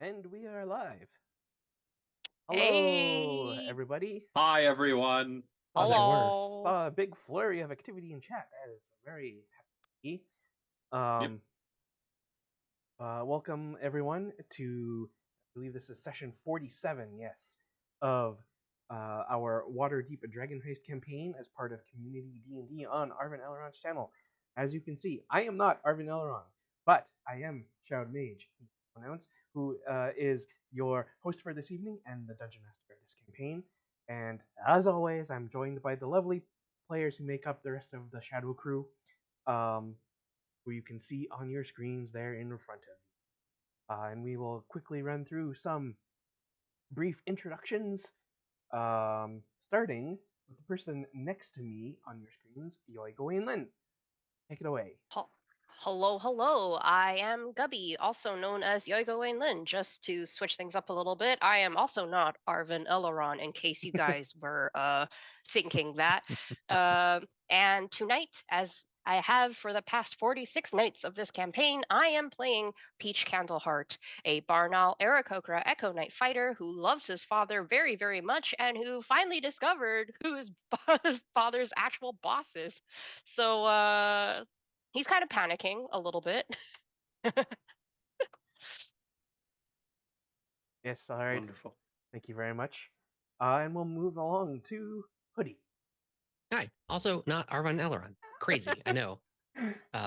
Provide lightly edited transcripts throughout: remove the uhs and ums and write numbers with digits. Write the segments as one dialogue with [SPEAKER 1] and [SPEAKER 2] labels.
[SPEAKER 1] And we are live. Hello,
[SPEAKER 2] Hey,
[SPEAKER 1] everybody.
[SPEAKER 3] Hi, everyone.
[SPEAKER 1] Saw
[SPEAKER 2] hello.
[SPEAKER 1] a big flurry of activity in chat. That is very happy.
[SPEAKER 3] Yep.
[SPEAKER 1] Um, Welcome everyone to, I believe this is session 47, yes, of our Waterdeep Dragon Heist campaign as part of Community D&D on Arvin Eleron's channel. As you can see, I am not Arvin Eleron, but I am Shroud Mage, who is your host for this evening and the Dungeon Master of this campaign. And as always, I'm joined by the lovely players who make up the rest of the Shadow Crew. Who you can see on your screens there in front of you. And we will quickly run through some brief introductions, starting with the person next to me on your screens, Yoi Gawain Lin. Take it away.
[SPEAKER 2] Hello. I am Gubby, also known as Yoigo Wayne Lin. Just to switch things up a little bit, I am also not Arvin Eleron, in case you guys were thinking that. And tonight, as I have for the past 46 nights of this campaign, I am playing Peach Candleheart, a Barnal Aarakocra Echo Knight fighter who loves his father very, very much and who finally discovered who his father's actual boss is. So, he's kind of panicking a little bit.
[SPEAKER 1] Yes, all right.
[SPEAKER 3] Wonderful.
[SPEAKER 1] Thank you very much. And we'll move along to Hoodie.
[SPEAKER 4] Hi. Also, not Arvon Eleron. Crazy, I know.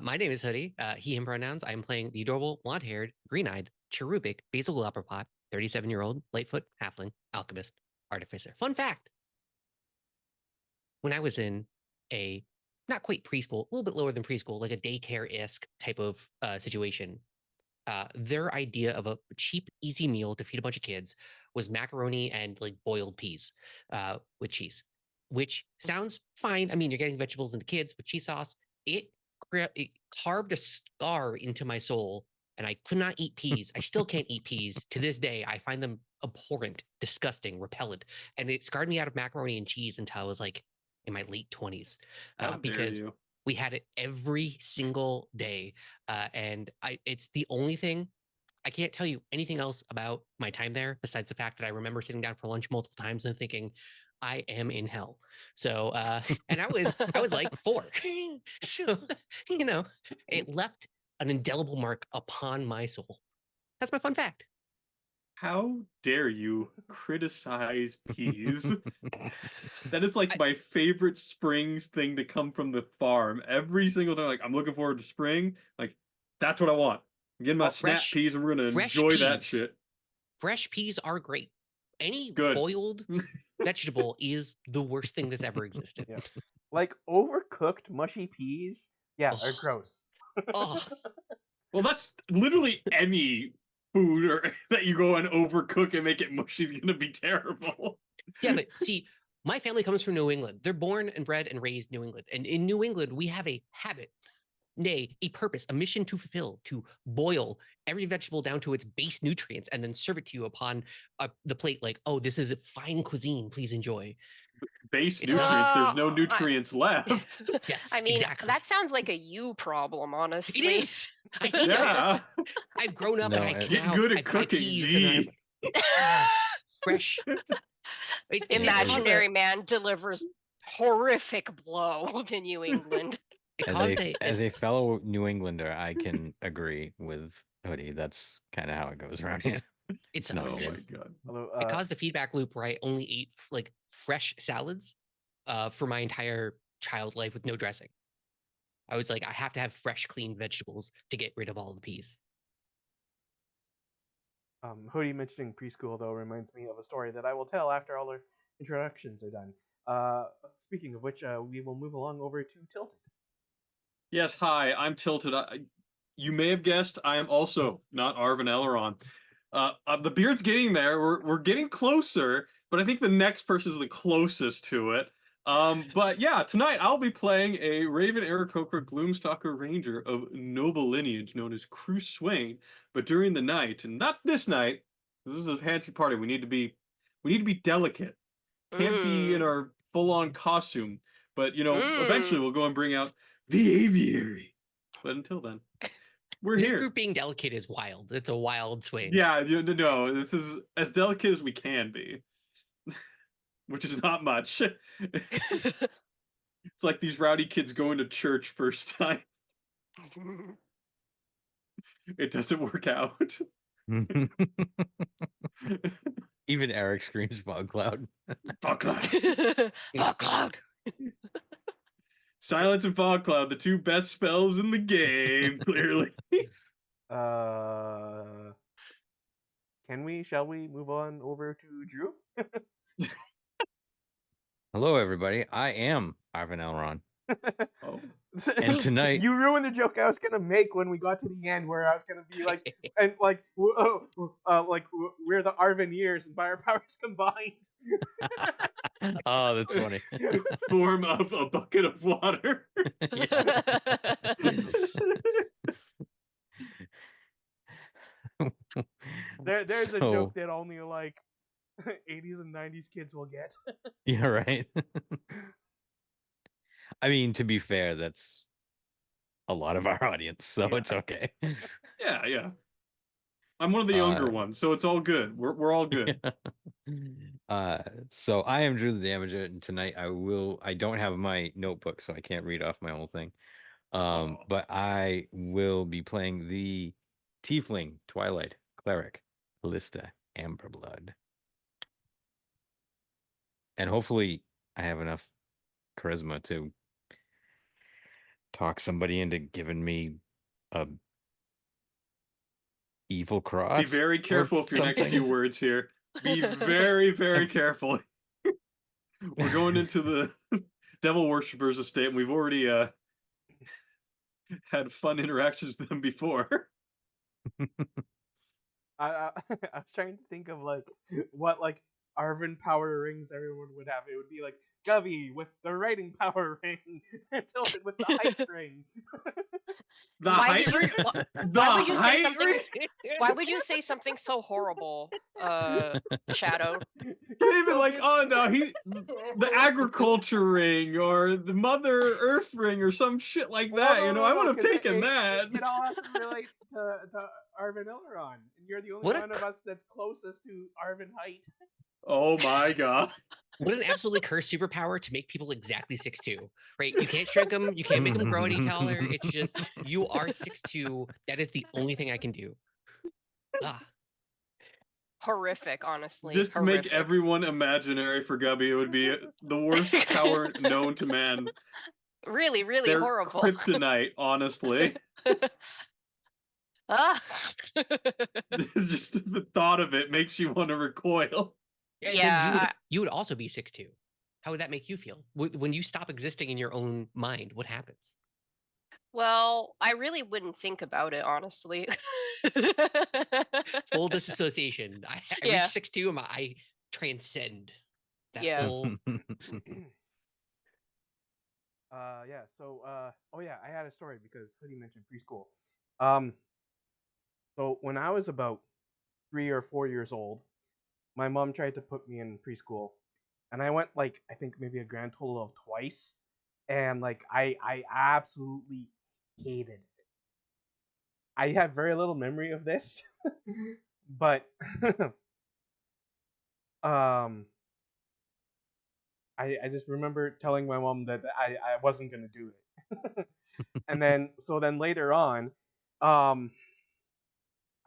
[SPEAKER 4] My name is Hoodie. He, him pronouns. I'm playing the adorable, blonde-haired, green-eyed, cherubic, basil pot, 37-year-old, Lightfoot, halfling, alchemist, artificer. Fun fact. When I was in a, not quite preschool, a little bit lower than preschool, like a daycare-esque type of situation, their idea of a cheap, easy meal to feed a bunch of kids was macaroni and like boiled peas with cheese, which sounds fine. I mean, you're getting vegetables into kids with cheese sauce. It carved a scar into my soul, and I could not eat peas. I still can't eat peas to this day. I find them abhorrent, disgusting, repellent, and it scarred me out of macaroni and cheese until I was like in my late 20s,
[SPEAKER 3] How dare
[SPEAKER 4] because
[SPEAKER 3] you?
[SPEAKER 4] we had it every single day, and it's the only thing. I can't tell you anything else about my time there besides the fact that I remember sitting down for lunch multiple times and thinking, I am in hell. So, and I was like 4, so it left an indelible mark upon my soul. That's my fun fact.
[SPEAKER 3] How dare you criticize peas? That is like
[SPEAKER 4] I,
[SPEAKER 3] my favorite springs thing to come from the farm. Every single time, like, I'm looking forward to spring. Like, that's what I want. I'm getting my
[SPEAKER 1] Well,
[SPEAKER 3] snap
[SPEAKER 4] fresh,
[SPEAKER 3] peas and we're gonna
[SPEAKER 4] fresh
[SPEAKER 3] enjoy that
[SPEAKER 4] peas.
[SPEAKER 3] shit.
[SPEAKER 4] Fresh peas are great. Any
[SPEAKER 3] Good.
[SPEAKER 4] boiled vegetable is the worst thing that's ever existed.
[SPEAKER 1] Yeah. Like overcooked mushy peas, yeah, are
[SPEAKER 4] Oh,
[SPEAKER 1] gross.
[SPEAKER 4] oh,
[SPEAKER 3] Well, that's literally any food or that you go and overcook and make it mushy is gonna be terrible.
[SPEAKER 4] yeah, but see, my family comes from New England. They're born and bred and raised New England. And in New England, we have a habit, nay, a purpose, a mission to fulfill, to boil every vegetable down to its base nutrients and then serve it to you upon the plate like, oh, this is a fine cuisine. Please enjoy.
[SPEAKER 3] Base
[SPEAKER 4] It's not.
[SPEAKER 3] nutrients, there's no
[SPEAKER 2] I,
[SPEAKER 3] nutrients left.
[SPEAKER 2] I
[SPEAKER 4] Yes,
[SPEAKER 2] mean,
[SPEAKER 4] exactly.
[SPEAKER 2] that sounds like a you problem,
[SPEAKER 4] It
[SPEAKER 2] honestly.
[SPEAKER 4] is. I hate it.
[SPEAKER 3] Yeah.
[SPEAKER 4] I've grown up and
[SPEAKER 5] No,
[SPEAKER 4] I come
[SPEAKER 3] Get
[SPEAKER 4] out,
[SPEAKER 3] good
[SPEAKER 4] I
[SPEAKER 3] at
[SPEAKER 4] buy
[SPEAKER 3] cooking,
[SPEAKER 4] peas and then I'm
[SPEAKER 3] gee.
[SPEAKER 4] like, ah, fresh. It did cause a
[SPEAKER 2] Imaginary man delivers horrific blow to New England.
[SPEAKER 4] it
[SPEAKER 5] as
[SPEAKER 4] caused
[SPEAKER 5] a
[SPEAKER 4] a
[SPEAKER 5] as a fellow New Englander, I can agree with Hoodie. That's kind of how it goes around here.
[SPEAKER 4] it
[SPEAKER 5] Not
[SPEAKER 3] Oh
[SPEAKER 4] sucks.
[SPEAKER 3] my
[SPEAKER 5] good.
[SPEAKER 3] god.
[SPEAKER 1] Although,
[SPEAKER 4] It caused a feedback loop where I only ate like fresh salads for my entire child life with no dressing. I was like, I have to have fresh, clean vegetables to get rid of all the peas.
[SPEAKER 1] Hoodie mentioning preschool, though, reminds me of a story that I will tell after all our introductions are done. Speaking of which, we will move along over to Tilted.
[SPEAKER 3] Yes, hi, I'm Tilted. You may have guessed I am also not Arvin Eleron. The beard's getting there. We're getting closer, but I think the next person is the closest to it. But yeah, tonight I'll be playing a Raven Aarakocra Gloomstalker Ranger of noble lineage known as Crew Swain. But during the night, and not this night, this is a fancy party. We need to be delicate. Can't be in
[SPEAKER 2] Mm.
[SPEAKER 3] our full-on costume. But eventually
[SPEAKER 2] Mm.
[SPEAKER 3] we'll go and bring out the aviary. But until then. We're
[SPEAKER 4] This
[SPEAKER 3] here.
[SPEAKER 4] group being delicate is wild. It's a wild swing.
[SPEAKER 3] Yeah, no, this is as delicate as we can be, which is not much. It's like these rowdy kids going to church first time. It doesn't work out.
[SPEAKER 5] Even Eric screams Fog Cloud.
[SPEAKER 3] Fog Cloud.
[SPEAKER 2] Fog cloud.
[SPEAKER 3] Silence and Fog Cloud, the two best spells in the game, clearly.
[SPEAKER 1] Shall we move on over to Drew?
[SPEAKER 5] Hello, everybody. I am Arvin Elron.
[SPEAKER 3] Oh.
[SPEAKER 5] And tonight,
[SPEAKER 1] You ruined the joke I was gonna make when we got to the end, where I was gonna be like, and like, we're the Arvaniers, and by our powers combined.
[SPEAKER 5] oh, that's funny.
[SPEAKER 3] Form of a bucket of water.
[SPEAKER 1] There's a
[SPEAKER 5] So-
[SPEAKER 1] joke that only like 80s and 90s kids will get.
[SPEAKER 5] Yeah, right. I mean, to be fair, that's a lot of our audience, so
[SPEAKER 1] Yeah.
[SPEAKER 5] it's okay.
[SPEAKER 3] Yeah. I'm one of the younger ones, so it's all good. We're all good.
[SPEAKER 5] So I am Drew the Damager, and tonight I don't have my notebook, so I can't read off my whole thing. But I will be playing the Tiefling Twilight Cleric, Callista Amberblood. And hopefully I have enough charisma to talk somebody into giving me a evil cross.
[SPEAKER 3] Be very careful
[SPEAKER 5] or
[SPEAKER 3] with your next
[SPEAKER 5] something.
[SPEAKER 3] few words here. Be very, very careful. We're going into the Devil Worshippers estate, and we've already had fun interactions with them before.
[SPEAKER 1] I was trying to think of like what like Arvin power rings everyone would have. It would be like Gubby with the writing power ring, Tilted with the height ring.
[SPEAKER 3] The
[SPEAKER 2] Why
[SPEAKER 3] height
[SPEAKER 2] did you-
[SPEAKER 3] ring?
[SPEAKER 2] wh-
[SPEAKER 3] The
[SPEAKER 2] why would you say
[SPEAKER 3] height
[SPEAKER 2] something?
[SPEAKER 3] ring?
[SPEAKER 2] Why would you say something so horrible, Shadow?
[SPEAKER 3] Not even like, oh no, the agriculture ring or the Mother Earth ring or some shit like that.
[SPEAKER 1] Well,
[SPEAKER 3] You know,
[SPEAKER 1] no,
[SPEAKER 3] I would have
[SPEAKER 1] 'cause
[SPEAKER 3] taken that.
[SPEAKER 1] It all has to relate to Arvin Elron, and you're the only
[SPEAKER 4] What a
[SPEAKER 1] one of us that's closest to Arvin height.
[SPEAKER 3] Oh my god.
[SPEAKER 4] What an absolutely cursed superpower to make people exactly 6'2", right? You can't shrink them. You can't make them grow any taller. It's just, you are 6'2". That is the only thing I can do. Ah,
[SPEAKER 2] Horrific, honestly.
[SPEAKER 3] Just to
[SPEAKER 2] horrific.
[SPEAKER 3] make everyone imaginary for Gubby, it would be the worst power known to man.
[SPEAKER 2] really, really
[SPEAKER 3] They're
[SPEAKER 2] horrible.
[SPEAKER 3] kryptonite, honestly.
[SPEAKER 2] Ah.
[SPEAKER 3] Just the thought of it makes you want to recoil.
[SPEAKER 4] and
[SPEAKER 2] Yeah,
[SPEAKER 4] then you would also be 6'2". How would that make you feel? When you stop existing in your own mind, what happens?
[SPEAKER 2] Well, I really wouldn't think about it, honestly.
[SPEAKER 4] Full disassociation. I
[SPEAKER 2] Yeah.
[SPEAKER 4] reach 6'2", and I transcend that
[SPEAKER 2] Yeah.
[SPEAKER 4] whole.
[SPEAKER 1] Yeah. So, oh yeah, I had a story because Hoodie mentioned preschool. So when I was about 3 or 4 years old, my mom tried to put me in preschool, and I went like I think maybe a grand total of twice, and like I absolutely hated it. I have very little memory of this, but I just remember telling my mom that I wasn't gonna do it. And then later on, I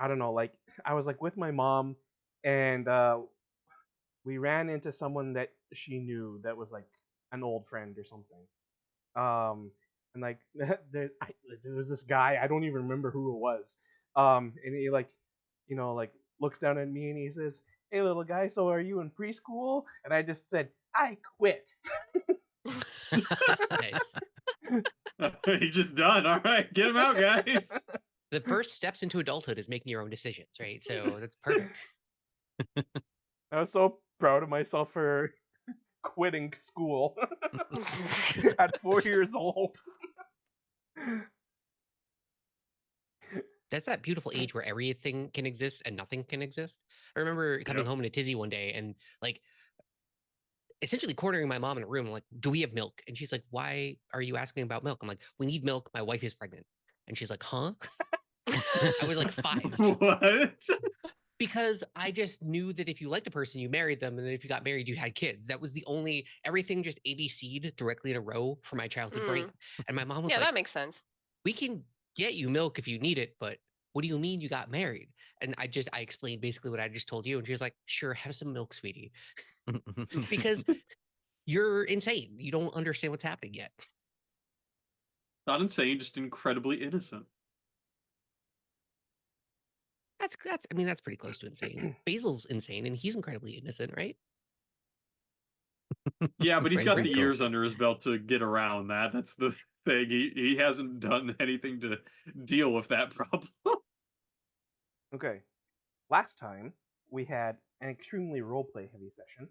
[SPEAKER 1] don't know, like I was like with my mom, and we ran into someone that she knew that was like an old friend or something. And like there was this guy, I don't even remember who it was. And he like, like looks down at me and he says, "Hey little guy, so are you in preschool?" And I just said, "I quit."
[SPEAKER 4] Nice.
[SPEAKER 3] He's just done. All right, get him out, guys.
[SPEAKER 4] The first steps into adulthood is making your own decisions, right? So that's perfect.
[SPEAKER 1] I was so proud of myself for quitting school at 4 years old.
[SPEAKER 4] That's that beautiful age where everything can exist and nothing can exist. I remember coming
[SPEAKER 3] Yep.
[SPEAKER 4] home in a tizzy one day and like essentially cornering my mom in a room. I'm like, "Do we have milk?" And she's like, "Why are you asking about milk?" I'm like, "We need milk. My wife is pregnant." And she's like, "Huh?" I was like 5.
[SPEAKER 3] What?
[SPEAKER 4] Because I just knew that if you liked a person, you married them, and then if you got married, you had kids. That was the only everything just ABC'd directly in a row for my childhood brain. And my mom was
[SPEAKER 2] Yeah,
[SPEAKER 4] like,
[SPEAKER 2] that makes sense.
[SPEAKER 4] "We can get you milk if you need it, but what do you mean you got married?" And I explained basically what I just told you, and she was like, "Sure, have some milk, sweetie," because you're insane. You don't understand what's happening yet.
[SPEAKER 3] Not insane, just incredibly innocent.
[SPEAKER 4] That's I mean that's pretty close to insane. Basil's insane, and he's incredibly innocent, right?
[SPEAKER 3] Yeah, but he's
[SPEAKER 4] Right,
[SPEAKER 3] got
[SPEAKER 4] right.
[SPEAKER 3] the years under his belt to get around that. That's the thing. He hasn't done anything to deal with that problem.
[SPEAKER 1] Okay. Last time we had an extremely roleplay heavy session.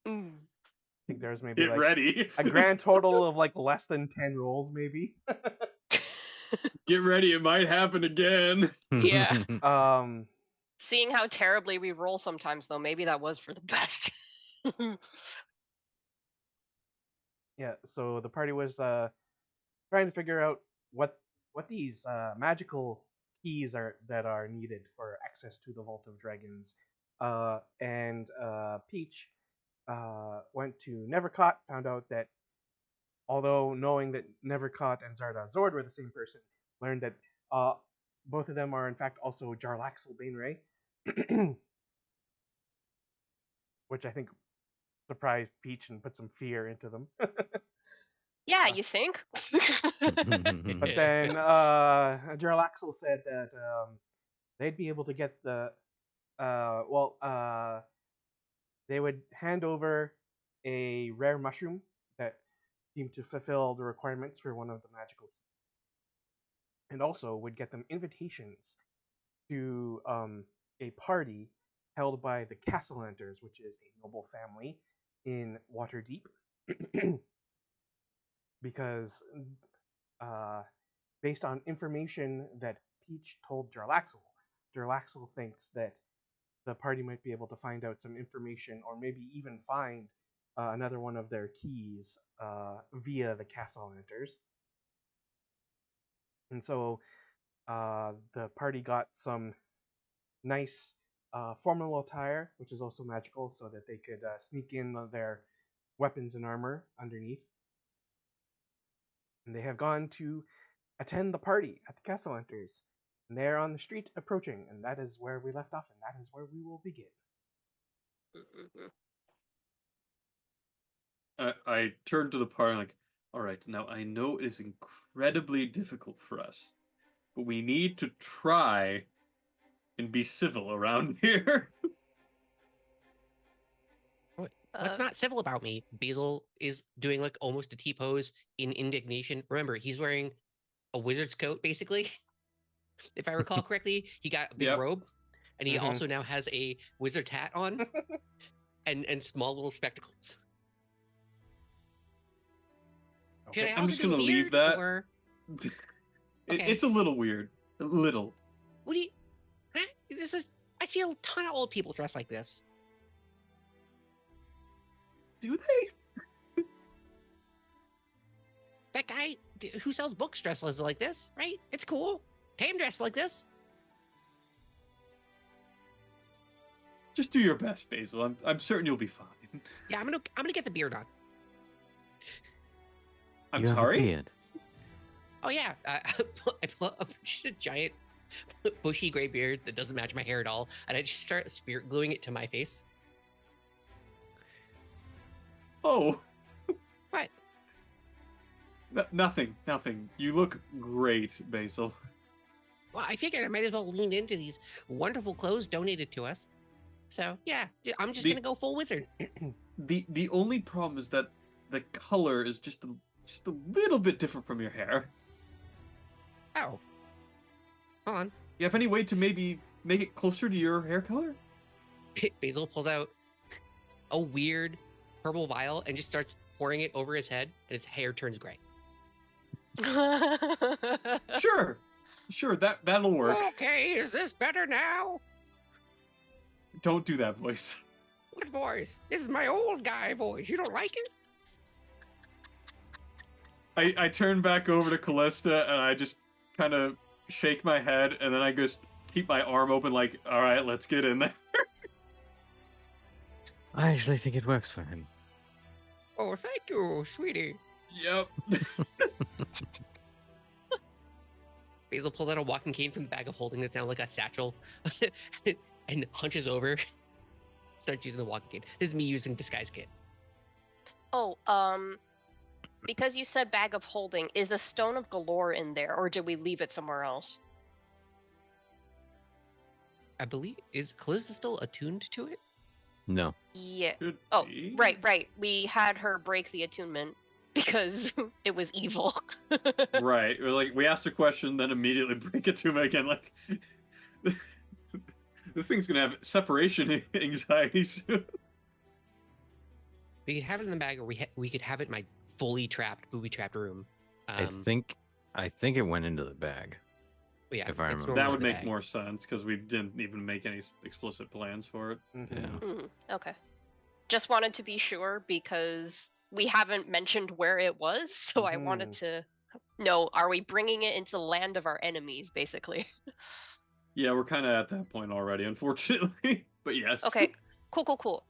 [SPEAKER 2] Mm.
[SPEAKER 1] I think there's maybe
[SPEAKER 3] Get
[SPEAKER 1] like
[SPEAKER 3] ready.
[SPEAKER 1] a grand total of like less than 10 rolls, maybe.
[SPEAKER 3] Get ready. It might happen again.
[SPEAKER 2] Yeah.
[SPEAKER 1] Um,
[SPEAKER 2] Seeing how terribly we roll sometimes, though, maybe that was for the best.
[SPEAKER 1] yeah. So the party was trying to figure out what these magical keys are that are needed for access to the Vault of Dragons. And Peach went to Nevercaught, found out that although knowing that Nevercaught and Zarda Zord were the same person, learned that both of them are in fact also Jarlaxle Baneray, which I think surprised Peach and put some fear into them.
[SPEAKER 2] Yeah, you think?
[SPEAKER 1] But then Jarlaxle said that they'd be able to get the they would hand over a rare mushroom that seemed to fulfill the requirements for one of the magical keys, and also would get them invitations to a party held by the Castellanters, which is a noble family in Waterdeep. Because based on information that Peach told Jarlaxle, Jarlaxle thinks that the party might be able to find out some information, or maybe even find another one of their keys via the Castellanters. And so the party got some nice formal attire, which is also magical, so that they could sneak in their weapons and armor underneath. And they have gone to attend the party at the Castellanters. And they're on the street approaching, and that is where we left off, and that is where we will begin.
[SPEAKER 3] I turned to the party like, all right, now I know it is incredibly difficult for us, but we need to try and be civil around here.
[SPEAKER 4] What's not civil about me? Basil is doing like almost a T-pose in indignation. Remember, he's wearing a wizard's coat, basically. If I recall correctly, he got a big robe, and he also now has a wizard's hat on, and small little spectacles.
[SPEAKER 1] Okay.
[SPEAKER 4] Should I
[SPEAKER 3] I'm
[SPEAKER 4] also
[SPEAKER 3] just
[SPEAKER 4] do a
[SPEAKER 3] gonna leave
[SPEAKER 4] beard,
[SPEAKER 3] that.
[SPEAKER 4] or Okay.
[SPEAKER 3] It's a little weird. A little.
[SPEAKER 4] what do you? Huh? This is. I see a ton of old people dressed like this.
[SPEAKER 3] Do they?
[SPEAKER 4] That guy who sells books dressed like this, right? It's cool. Tame dressed like this.
[SPEAKER 3] Just do your best, Basil. I'm certain you'll be fine.
[SPEAKER 4] Yeah, I'm gonna get the beard on.
[SPEAKER 3] I'm
[SPEAKER 5] You have a
[SPEAKER 3] sorry?
[SPEAKER 5] beard.
[SPEAKER 4] Oh yeah, I pull up a giant bushy gray beard that doesn't match my hair at all, and I just start spirit gluing it to my face.
[SPEAKER 3] Oh.
[SPEAKER 4] What?
[SPEAKER 3] Nothing. You look great, Basil.
[SPEAKER 4] Well, I figured I might as well lean into these wonderful clothes donated to us. So yeah, I'm just gonna go full wizard.
[SPEAKER 3] The only problem is that the color is just a little bit different from your hair.
[SPEAKER 4] Oh, hold on.
[SPEAKER 3] You have any way to maybe make it closer to your hair color?
[SPEAKER 4] Basil pulls out a weird purple vial and just starts pouring it over his head, and his hair turns gray.
[SPEAKER 3] Sure, that'll work.
[SPEAKER 4] Okay, is this better now?
[SPEAKER 3] Don't do that voice.
[SPEAKER 4] What voice? This is my old guy voice. You don't like it?
[SPEAKER 3] I turn back over to Callista and I just kind of shake my head, and then I just keep my arm open, like, all right, let's get in there.
[SPEAKER 5] I actually think it works for him.
[SPEAKER 4] Oh, thank you, sweetie.
[SPEAKER 3] Yep.
[SPEAKER 4] Basil pulls out a walking cane from the bag of holding that's now like a satchel and hunches over. Starts using the walking cane. This is me using disguise kit.
[SPEAKER 2] Oh, because you said bag of holding, is the Stone of Galore in there, or did we leave it somewhere else?
[SPEAKER 4] I believe is Calista still attuned to it?
[SPEAKER 5] No.
[SPEAKER 2] Yeah.
[SPEAKER 3] Could
[SPEAKER 2] Oh,
[SPEAKER 3] be.
[SPEAKER 2] right. We had her break the attunement because it was evil.
[SPEAKER 3] Right. We're like, we asked a question, then immediately break it to him again. Like, this thing's gonna have separation anxiety soon.
[SPEAKER 4] We could have it in the bag, or we could have it in my fully trapped, booby-trapped room.
[SPEAKER 5] I think it went into the bag.
[SPEAKER 4] Yeah,
[SPEAKER 5] if I
[SPEAKER 4] it's
[SPEAKER 5] remember.
[SPEAKER 4] normally
[SPEAKER 3] That
[SPEAKER 4] in
[SPEAKER 3] would
[SPEAKER 4] the
[SPEAKER 3] make
[SPEAKER 4] bag.
[SPEAKER 3] more sense because we didn't even make any explicit plans for it.
[SPEAKER 1] Mhm.
[SPEAKER 5] Yeah.
[SPEAKER 2] Okay. Just wanted to be sure because we haven't mentioned where it was, so I wanted to know, are we bringing it into the land of our enemies, basically?
[SPEAKER 3] Yeah, we're kind of at that point already, unfortunately. But yes.
[SPEAKER 2] Okay. Cool.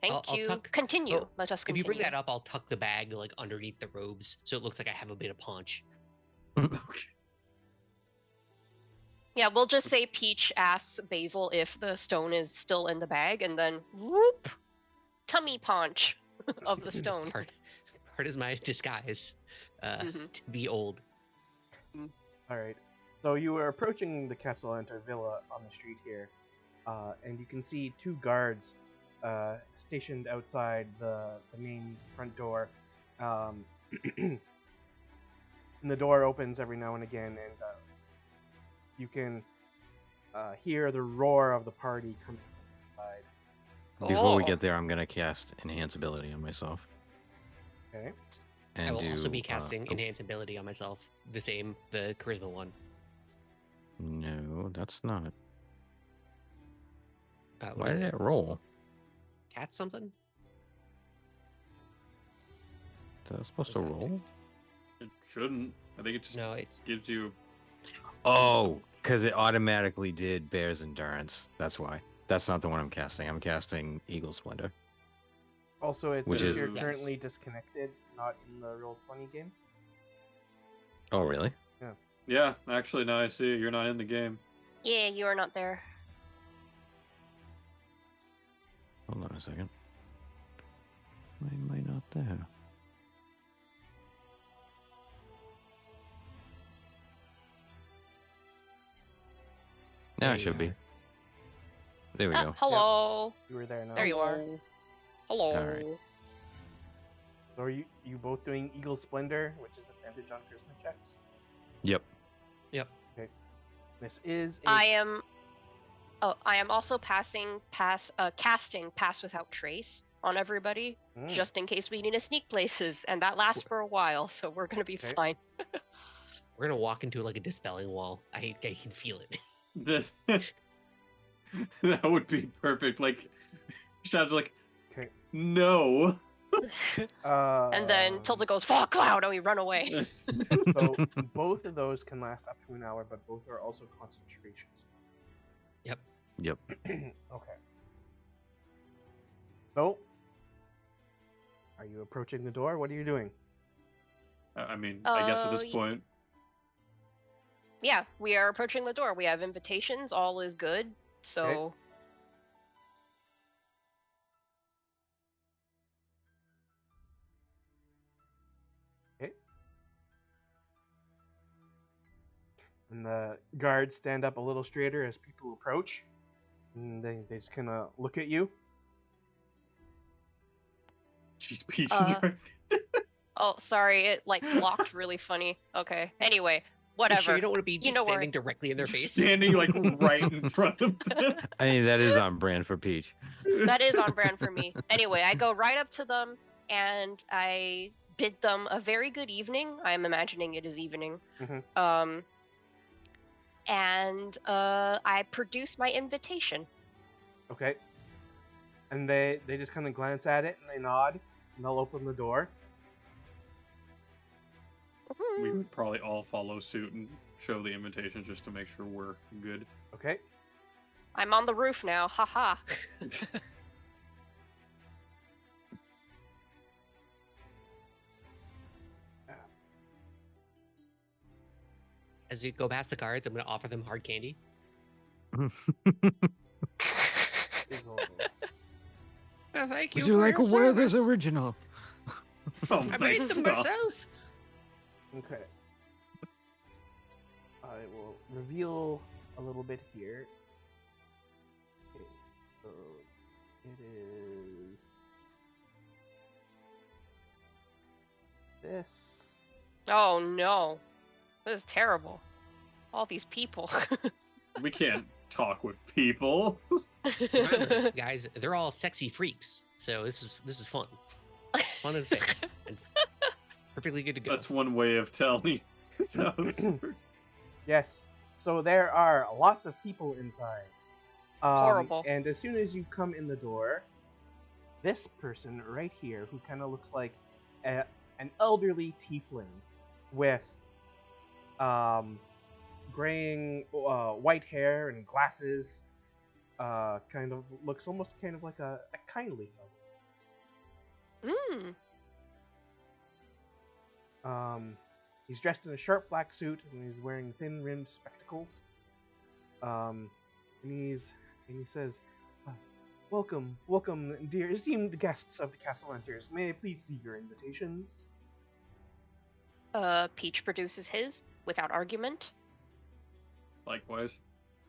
[SPEAKER 2] Thank
[SPEAKER 4] I'll
[SPEAKER 2] you.
[SPEAKER 4] tuck-
[SPEAKER 2] Continue.
[SPEAKER 4] oh,
[SPEAKER 2] Let us
[SPEAKER 4] If
[SPEAKER 2] continue.
[SPEAKER 4] you bring that up, I'll tuck the bag like underneath the robes, so it looks like I have a bit of punch.
[SPEAKER 2] Yeah, we'll just say Peach asks Basil if the stone is still in the bag, and then whoop, tummy punch of the
[SPEAKER 4] It's
[SPEAKER 2] stone.
[SPEAKER 4] part is my disguise
[SPEAKER 2] Mhm.
[SPEAKER 4] to be old.
[SPEAKER 1] All right. So you are approaching the Castellaneta Villa on the street here, and you can see two guards stationed outside the main front door. And the door opens every now and again, and you can hear the roar of the party coming from inside.
[SPEAKER 5] Before we
[SPEAKER 2] Oh.
[SPEAKER 5] get there, I'm gonna cast enhance ability on myself.
[SPEAKER 1] Okay.
[SPEAKER 5] And
[SPEAKER 4] I will also be
[SPEAKER 5] do,
[SPEAKER 4] casting
[SPEAKER 5] oh,
[SPEAKER 4] enhance ability on myself. The charisma one.
[SPEAKER 5] No, that's not.
[SPEAKER 4] What
[SPEAKER 5] Why
[SPEAKER 4] is
[SPEAKER 5] did
[SPEAKER 4] it?
[SPEAKER 5] it roll?
[SPEAKER 4] Cat something?
[SPEAKER 5] Is that supposed
[SPEAKER 4] Is
[SPEAKER 5] to
[SPEAKER 4] that-
[SPEAKER 5] roll?
[SPEAKER 3] It shouldn't. I think it just
[SPEAKER 4] No, it
[SPEAKER 3] gives you.
[SPEAKER 5] Oh, because it automatically did Bear's Endurance. That's why. That's not the one I'm casting. I'm casting Eagle Splendor.
[SPEAKER 1] Also, it
[SPEAKER 5] Which
[SPEAKER 1] says
[SPEAKER 5] is-
[SPEAKER 1] you're
[SPEAKER 4] Yes.
[SPEAKER 1] currently disconnected, not in the Roll20 game.
[SPEAKER 5] Oh, really?
[SPEAKER 3] Yeah, actually, now I see it. You're not in the game.
[SPEAKER 2] Yeah, you are not there.
[SPEAKER 5] Hold on a second. Why am I not there? Now
[SPEAKER 4] There
[SPEAKER 5] it
[SPEAKER 4] you
[SPEAKER 5] should be.
[SPEAKER 4] are.
[SPEAKER 5] There we go.
[SPEAKER 2] Hello.
[SPEAKER 1] You were there now.
[SPEAKER 2] There you are. Hello.
[SPEAKER 5] Alright.
[SPEAKER 1] So are you both doing Eagle Splendor, which is advantage on charisma checks?
[SPEAKER 5] Yep.
[SPEAKER 1] This is
[SPEAKER 2] I am also casting Pass Without Trace on everybody, just in case we need to sneak places, and that lasts for a while, so we're gonna be
[SPEAKER 1] Okay.
[SPEAKER 2] fine.
[SPEAKER 4] We're gonna walk into like a dispelling wall. I can feel it.
[SPEAKER 3] That would be perfect. Like, Shadow's like,
[SPEAKER 1] Okay.
[SPEAKER 3] no.
[SPEAKER 2] And then Tilda goes, "Fog cloud," and we run away.
[SPEAKER 1] So both of those can last up to an hour, but both are also concentrations.
[SPEAKER 5] Yep.
[SPEAKER 1] Okay. So, are you approaching the door? What are you doing?
[SPEAKER 3] I mean, I guess at this
[SPEAKER 2] y-
[SPEAKER 3] point,
[SPEAKER 2] Yeah, we are approaching the door. We have invitations. All is good. So
[SPEAKER 1] Okay. And the guards stand up a little straighter as people approach. And they just kind of look at you.
[SPEAKER 3] she's Peach.
[SPEAKER 2] oh, sorry, it like blocked really funny. Okay. Anyway,
[SPEAKER 4] You
[SPEAKER 2] whatever.
[SPEAKER 4] sure you don't want to be
[SPEAKER 2] You
[SPEAKER 4] just
[SPEAKER 2] know where-
[SPEAKER 4] standing directly in their face?
[SPEAKER 3] Standing like right in front of them.
[SPEAKER 5] I mean, that is on brand for Peach.
[SPEAKER 2] That is on brand for me. Anyway, I go right up to them and I bid them a very good evening. I'm imagining it is evening.
[SPEAKER 1] Mhm.
[SPEAKER 2] And I produce my invitation.
[SPEAKER 1] Okay. And they just kind of glance at it and they nod and they'll open the door.
[SPEAKER 3] We would probably all follow suit and show the invitation just to make sure we're good.
[SPEAKER 1] Okay.
[SPEAKER 2] I'm on the roof now. Haha.
[SPEAKER 4] As we go past the cards, I'm going to offer them hard candy.
[SPEAKER 1] Fizzle.
[SPEAKER 4] Oh, thank
[SPEAKER 6] Would you like a Werther's original?
[SPEAKER 3] Oh
[SPEAKER 4] I
[SPEAKER 3] my
[SPEAKER 4] made them
[SPEAKER 3] God.
[SPEAKER 4] myself.
[SPEAKER 1] Okay. I will reveal a little bit here. Okay, so it is this.
[SPEAKER 2] Oh no. This is terrible. All these people.
[SPEAKER 3] We can't talk with people.
[SPEAKER 4] Remember, guys, they're all sexy freaks, so this is fun. It's fun and fair, and perfectly good to go.
[SPEAKER 3] That's one way of telling. So this works.
[SPEAKER 1] Yes. So there are lots of people inside.
[SPEAKER 2] Horrible.
[SPEAKER 1] And as soon as you come in the door, this person right here, who kind of looks like an elderly tiefling with graying white hair and glasses, kind of looks almost kind of like a kindly fellow. He's dressed in a sharp black suit and he's wearing thin-rimmed spectacles. And he says, "Welcome, dear esteemed guests of the Castle Hunters. May I please see your invitations?"
[SPEAKER 2] Peach produces his without argument.
[SPEAKER 3] Likewise.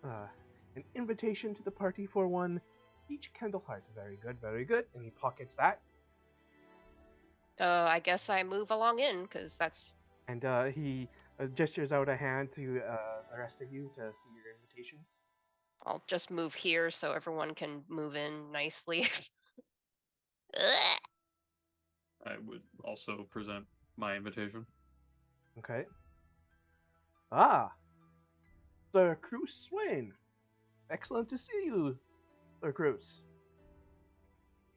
[SPEAKER 1] An invitation to the party for one each Candleheart. Very good, very good. And he pockets that.
[SPEAKER 2] I guess I move along in, because that's...
[SPEAKER 1] And he gestures out a hand to the rest of you to see your invitations.
[SPEAKER 2] I'll just move here so everyone can move in nicely.
[SPEAKER 3] I would also present my invitation.
[SPEAKER 1] Okay. Ah! Sir Cruz Swain. Excellent to see you, Sir Cruz.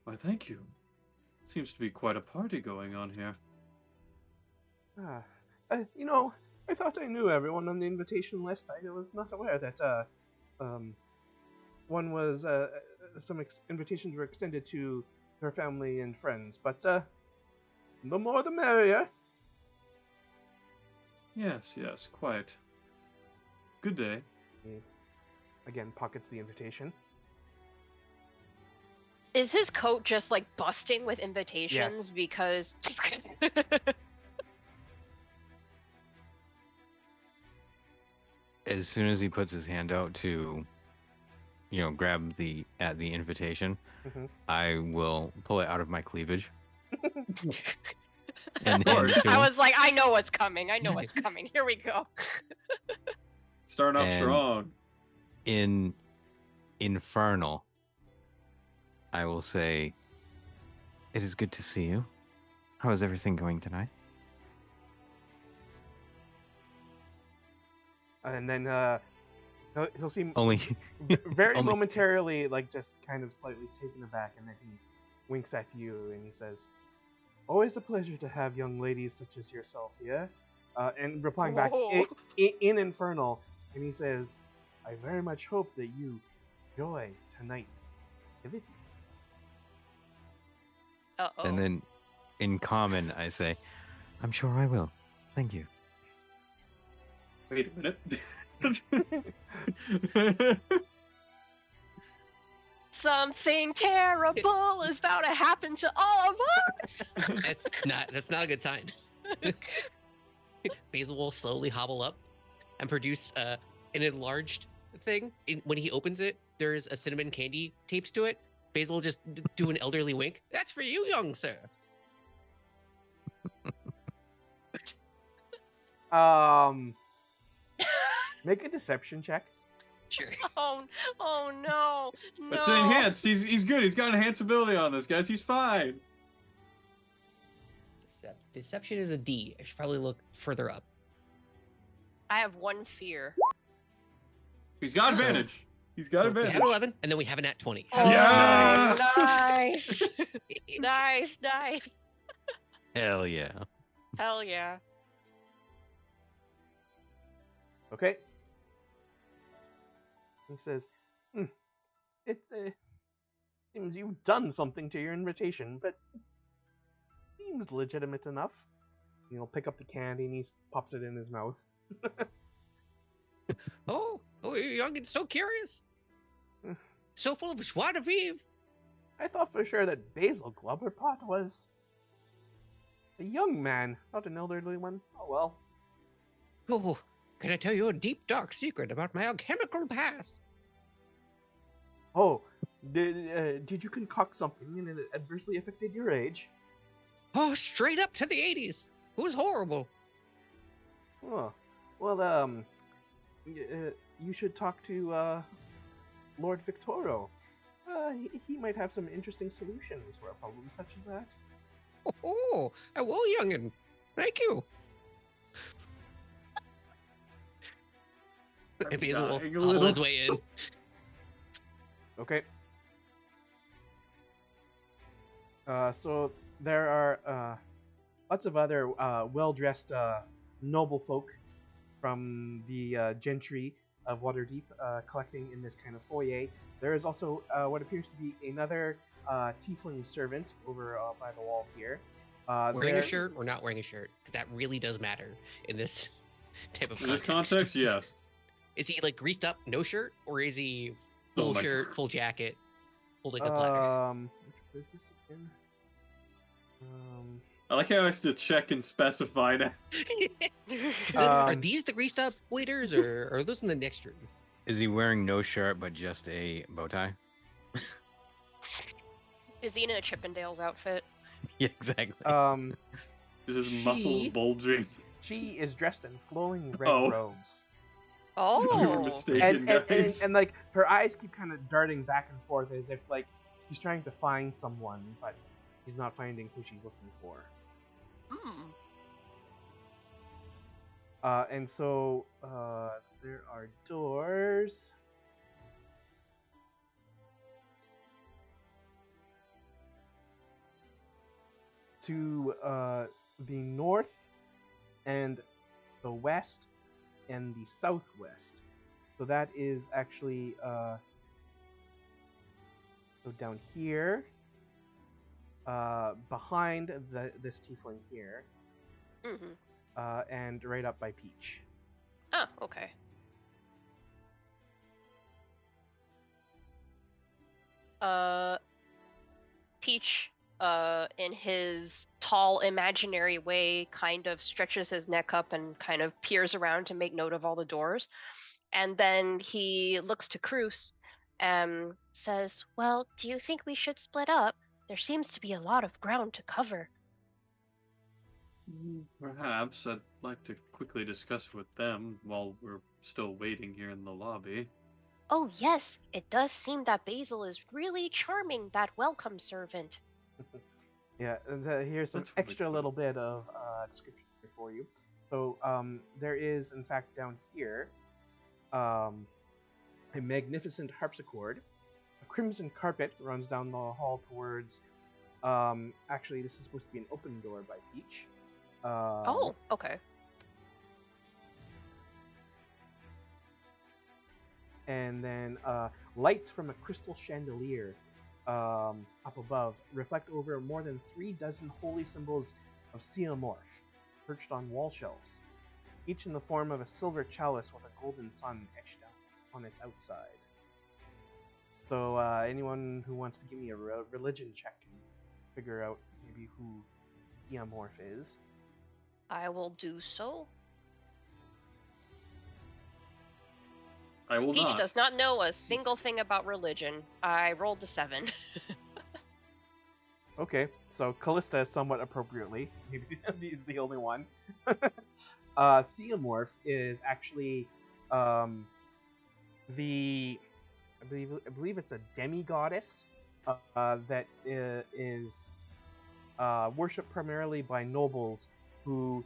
[SPEAKER 3] Why, thank you. Seems to be quite a party going on here.
[SPEAKER 1] I thought I knew everyone on the invitation list. I was not aware that some invitations were extended to her family and friends. But the more the merrier.
[SPEAKER 3] Yes, quite. Good day.
[SPEAKER 1] He again pockets the invitation.
[SPEAKER 2] Is his coat just like busting with invitations?
[SPEAKER 1] Yes.
[SPEAKER 2] Because
[SPEAKER 5] As soon as he puts his hand out to, grab the invitation,
[SPEAKER 1] Mhm.
[SPEAKER 5] I will pull it out of my cleavage. And
[SPEAKER 3] course.
[SPEAKER 5] hand
[SPEAKER 2] I
[SPEAKER 5] to-
[SPEAKER 2] was like, I know what's coming. I know what's coming. Here we go.
[SPEAKER 3] Starting off
[SPEAKER 5] And-
[SPEAKER 3] strong.
[SPEAKER 5] in Infernal, I will say, "It is good to see you. How is everything going tonight?"
[SPEAKER 1] And then he'll seem
[SPEAKER 5] Only
[SPEAKER 1] very
[SPEAKER 5] only-
[SPEAKER 1] momentarily like just kind of slightly taken aback, and then he winks at you and he says, "Always a pleasure to have young ladies such as yourself here." And replying back
[SPEAKER 2] Whoa.
[SPEAKER 1] in Infernal, and he says, "I very much hope that you enjoy tonight's activities."
[SPEAKER 2] Uh-oh.
[SPEAKER 5] And then in Common, I say, "I'm sure I will. Thank you."
[SPEAKER 3] Wait a minute.
[SPEAKER 2] Something terrible is about to happen to all of us.
[SPEAKER 4] That's not a good sign. Basil will slowly hobble up and produce an enlarged thing. When he opens it, there's a cinnamon candy taped to it. Basil will just do an elderly wink. That's for you, young sir.
[SPEAKER 1] Make a deception check.
[SPEAKER 4] Sure.
[SPEAKER 2] Oh no.
[SPEAKER 3] It's
[SPEAKER 2] No.
[SPEAKER 3] enhanced. He's good. He's got enhanced ability on this, guys. He's fine.
[SPEAKER 4] Deception is a D. I should probably look further up.
[SPEAKER 2] I have one fear.
[SPEAKER 3] He's got advantage. He's got
[SPEAKER 4] So we
[SPEAKER 3] advantage.
[SPEAKER 4] have 11, and then we have a nat 20.
[SPEAKER 2] Oh,
[SPEAKER 3] Yes!
[SPEAKER 2] Nice. Nice.
[SPEAKER 5] Hell yeah.
[SPEAKER 2] Hell yeah.
[SPEAKER 1] Okay. He says, it seems you've done something to your invitation, but seems legitimate enough. He'll pick up the candy and he pops it in his mouth.
[SPEAKER 4] Oh, you're young and so curious. So full of joie de vivre.
[SPEAKER 1] I thought for sure that Basil Glubberpot was a young man, not an elderly one. Oh well.
[SPEAKER 4] Oh, can I tell you a deep, dark secret about my alchemical past?
[SPEAKER 1] Oh, did you concoct something and it adversely affected your age?
[SPEAKER 4] Oh, straight up to the 80s. It was horrible.
[SPEAKER 1] Oh, well, you should talk to Lord Victoro. He might have some interesting solutions for a problem such as that.
[SPEAKER 4] Oh, well, youngin. Thank you.
[SPEAKER 3] I'm
[SPEAKER 4] Basil will
[SPEAKER 3] dying a
[SPEAKER 4] hobble
[SPEAKER 3] little.
[SPEAKER 4] his way in.
[SPEAKER 1] Okay. So there are lots of other well-dressed noble folk from the gentry of Waterdeep collecting in this kind of foyer. There is also what appears to be another tiefling servant over by the wall here.
[SPEAKER 4] Wearing a shirt or not wearing a shirt? Because that really does matter in this type of
[SPEAKER 3] In this
[SPEAKER 4] context.
[SPEAKER 3] context, yes.
[SPEAKER 4] Is he like greased up, no shirt, or is he full
[SPEAKER 3] Oh my
[SPEAKER 4] shirt,
[SPEAKER 3] God.
[SPEAKER 4] full jacket, holding a platter?
[SPEAKER 1] Which is this again?
[SPEAKER 3] I like how I have to check and specify now.
[SPEAKER 4] Are these the greased up waiters, or are those in the next room?
[SPEAKER 5] Is he wearing no shirt but just a bow tie?
[SPEAKER 2] Is he in a Chippendales outfit?
[SPEAKER 5] Yeah, exactly.
[SPEAKER 3] Is his muscle bulging?
[SPEAKER 1] She is dressed in flowing red
[SPEAKER 3] Oh.
[SPEAKER 1] robes.
[SPEAKER 3] We were
[SPEAKER 2] Oh.
[SPEAKER 3] mistaken, guys.
[SPEAKER 1] And like her eyes keep kind of darting back and forth as if like she's trying to find someone, but she's not finding who she's looking for. And so there are doors. To the north and the west and the southwest. So that is actually so down here, behind this tiefling here, and right up by Peach.
[SPEAKER 2] Oh, okay. Peach, in his tall imaginary way, kind of stretches his neck up and kind of peers around to make note of all the doors. And then he looks to Cruz and says, "Well, do you think we should split up? There seems to be a lot of ground to cover."
[SPEAKER 3] Perhaps I'd like to quickly discuss with them while we're still waiting here in the lobby.
[SPEAKER 2] Oh, yes, it does seem that Basil is really charming, that welcome servant.
[SPEAKER 1] Yeah, and, here's some
[SPEAKER 3] That's really
[SPEAKER 1] extra
[SPEAKER 3] cool.
[SPEAKER 1] little bit of description here for you. So there is, in fact, down here, a magnificent harpsichord. A crimson carpet runs down the hall towards. Actually, this is supposed to be an open door by Peach.
[SPEAKER 2] Oh, okay.
[SPEAKER 1] And then lights from a crystal chandelier up above reflect over more than 36 holy symbols of Xenomorph perched on wall shelves, each in the form of a silver chalice with a golden sun etched out on its outside. So anyone who wants to give me a religion check can figure out maybe who Xenomorph is.
[SPEAKER 2] I will do so.
[SPEAKER 3] I will
[SPEAKER 2] Peach
[SPEAKER 3] not.
[SPEAKER 2] does not know a single thing about religion. I rolled a 7.
[SPEAKER 1] Okay, so Callista somewhat appropriately. Maybe he's the only one. Xenomorph is actually I believe it's a demigoddess that is worshipped primarily by nobles who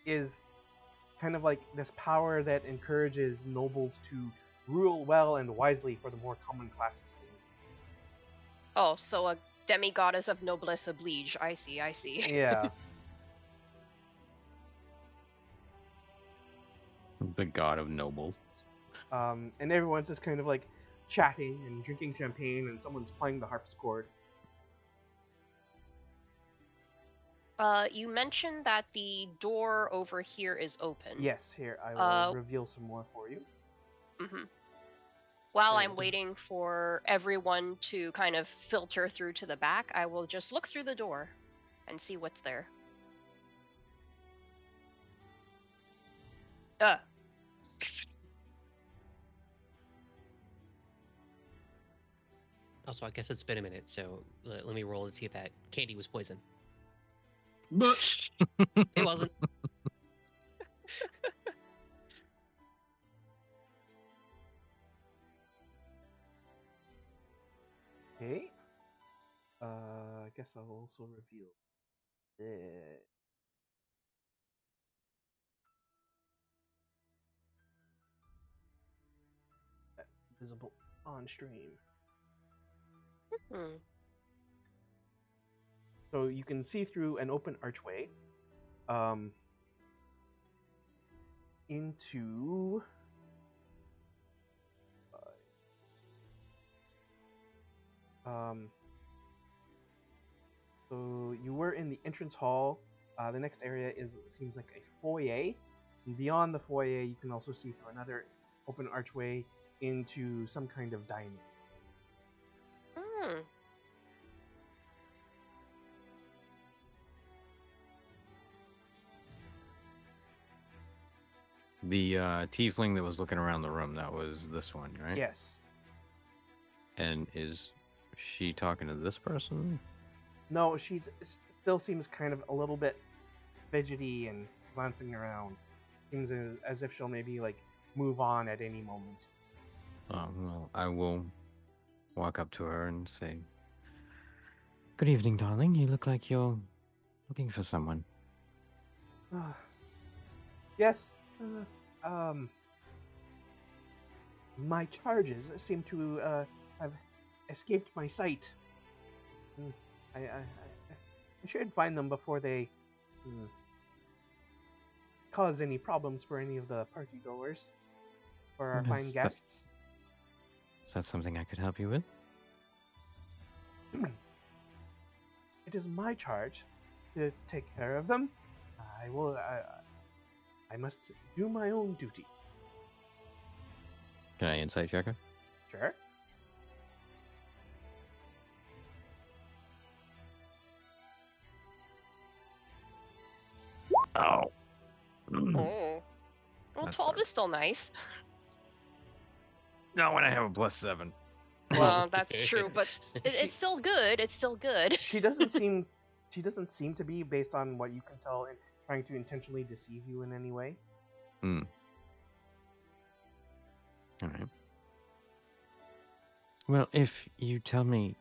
[SPEAKER 1] is kind of like this power that encourages nobles to rule well and wisely for the more common classes.
[SPEAKER 2] Oh, so a demigoddess of noblesse oblige. I see.
[SPEAKER 1] Yeah.
[SPEAKER 5] The god of nobles.
[SPEAKER 1] And everyone's just kind of like chatting and drinking champagne, and someone's playing the harpsichord.
[SPEAKER 2] You mentioned that the door over here is open.
[SPEAKER 1] Yes, here I will reveal some more for you.
[SPEAKER 2] Mm-hmm. While
[SPEAKER 1] Sure.
[SPEAKER 2] I'm waiting for everyone to kind of filter through to the back, I will just look through the door and see what's there.
[SPEAKER 4] Also, I guess it's been a minute, so let me roll and see if that candy was poison.
[SPEAKER 3] But
[SPEAKER 4] It wasn't.
[SPEAKER 1] Okay. I guess I'll also reveal this. Visible on stream.
[SPEAKER 2] Hmm.
[SPEAKER 1] So you can see through an open archway into so you were in the entrance hall. The next area seems like a foyer. And beyond the foyer, you can also see through another open archway into some kind of dining.
[SPEAKER 2] Hmm.
[SPEAKER 5] The tiefling that was looking around the room, that was this one, right?
[SPEAKER 1] Yes.
[SPEAKER 5] And is she talking to this person?
[SPEAKER 1] No, she still seems kind of a little bit fidgety and glancing around. Seems as if she'll maybe like move on at any moment.
[SPEAKER 5] Well, I will walk up to her and say, "Good evening, darling. You look like you're looking for someone."
[SPEAKER 1] Yes. My charges seem to have escaped my sight. I should find them before they cause any problems for any of the party goers, for our fine guests.
[SPEAKER 5] Is that something I could help you with?
[SPEAKER 1] It is my charge to take care of them. I will. I must do my own duty.
[SPEAKER 5] Can I insight check her?
[SPEAKER 1] Sure.
[SPEAKER 5] Oh.
[SPEAKER 2] Oh. Well,
[SPEAKER 5] That
[SPEAKER 2] 12 is
[SPEAKER 5] sucks.
[SPEAKER 2] still nice.
[SPEAKER 5] No, when I have a +7.
[SPEAKER 2] Well, that's true, but it's still good. It's still good.
[SPEAKER 1] She doesn't seem. She doesn't seem to be, based on what you can tell, in trying to intentionally deceive you in any way.
[SPEAKER 5] All right. Well, if you tell me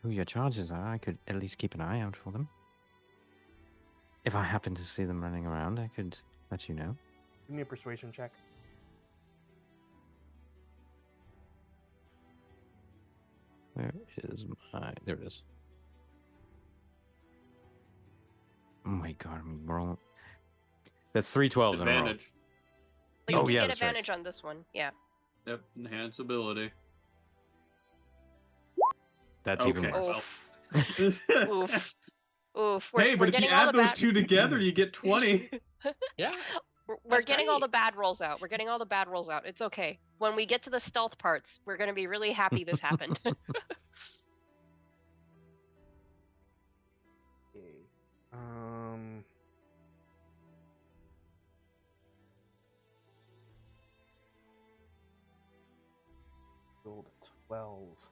[SPEAKER 5] who your charges are, I could at least keep an eye out for them. If I happen to see them running around, I could let you know.
[SPEAKER 1] Give me a persuasion check.
[SPEAKER 5] Where is my... There it is. Oh my god, I'm rolling... That's 3 12s in a row.
[SPEAKER 3] advantage.
[SPEAKER 2] But you
[SPEAKER 5] Oh,
[SPEAKER 2] can
[SPEAKER 5] yeah,
[SPEAKER 2] get
[SPEAKER 5] that's right.
[SPEAKER 2] advantage on this one. Yeah.
[SPEAKER 3] Yep, enhance ability.
[SPEAKER 5] That's even
[SPEAKER 3] Okay.
[SPEAKER 5] worse.
[SPEAKER 2] Oof. Oof. Oof.
[SPEAKER 3] Hey, but if you add those two together, you get 20.
[SPEAKER 4] Yeah.
[SPEAKER 2] We're
[SPEAKER 4] That's
[SPEAKER 2] getting all
[SPEAKER 4] great.
[SPEAKER 2] the bad rolls out. We're getting all the bad rolls out. It's okay. When we get to the stealth parts, we're going to be really happy this happened.
[SPEAKER 1] Okay. Rolled a 12.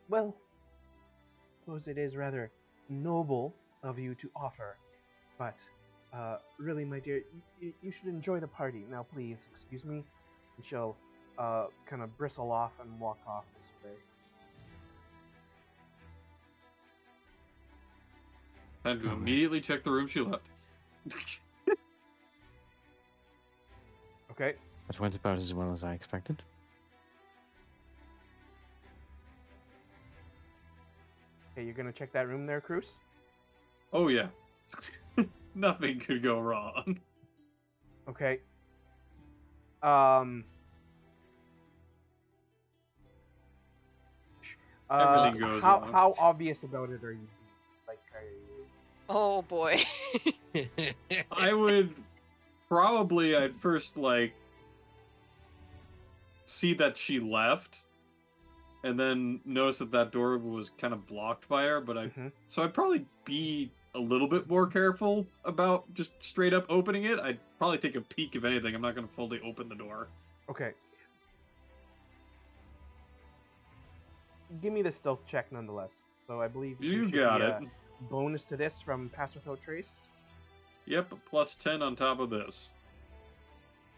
[SPEAKER 1] Well, suppose it is rather noble of you to offer, but really, my dear, you should enjoy the party. Now, please, excuse me. And she'll kind of bristle off and walk off this way.
[SPEAKER 3] Time to
[SPEAKER 5] Alright.
[SPEAKER 3] immediately check the room she left.
[SPEAKER 1] Okay.
[SPEAKER 5] That went about as well as I expected.
[SPEAKER 1] Okay, you're gonna check that room there, Cruz?
[SPEAKER 3] Oh, yeah. Nothing could go wrong.
[SPEAKER 1] Okay.
[SPEAKER 3] Everything goes
[SPEAKER 1] how
[SPEAKER 3] wrong.
[SPEAKER 1] how obvious about it are you? Like, are you...
[SPEAKER 2] Oh boy.
[SPEAKER 3] I would probably, I'd first, like, see that she left, and then notice that that door was kind of blocked by her, but so I'd probably be a little bit more careful about just straight up opening it. I'd probably take a peek if anything. I'm not going to fully open the door.
[SPEAKER 1] Okay. Give me the stealth check nonetheless. So I believe
[SPEAKER 3] You
[SPEAKER 1] should
[SPEAKER 3] got
[SPEAKER 1] be
[SPEAKER 3] it.
[SPEAKER 1] a bonus to this from Pass Without Trace.
[SPEAKER 3] Yep, plus 10 on top of this.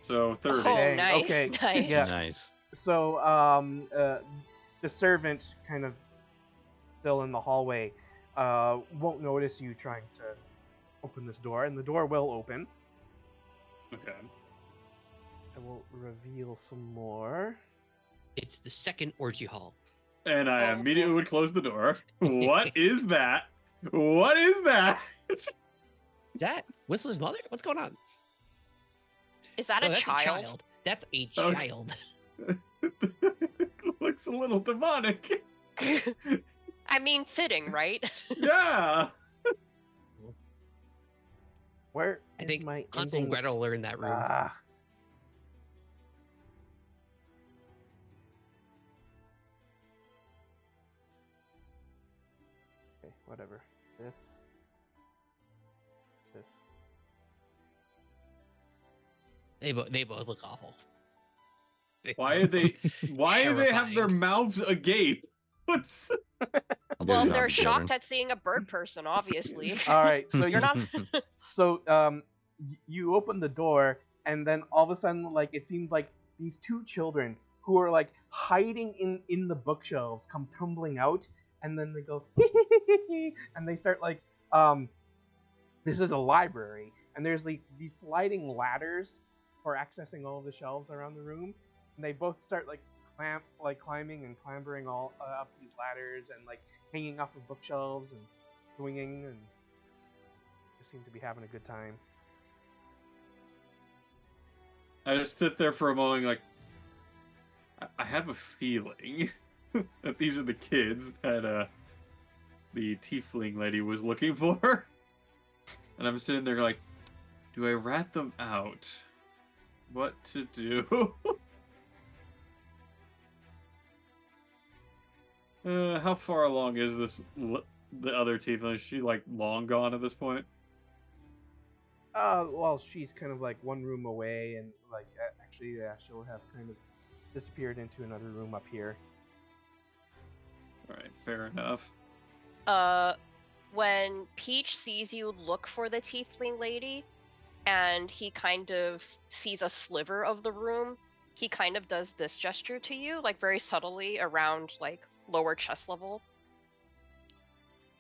[SPEAKER 3] So 30.
[SPEAKER 2] Oh,
[SPEAKER 1] Dang,
[SPEAKER 2] nice,
[SPEAKER 1] okay.
[SPEAKER 2] nice.
[SPEAKER 1] Yeah.
[SPEAKER 5] Nice.
[SPEAKER 1] So the servant, kind of still in the hallway, won't notice you trying to open this door, and the door will open.
[SPEAKER 3] Okay.
[SPEAKER 1] I will reveal some more.
[SPEAKER 4] It's the second orgy hall.
[SPEAKER 3] And I
[SPEAKER 2] Oh,
[SPEAKER 3] immediately
[SPEAKER 2] boy.
[SPEAKER 3] would close the door. What is that? What is that?
[SPEAKER 4] Is that Whistler's mother? What's going on?
[SPEAKER 2] Is that
[SPEAKER 4] Oh,
[SPEAKER 2] a
[SPEAKER 4] that's
[SPEAKER 2] child?
[SPEAKER 4] a child. That's a
[SPEAKER 3] Okay.
[SPEAKER 4] child.
[SPEAKER 3] Looks a little demonic.
[SPEAKER 2] I mean, fitting, right?
[SPEAKER 3] Yeah.
[SPEAKER 1] Where
[SPEAKER 4] I
[SPEAKER 1] is
[SPEAKER 4] think
[SPEAKER 1] my
[SPEAKER 4] Hansel and
[SPEAKER 1] ending?
[SPEAKER 4] Gretel are in that room.
[SPEAKER 1] Ah. Okay, whatever. This.
[SPEAKER 4] They both look awful.
[SPEAKER 3] Why do they have their
[SPEAKER 4] Terrifying.
[SPEAKER 3] mouths agape? What's
[SPEAKER 2] Well,
[SPEAKER 5] Those
[SPEAKER 2] they're
[SPEAKER 5] zombie
[SPEAKER 2] shocked
[SPEAKER 5] children.
[SPEAKER 2] at seeing a bird person, obviously.
[SPEAKER 1] All right, so
[SPEAKER 2] You're not.
[SPEAKER 1] so you open the door, and then all of a sudden, like, it seems like these two children who are like hiding in the bookshelves come tumbling out, and then they go and they start like this is a library, and there's like these sliding ladders for accessing all of the shelves around the room, and they both start like climbing and clambering all up these ladders and like hanging off of bookshelves and swinging, and just seem to be having a good time.
[SPEAKER 3] I just sit there for a moment, like, I have a feeling that these are the kids that the tiefling lady was looking for. And I'm sitting there like, do I rat them out? What to do? How far along is this? The other tiefling? Is she like long gone at this point?
[SPEAKER 1] Well, she's kind of like one room away, and like actually, yeah, she'll have kind of disappeared into another room up here.
[SPEAKER 3] All right, fair enough.
[SPEAKER 2] When Peach sees you look for the tiefling lady, and he kind of sees a sliver of the room, he kind of does this gesture to you, like very subtly around like lower chest level.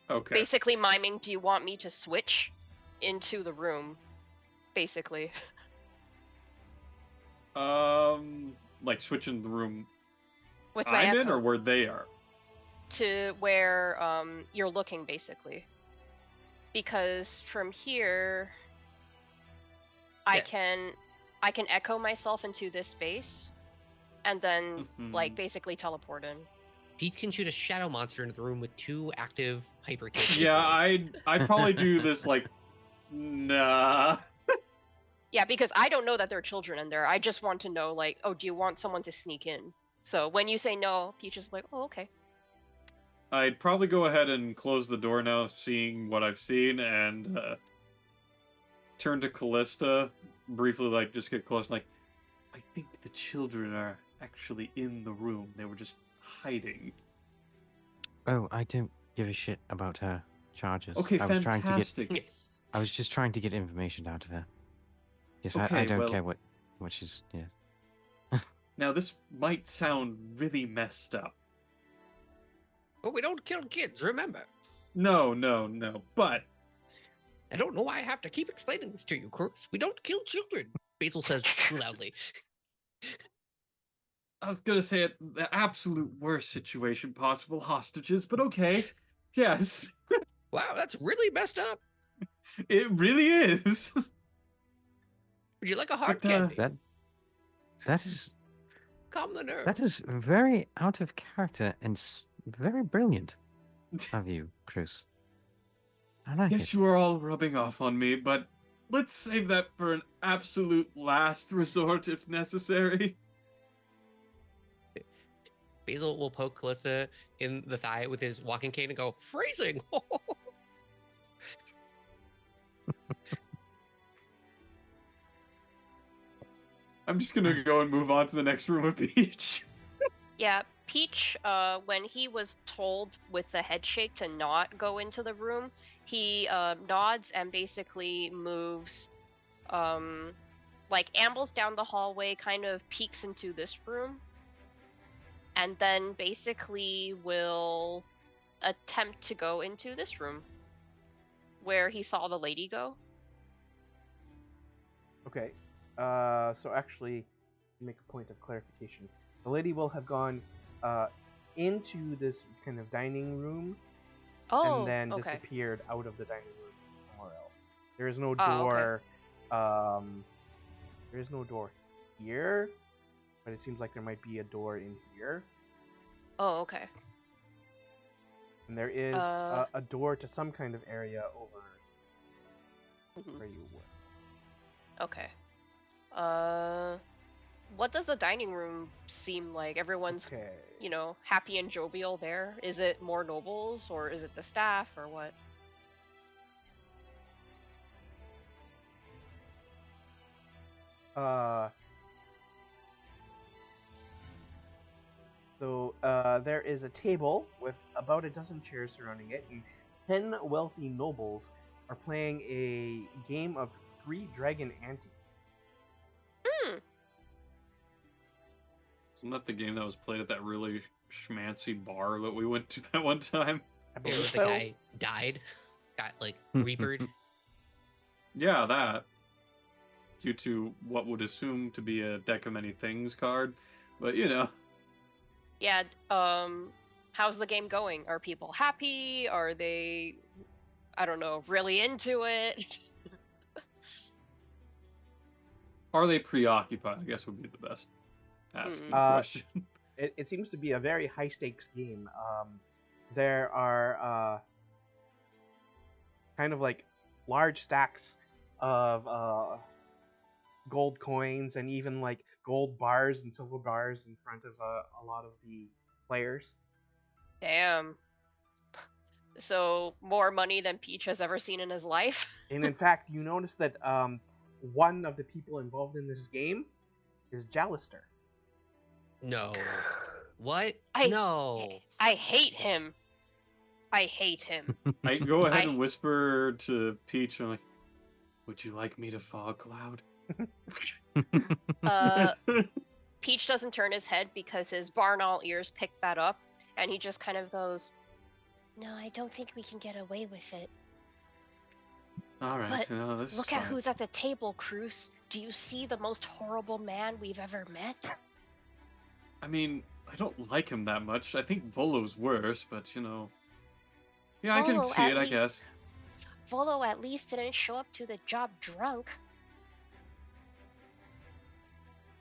[SPEAKER 3] Okay.
[SPEAKER 2] Basically miming, do you want me to switch into the room? Basically.
[SPEAKER 3] Like switching the room
[SPEAKER 2] With my
[SPEAKER 3] I'm in
[SPEAKER 2] echo.
[SPEAKER 3] or where they are?
[SPEAKER 2] To where you're looking, basically. Because from here I can echo myself into this space and then like basically teleport in.
[SPEAKER 4] Pete can shoot a shadow monster into the room with two active hyper kids.
[SPEAKER 3] Yeah, I'd probably do this like, nah.
[SPEAKER 2] Yeah, because I don't know that there are children in there. I just want to know, like, oh, do you want someone to sneak in? So when you say no, Peach is like, oh, okay.
[SPEAKER 3] I'd probably go ahead and close the door now, seeing what I've seen, and turn to Callista, briefly, like, just get close, like, I think the children are actually in the room. They were just hiding.
[SPEAKER 6] Oh, I don't give a shit about her charges.
[SPEAKER 3] Okay,
[SPEAKER 6] I was
[SPEAKER 3] fantastic.
[SPEAKER 6] I was just trying to get information out of her. Yes,
[SPEAKER 3] Okay,
[SPEAKER 6] I don't
[SPEAKER 3] well-
[SPEAKER 6] care what she's. Yeah.
[SPEAKER 3] Now, this might sound really messed up.
[SPEAKER 4] But we don't kill kids, remember?
[SPEAKER 3] No, but
[SPEAKER 4] I don't know why I have to keep explaining this to you, Chris. We don't kill children. Basil says too loudly.
[SPEAKER 3] I was gonna say it, the absolute worst situation possible, hostages, but okay. Yes.
[SPEAKER 4] Wow, that's really messed up.
[SPEAKER 3] It really is.
[SPEAKER 4] Would you like a hard
[SPEAKER 3] But,
[SPEAKER 4] candy?
[SPEAKER 6] That is
[SPEAKER 4] Calm the nerve.
[SPEAKER 6] that is very out of character and very brilliant of you, Cruz. I like
[SPEAKER 3] Yes,
[SPEAKER 6] it.
[SPEAKER 3] you are all rubbing off on me, but let's save that for an absolute last resort if necessary.
[SPEAKER 4] Basil will poke Callista in the thigh with his walking cane and go, freezing!
[SPEAKER 3] I'm just gonna go and move on to the next room with Peach.
[SPEAKER 2] Yeah, Peach, when he was told with the head shake to not go into the room, he nods and basically moves, like ambles down the hallway, kind of peeks into this room, and then basically will attempt to go into this room where he saw the lady go.
[SPEAKER 1] Okay. So actually, make a point of clarification. The lady will have gone into this kind of dining room
[SPEAKER 2] Oh,
[SPEAKER 1] and then
[SPEAKER 2] okay.
[SPEAKER 1] disappeared out of the dining room somewhere else. There is no
[SPEAKER 2] Oh, okay.
[SPEAKER 1] door. There is no door here, but it seems like there might be a door in here,
[SPEAKER 2] Oh, okay.
[SPEAKER 1] and there is a door to some kind of area over
[SPEAKER 2] Mhm.
[SPEAKER 1] where you were.
[SPEAKER 2] Okay. What does the dining room seem like? Everyone's,
[SPEAKER 1] Okay.
[SPEAKER 2] you know, happy and jovial there. Is it more nobles or is it the staff or what?
[SPEAKER 1] So there is a table with about a dozen chairs surrounding it, and 10 wealthy nobles are playing a game of Three Dragon Ante.
[SPEAKER 3] Isn't that the game that was played at that really schmancy bar that we went to that one time?
[SPEAKER 1] I
[SPEAKER 4] Yeah,
[SPEAKER 1] believe
[SPEAKER 4] the
[SPEAKER 1] so.
[SPEAKER 4] guy died, got like reapered.
[SPEAKER 3] Yeah, that. Due to what would assume to be a deck of many things card. But, you know.
[SPEAKER 2] Yeah, how's the game going? Are people happy? Are they, I don't know, really into it?
[SPEAKER 3] Are they preoccupied? I guess would be the best asking question.
[SPEAKER 1] It seems to be a very high stakes game. There are kind of like large stacks of gold coins and even like gold bars and silver bars in front of a lot of the players.
[SPEAKER 2] Damn. So more money than Peach has ever seen in his life?
[SPEAKER 1] And in fact, you notice that one of the people involved in this game is Jalister.
[SPEAKER 4] No. What?
[SPEAKER 2] I-
[SPEAKER 4] No.
[SPEAKER 2] I hate him. I hate him.
[SPEAKER 3] I go ahead
[SPEAKER 2] I-
[SPEAKER 3] and whisper to Peach, I'm like, would you like me to fog cloud?
[SPEAKER 2] Peach doesn't turn his head because his barn owl ears pick that up, and he just kind of goes, "No, I don't think we can get away with it.
[SPEAKER 3] Alright,
[SPEAKER 2] But
[SPEAKER 3] no, this
[SPEAKER 2] Look
[SPEAKER 3] is
[SPEAKER 2] at
[SPEAKER 3] fine.
[SPEAKER 2] who's at the table, Cruz. Do you see the most horrible man we've ever met?"
[SPEAKER 3] I mean, I don't like him that much. I think Volo's worse, but you know. Yeah, I can
[SPEAKER 2] Volo
[SPEAKER 3] see
[SPEAKER 2] at
[SPEAKER 3] it, I
[SPEAKER 2] least-
[SPEAKER 3] guess.
[SPEAKER 2] Volo at least didn't show up to the job drunk.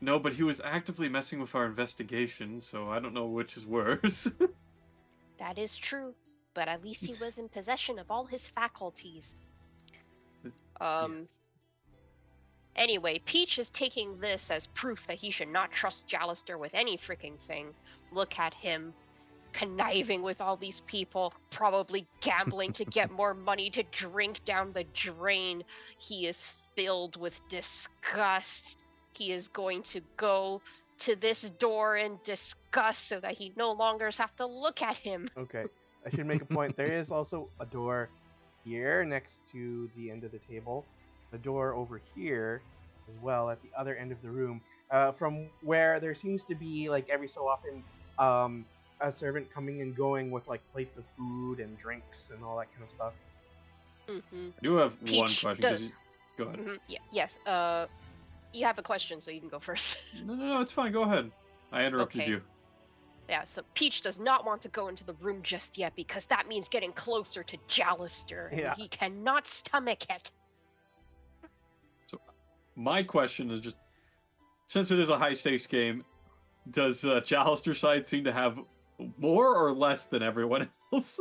[SPEAKER 3] No, but he was actively messing with our investigation, so I don't know which is worse.
[SPEAKER 2] That is true, but at least he was in possession of all his faculties.
[SPEAKER 3] Yes.
[SPEAKER 2] Anyway, Peach is taking this as proof that he should not trust Jalister with any freaking thing. Look at him, conniving with all these people, probably gambling to get more money to drink down the drain. He is filled with disgust. He is going to go to this door in disgust so that he no longer has to look at him.
[SPEAKER 1] Okay, I should make a point. There is also a door here next to the end of the table. A door over here as well at the other end of the room, from where there seems to be like every so often a servant coming and going with like plates of food and drinks and all that kind of stuff.
[SPEAKER 2] Mm-hmm.
[SPEAKER 3] I do have one
[SPEAKER 2] Peach
[SPEAKER 3] question.
[SPEAKER 2] does-
[SPEAKER 3] 'Cause Go ahead.
[SPEAKER 2] Mm-hmm. Yes. You have a question, so you can go first.
[SPEAKER 3] No, it's fine. Go ahead. I interrupted
[SPEAKER 2] Okay.
[SPEAKER 3] you.
[SPEAKER 2] Yeah, so Peach does not want to go into the room just yet because that means getting closer to Jallister, and
[SPEAKER 1] Yeah.
[SPEAKER 2] he cannot stomach it.
[SPEAKER 3] My question is just, since it is a high stakes game, does Jallister's side seem to have more or less than everyone else?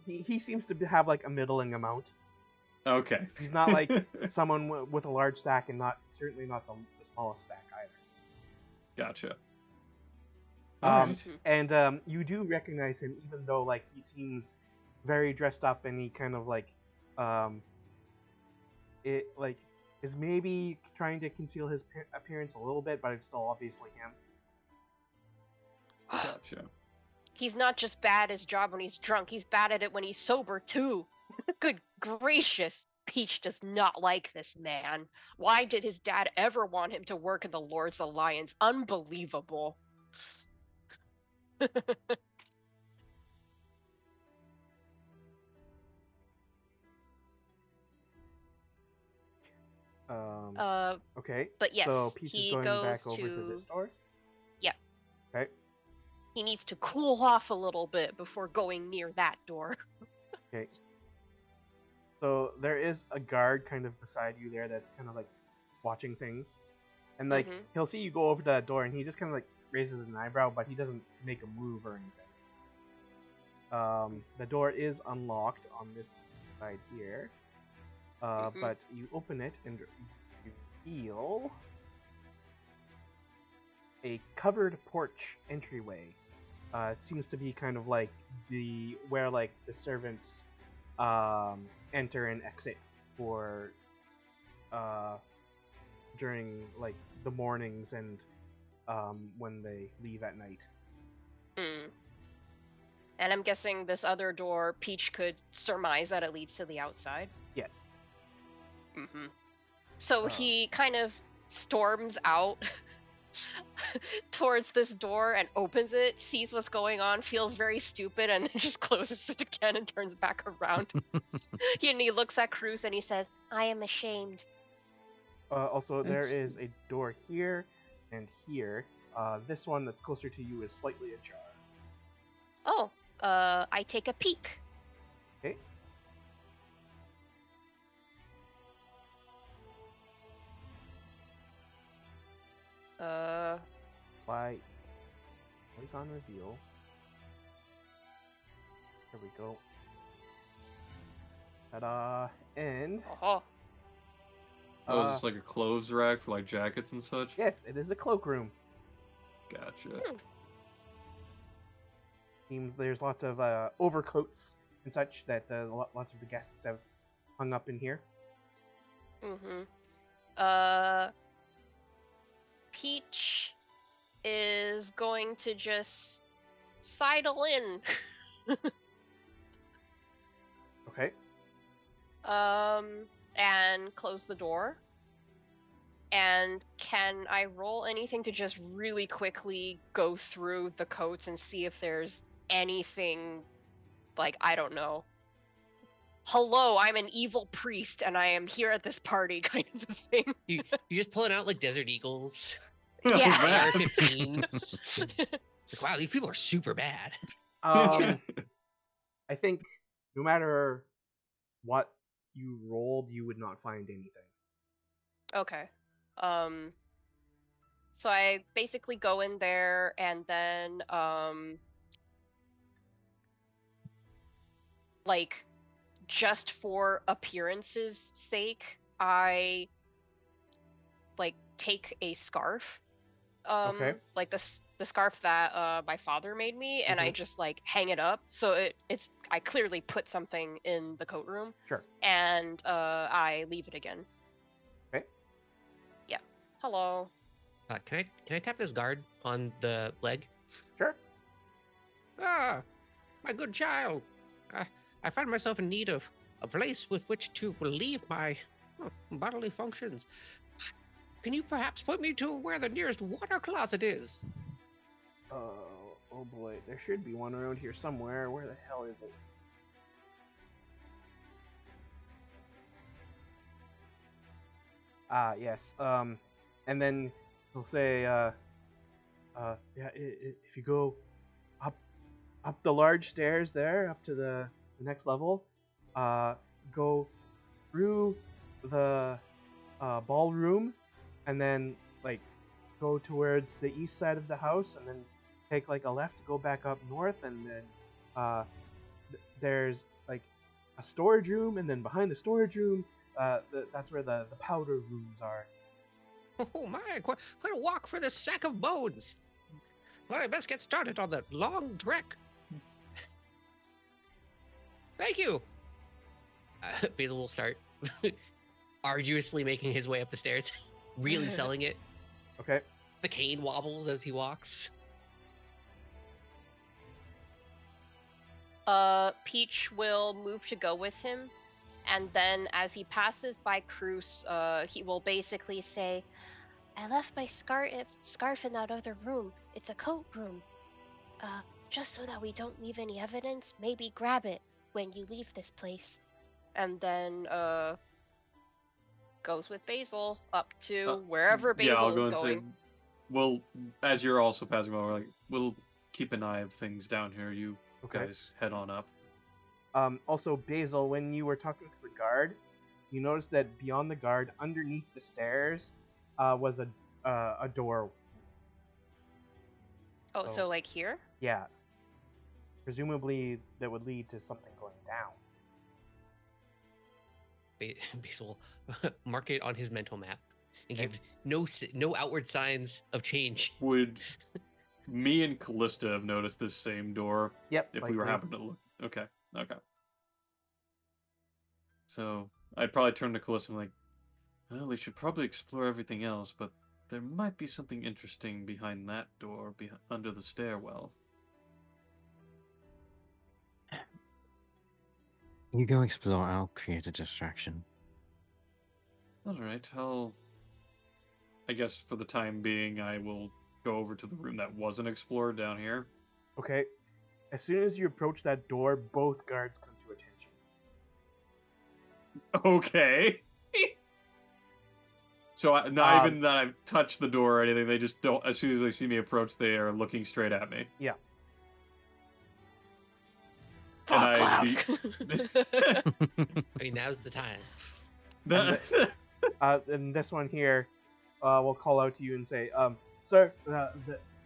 [SPEAKER 1] He seems to have like a middling amount.
[SPEAKER 3] Okay.
[SPEAKER 1] He's not like someone with a large stack, and certainly not the smallest stack either.
[SPEAKER 3] Gotcha.
[SPEAKER 1] Um,
[SPEAKER 3] Alright.
[SPEAKER 1] and you do recognize him, even though like he seems very dressed up, and he kind of like it like is maybe trying to conceal his appearance a little bit, but it's still obviously him.
[SPEAKER 3] Gotcha.
[SPEAKER 2] He's not just bad at his job when he's drunk, he's bad at it when he's sober too. Good gracious. Peach does not like this man. Why did his dad ever want him to work in the Lord's Alliance? Unbelievable.
[SPEAKER 1] Okay.
[SPEAKER 2] But yes,
[SPEAKER 1] so Peach is
[SPEAKER 2] he
[SPEAKER 1] going back
[SPEAKER 2] goes
[SPEAKER 1] over to this door.
[SPEAKER 2] Yeah.
[SPEAKER 1] Okay.
[SPEAKER 2] He needs to cool off a little bit before going near that door.
[SPEAKER 1] Okay. So there is a guard kind of beside you there that's kind of like watching things. And like he'll see you go over to that door, and he just kind of like raises an eyebrow, but he doesn't make a move or anything. The door is unlocked on this side here. But you open it and you feel a covered porch entryway. It seems to be kind of like where like the servants enter and exit for during like the mornings and when they leave at night.
[SPEAKER 2] And I'm guessing this other door, Peach could surmise that it leads to the outside.
[SPEAKER 1] Yes.
[SPEAKER 2] So he kind of storms out towards this door and opens it, sees what's going on, feels very stupid, and then just closes it again and turns back around. And he looks at Cruz and he says, "I am ashamed."
[SPEAKER 1] Also, there is a door here and here. This one that's closer to you is slightly ajar.
[SPEAKER 2] Oh, I take a peek.
[SPEAKER 1] Okay. Click on reveal. There we go. Ta-da! And
[SPEAKER 2] Oh,
[SPEAKER 3] is this like a clothes rack for like jackets and such?
[SPEAKER 1] Yes, it is a cloakroom.
[SPEAKER 3] Gotcha.
[SPEAKER 1] Seems there's lots of overcoats and such that lots of the guests have hung up in here.
[SPEAKER 2] Peach is going to just sidle in.
[SPEAKER 1] Okay.
[SPEAKER 2] And close the door. And can I roll anything to just really quickly go through the coats and see if there's anything, like, I don't know, hello, I'm an evil priest and I am here at this party kind of a thing.
[SPEAKER 4] You're just pulling out like Desert Eagles.
[SPEAKER 2] Yeah.
[SPEAKER 4] AR-15s. Like, wow, these people are super bad.
[SPEAKER 1] I think no matter what you rolled, you would not find anything.
[SPEAKER 2] Okay. So I basically go in there and then like just for appearance's sake, I like take a scarf.
[SPEAKER 1] Okay.
[SPEAKER 2] Like the scarf that my father made me, and I just like hang it up so it's I clearly put something in the coat room.
[SPEAKER 1] Sure.
[SPEAKER 2] And I leave it again.
[SPEAKER 1] Okay.
[SPEAKER 2] Yeah. Hello.
[SPEAKER 4] Can I tap this guard on the leg?
[SPEAKER 1] Sure.
[SPEAKER 4] Ah, my good child. I find myself in need of a place with which to relieve my bodily functions. Can you perhaps point me to where the nearest water closet is?
[SPEAKER 1] Oh boy, there should be one around here somewhere. Where the hell is it? Yes. And then he'll say, Yeah, if you go up the large stairs there, up to the next level, go through the ballroom, and then like go towards the east side of the house, and then take like a left to go back up north, and then there's like a storage room, and then behind the storage room, that's where the powder rooms are.
[SPEAKER 4] Oh my, quite a walk for this sack of bones. Well, I best get started on that long trek. Thank you. Basil will start arduously making his way up the stairs, really selling it.
[SPEAKER 1] Okay.
[SPEAKER 4] The cane wobbles as he walks.
[SPEAKER 2] Peach will move to go with him, and then as he passes by Cruz, he will basically say, "I left my scarf in that other room. It's a coat room. Just so that we don't leave any evidence, maybe grab it when you leave this place." And then goes with Basil up to wherever
[SPEAKER 3] Yeah, I'll
[SPEAKER 2] Basil
[SPEAKER 3] go
[SPEAKER 2] is
[SPEAKER 3] and say,
[SPEAKER 2] going.
[SPEAKER 3] well, as you're also passing by, we're like, we'll keep an eye of things down here. You
[SPEAKER 1] Okay.
[SPEAKER 3] guys head on up.
[SPEAKER 1] Also, Basil, when you were talking to the guard, you noticed that beyond the guard, underneath the stairs, was a door.
[SPEAKER 2] Oh, so like here?
[SPEAKER 1] Yeah. Presumably, that would lead to something going down.
[SPEAKER 4] Basil will mark it on his mental map and give no outward signs of change.
[SPEAKER 3] Would me and Callista have noticed this same door?
[SPEAKER 1] Yep.
[SPEAKER 3] If we were happen to look. Okay. So I'd probably turn to Callista and like, well, they should probably explore everything else, but there might be something interesting behind that door, under the stairwell.
[SPEAKER 6] You go explore, I'll create a distraction.
[SPEAKER 3] Alright, I guess for the time being, I will go over to the room that wasn't explored down here.
[SPEAKER 1] Okay. As soon as you approach that door, both guards come to attention.
[SPEAKER 3] Okay. So not even that I've touched the door or anything, they just don't, as soon as they see me approach, they are looking straight at me.
[SPEAKER 1] Yeah.
[SPEAKER 3] And I
[SPEAKER 4] mean, now's the time.
[SPEAKER 1] And this one here will call out to you and say, "Sir,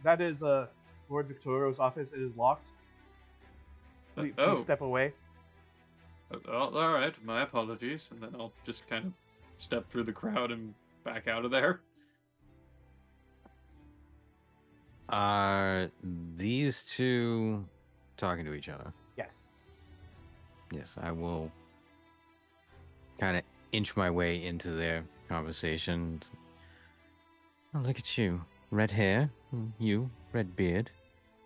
[SPEAKER 1] that is Lord Victorio's office. It is locked. Please step away."
[SPEAKER 3] All right, my apologies. And then I'll just kind of step through the crowd and back out of there.
[SPEAKER 6] Are these two talking to each other?
[SPEAKER 1] Yes.
[SPEAKER 6] Yes, I will kind of inch my way into their conversation. Oh, look at you. Red hair, you, red beard,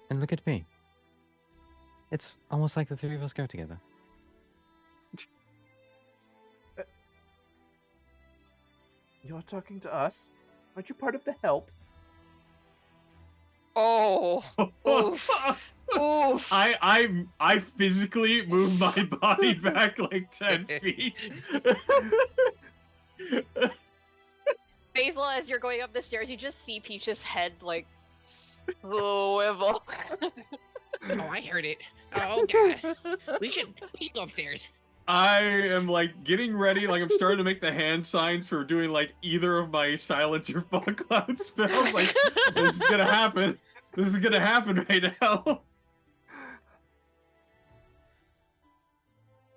[SPEAKER 6] and look at me. It's almost like the three of us go together.
[SPEAKER 1] You're talking to us? Aren't you part of the help?
[SPEAKER 2] Oh. Oof. Oof.
[SPEAKER 3] I physically move my body back like 10 feet.
[SPEAKER 2] Basil, as you're going up the stairs, you just see Peach's head like swivel.
[SPEAKER 4] Oh, I heard it. Oh god, we should go upstairs.
[SPEAKER 3] I am like getting ready, like I'm starting to make the hand signs for doing like either of my silence or fog cloud spells. Like this is gonna happen. This is gonna happen right now.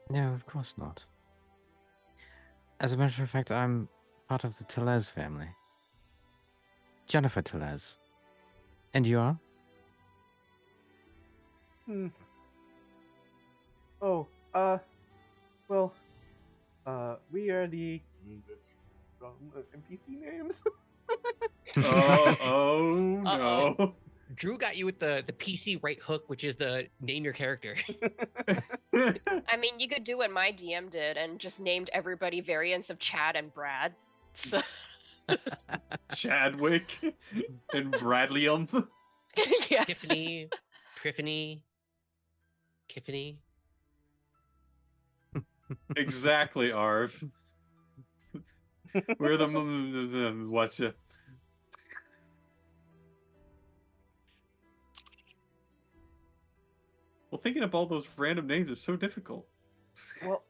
[SPEAKER 6] No, of course not. As a matter of fact, I'm part of the Telez family. Jennifer Telez. And you are?
[SPEAKER 1] Oh, well, we are the NPC names.
[SPEAKER 3] Oh no.
[SPEAKER 2] Uh-oh.
[SPEAKER 4] Drew got you with the PC right hook, which is the name your character.
[SPEAKER 2] I mean, you could do what my DM did and just named everybody variants of Chad and Brad. So...
[SPEAKER 3] Chadwick and Bradleyum.
[SPEAKER 2] Yeah.
[SPEAKER 4] Tiffany, Triffany, Kiffany.
[SPEAKER 3] Exactly, Arv. We're the what's it? Well, thinking of all those random names is so difficult.
[SPEAKER 1] Well,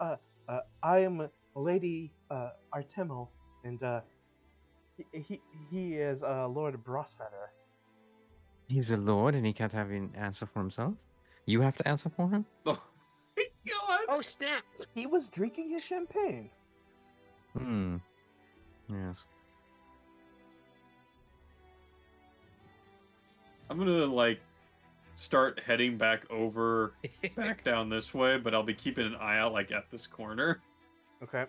[SPEAKER 1] I am Lady Artemel, and he is Lord Brosfeather.
[SPEAKER 6] He's a lord and he can't have an answer for himself? You have to answer for him?
[SPEAKER 3] Oh my god!
[SPEAKER 4] Oh snap!
[SPEAKER 1] He was drinking his champagne.
[SPEAKER 6] Hmm. Yes.
[SPEAKER 3] I'm gonna like start heading back down this way, but I'll be keeping an eye out like at this corner.
[SPEAKER 1] Okay.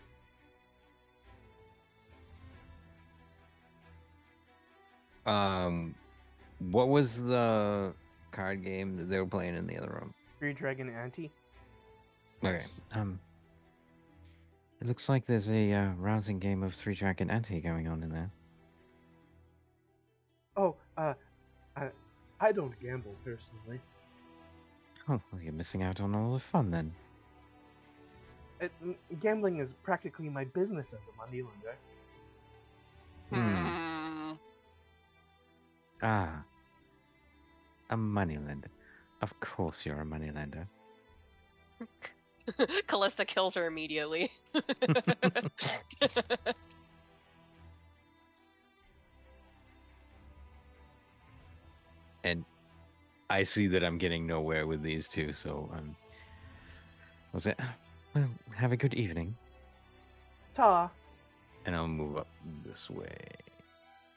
[SPEAKER 6] What was the card game that they were playing in the other room?
[SPEAKER 1] Three Dragon Ante.
[SPEAKER 6] Okay. It looks like there's a rousing game of Three Dragon Ante going on in there.
[SPEAKER 1] Oh, I don't gamble personally.
[SPEAKER 6] Oh, well, you're missing out on all the fun then.
[SPEAKER 1] Gambling is practically my business as a moneylender.
[SPEAKER 6] Ah, a moneylender. Of course you're a moneylender.
[SPEAKER 2] Callista kills her immediately.
[SPEAKER 6] And I see that I'm getting nowhere with these two, so I'll say, well, have a good evening.
[SPEAKER 1] Ta.
[SPEAKER 6] And I'll move up this way.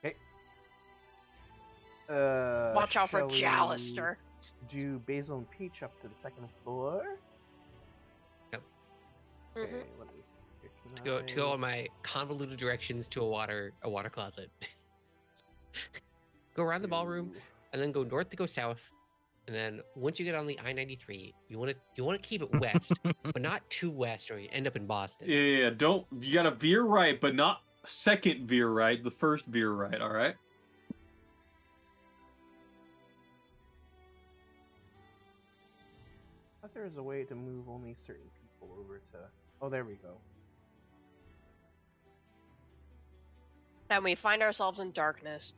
[SPEAKER 1] Okay.
[SPEAKER 2] Watch out for
[SPEAKER 1] shall we
[SPEAKER 2] Jalister.
[SPEAKER 1] Do Basil and Peach up to the second floor.
[SPEAKER 4] Yep.
[SPEAKER 1] Okay,
[SPEAKER 2] Mhm.
[SPEAKER 1] let me see.
[SPEAKER 4] To go on my convoluted directions to a water closet. Go around the ballroom and then go north to go south. And then once you get on the I-93, you want to keep it west, but not too west, or you end up in Boston.
[SPEAKER 3] Yeah, don't. You gotta veer right, but not second veer right. The first veer right. All right.
[SPEAKER 1] I thought there was a way to move only certain people over to. Oh, there we go.
[SPEAKER 2] And we find ourselves in darkness.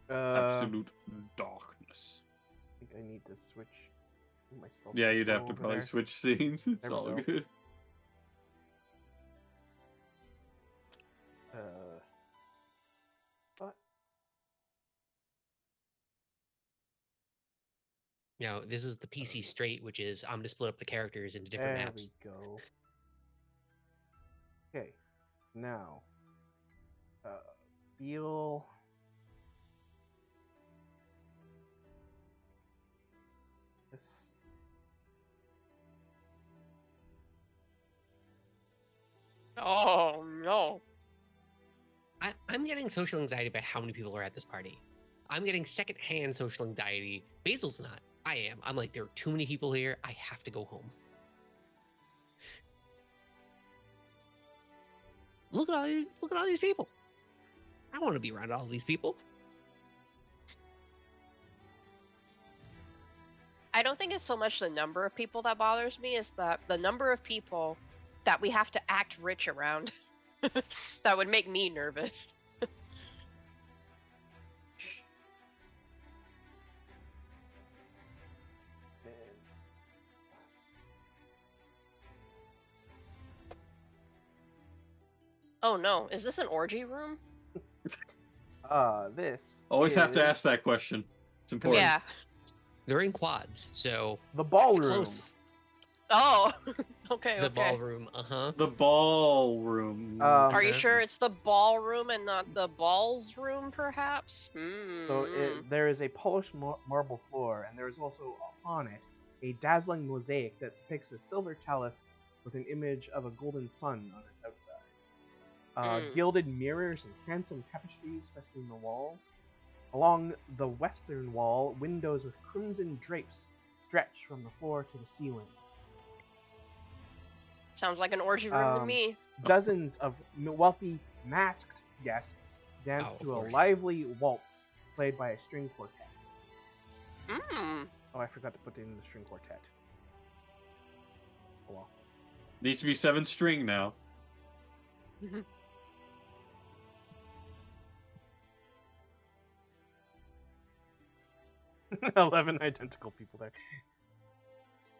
[SPEAKER 3] Absolute darkness.
[SPEAKER 1] I think I need to switch myself.
[SPEAKER 3] Yeah, you'd have to
[SPEAKER 1] over
[SPEAKER 3] probably
[SPEAKER 1] there.
[SPEAKER 3] switch scenes. It's
[SPEAKER 1] There we
[SPEAKER 3] all
[SPEAKER 1] go.
[SPEAKER 3] good.
[SPEAKER 1] What?
[SPEAKER 4] Now, this is the PC straight, which is I'm going to split up the characters into different
[SPEAKER 1] There
[SPEAKER 4] maps.
[SPEAKER 1] we go. Okay, now, feel. This.
[SPEAKER 2] Oh no.
[SPEAKER 4] I'm getting social anxiety by how many people are at this party. I'm getting secondhand social anxiety. Basil's not. I am. I'm like, there are too many people here. I have to go home. Look at all these people. I want to be around all these people.
[SPEAKER 2] I don't think it's so much the number of people that bothers me, is that the number of people that we have to act rich around. That would make me nervous. Oh no, is this an orgy room?
[SPEAKER 1] This.
[SPEAKER 3] Always have to
[SPEAKER 1] is
[SPEAKER 3] ask that question. It's important.
[SPEAKER 2] Yeah.
[SPEAKER 4] They're in quads, so
[SPEAKER 1] The
[SPEAKER 4] it's
[SPEAKER 1] ballroom.
[SPEAKER 4] close.
[SPEAKER 2] Oh, okay,
[SPEAKER 4] The
[SPEAKER 2] okay.
[SPEAKER 4] ballroom,
[SPEAKER 3] The ballroom.
[SPEAKER 2] Are you
[SPEAKER 4] Uh-huh.
[SPEAKER 2] sure it's the ballroom and not the balls room, perhaps?
[SPEAKER 1] So there is a polished marble floor, and there is also upon it a dazzling mosaic that depicts a silver chalice with an image of a golden sun on its outside. Gilded mirrors and handsome tapestries festoon the walls. Along the western wall, windows with crimson drapes stretch from the floor to the ceiling.
[SPEAKER 2] Sounds like an orgy room to me.
[SPEAKER 1] Dozens of wealthy masked guests dance
[SPEAKER 4] of
[SPEAKER 1] to a
[SPEAKER 4] course.
[SPEAKER 1] lively waltz played by a string quartet.
[SPEAKER 2] Mm.
[SPEAKER 1] Oh, I forgot to put in the string quartet. Oh well.
[SPEAKER 3] Needs to be 7-string now.
[SPEAKER 1] 11 identical people there.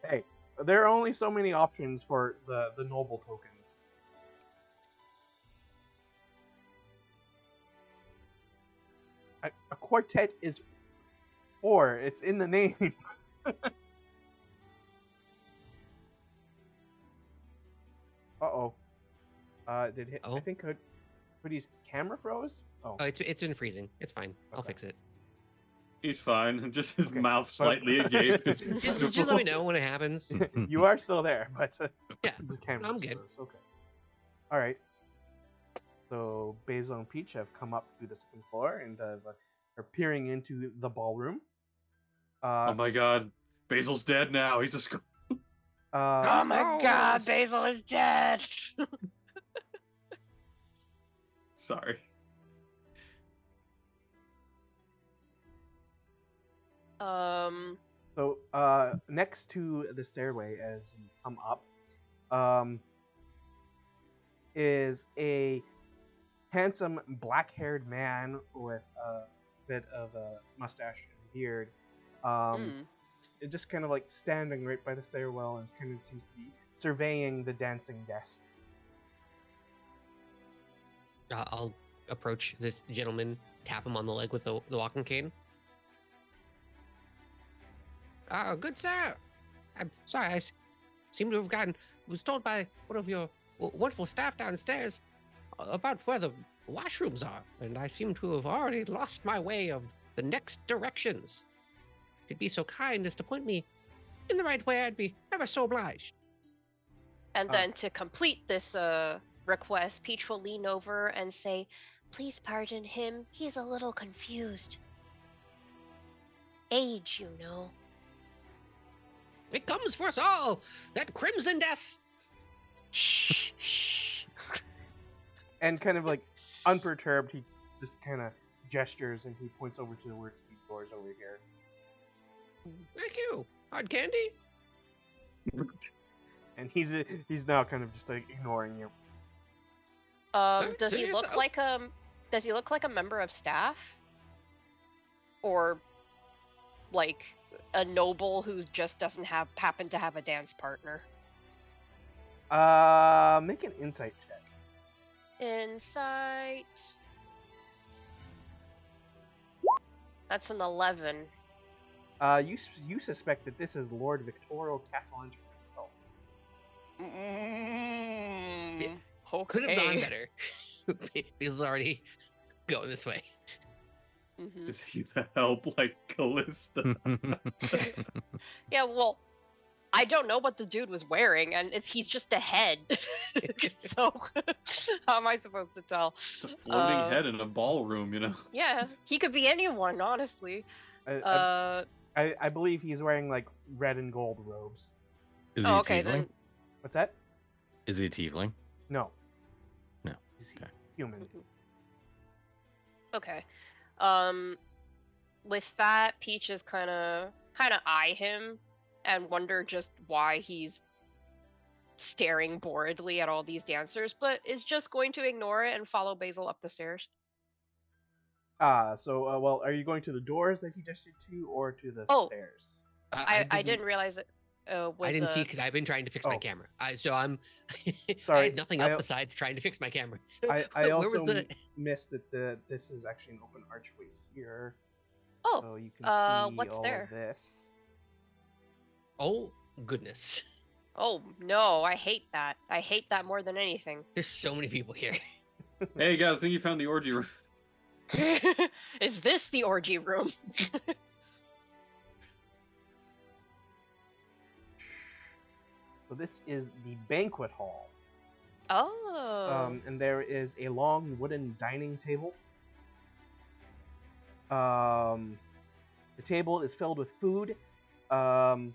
[SPEAKER 1] Hey, there are only so many options for the noble tokens. A quartet is 4. It's in the name. Uh-oh. Did hit? I
[SPEAKER 4] Oh.
[SPEAKER 1] think Hoodie's camera froze? Oh.
[SPEAKER 4] Oh, it's been freezing. It's fine. I'll
[SPEAKER 1] Okay.
[SPEAKER 4] fix it.
[SPEAKER 3] He's fine. Just his
[SPEAKER 1] Okay,
[SPEAKER 3] mouth
[SPEAKER 1] but-
[SPEAKER 3] slightly agape. It's
[SPEAKER 4] Just let me
[SPEAKER 3] beautiful.
[SPEAKER 4] know when it happens.
[SPEAKER 1] You are still there, but
[SPEAKER 4] Yeah,
[SPEAKER 1] the camera
[SPEAKER 4] I'm
[SPEAKER 1] was
[SPEAKER 4] good.
[SPEAKER 1] froze. Okay. All right. So Basil and Peach have come up to the second floor and are peering into the ballroom.
[SPEAKER 3] Oh my god. Basil's dead now. He's a
[SPEAKER 2] Oh my
[SPEAKER 4] No.
[SPEAKER 2] god, Basil is dead.
[SPEAKER 3] Sorry.
[SPEAKER 1] So next to the stairway as you come up, is a handsome black-haired man with a bit of a mustache and beard. Just kind of like standing right by the stairwell and kind of seems to be surveying the dancing guests.
[SPEAKER 4] I'll approach this gentleman, tap him on the leg with the walking cane. Good sir. I'm sorry, I seem to have was told by one of your wonderful staff downstairs about where the washrooms are, and I seem to have already lost my way of the next directions. If you'd be so kind as to point me in the right way, I'd be ever so obliged.
[SPEAKER 2] And then to complete this request, Peach will lean over and say, "Please pardon him. He's a little confused. Age, you know."
[SPEAKER 4] It comes for us all, that crimson death.
[SPEAKER 2] Shh, shh.
[SPEAKER 1] And kind of like unperturbed, he just kind of gestures and he points over towards these doors over here.
[SPEAKER 4] Thank you. Hard candy?
[SPEAKER 1] And he's now kind of just like ignoring you.
[SPEAKER 2] Does he look
[SPEAKER 4] yourself.
[SPEAKER 2] like does he look like a member of staff? Or like a noble who just doesn't happen to have a dance partner?
[SPEAKER 1] Make an insight check.
[SPEAKER 2] Insight. That's an 11.
[SPEAKER 1] You suspect that this is Lord Victorio Castellanter himself.
[SPEAKER 2] Okay.
[SPEAKER 4] Could have gone better. He's already going this way.
[SPEAKER 2] Mhm.
[SPEAKER 3] Is he the help like Callista?
[SPEAKER 2] Yeah, well, I don't know what the dude was wearing, and he's just a head. So, how am I supposed to tell?
[SPEAKER 3] Just a floating head in a ballroom, you know?
[SPEAKER 2] Yeah, he could be anyone, honestly.
[SPEAKER 1] I believe he's wearing like red and gold robes.
[SPEAKER 5] Is he
[SPEAKER 2] Oh,
[SPEAKER 5] a
[SPEAKER 2] okay,
[SPEAKER 5] tiefling?
[SPEAKER 2] then.
[SPEAKER 1] What's that?
[SPEAKER 5] Is he a tiefling?
[SPEAKER 1] No.
[SPEAKER 5] No.
[SPEAKER 1] He's
[SPEAKER 5] Okay.
[SPEAKER 1] human.
[SPEAKER 2] Okay. With that, Peaches kind of eye him and wonder just why he's staring boredly at all these dancers, but is just going to ignore it and follow Basil up the stairs.
[SPEAKER 1] Well, are you going to the doors that he gestured to, or to the stairs?
[SPEAKER 2] I didn't realize it was.
[SPEAKER 4] I didn't see because I've been trying to fix my
[SPEAKER 1] Oh.
[SPEAKER 4] camera. So I'm. I
[SPEAKER 1] Sorry,
[SPEAKER 4] had nothing up besides trying to fix my camera. So
[SPEAKER 1] I
[SPEAKER 4] where
[SPEAKER 1] also
[SPEAKER 4] was the?
[SPEAKER 1] missed that this is actually an open archway here.
[SPEAKER 2] Oh,
[SPEAKER 1] So you can see
[SPEAKER 2] what's
[SPEAKER 1] all
[SPEAKER 2] there?
[SPEAKER 1] of this.
[SPEAKER 4] Oh goodness!
[SPEAKER 2] Oh no, I hate that. I hate that more than anything.
[SPEAKER 4] There's so many people here.
[SPEAKER 3] Hey guys, I think you found the orgy room.
[SPEAKER 2] Is this the orgy room?
[SPEAKER 1] So this is the banquet hall.
[SPEAKER 2] Oh.
[SPEAKER 1] And there is a long wooden dining table. The table is filled with food. At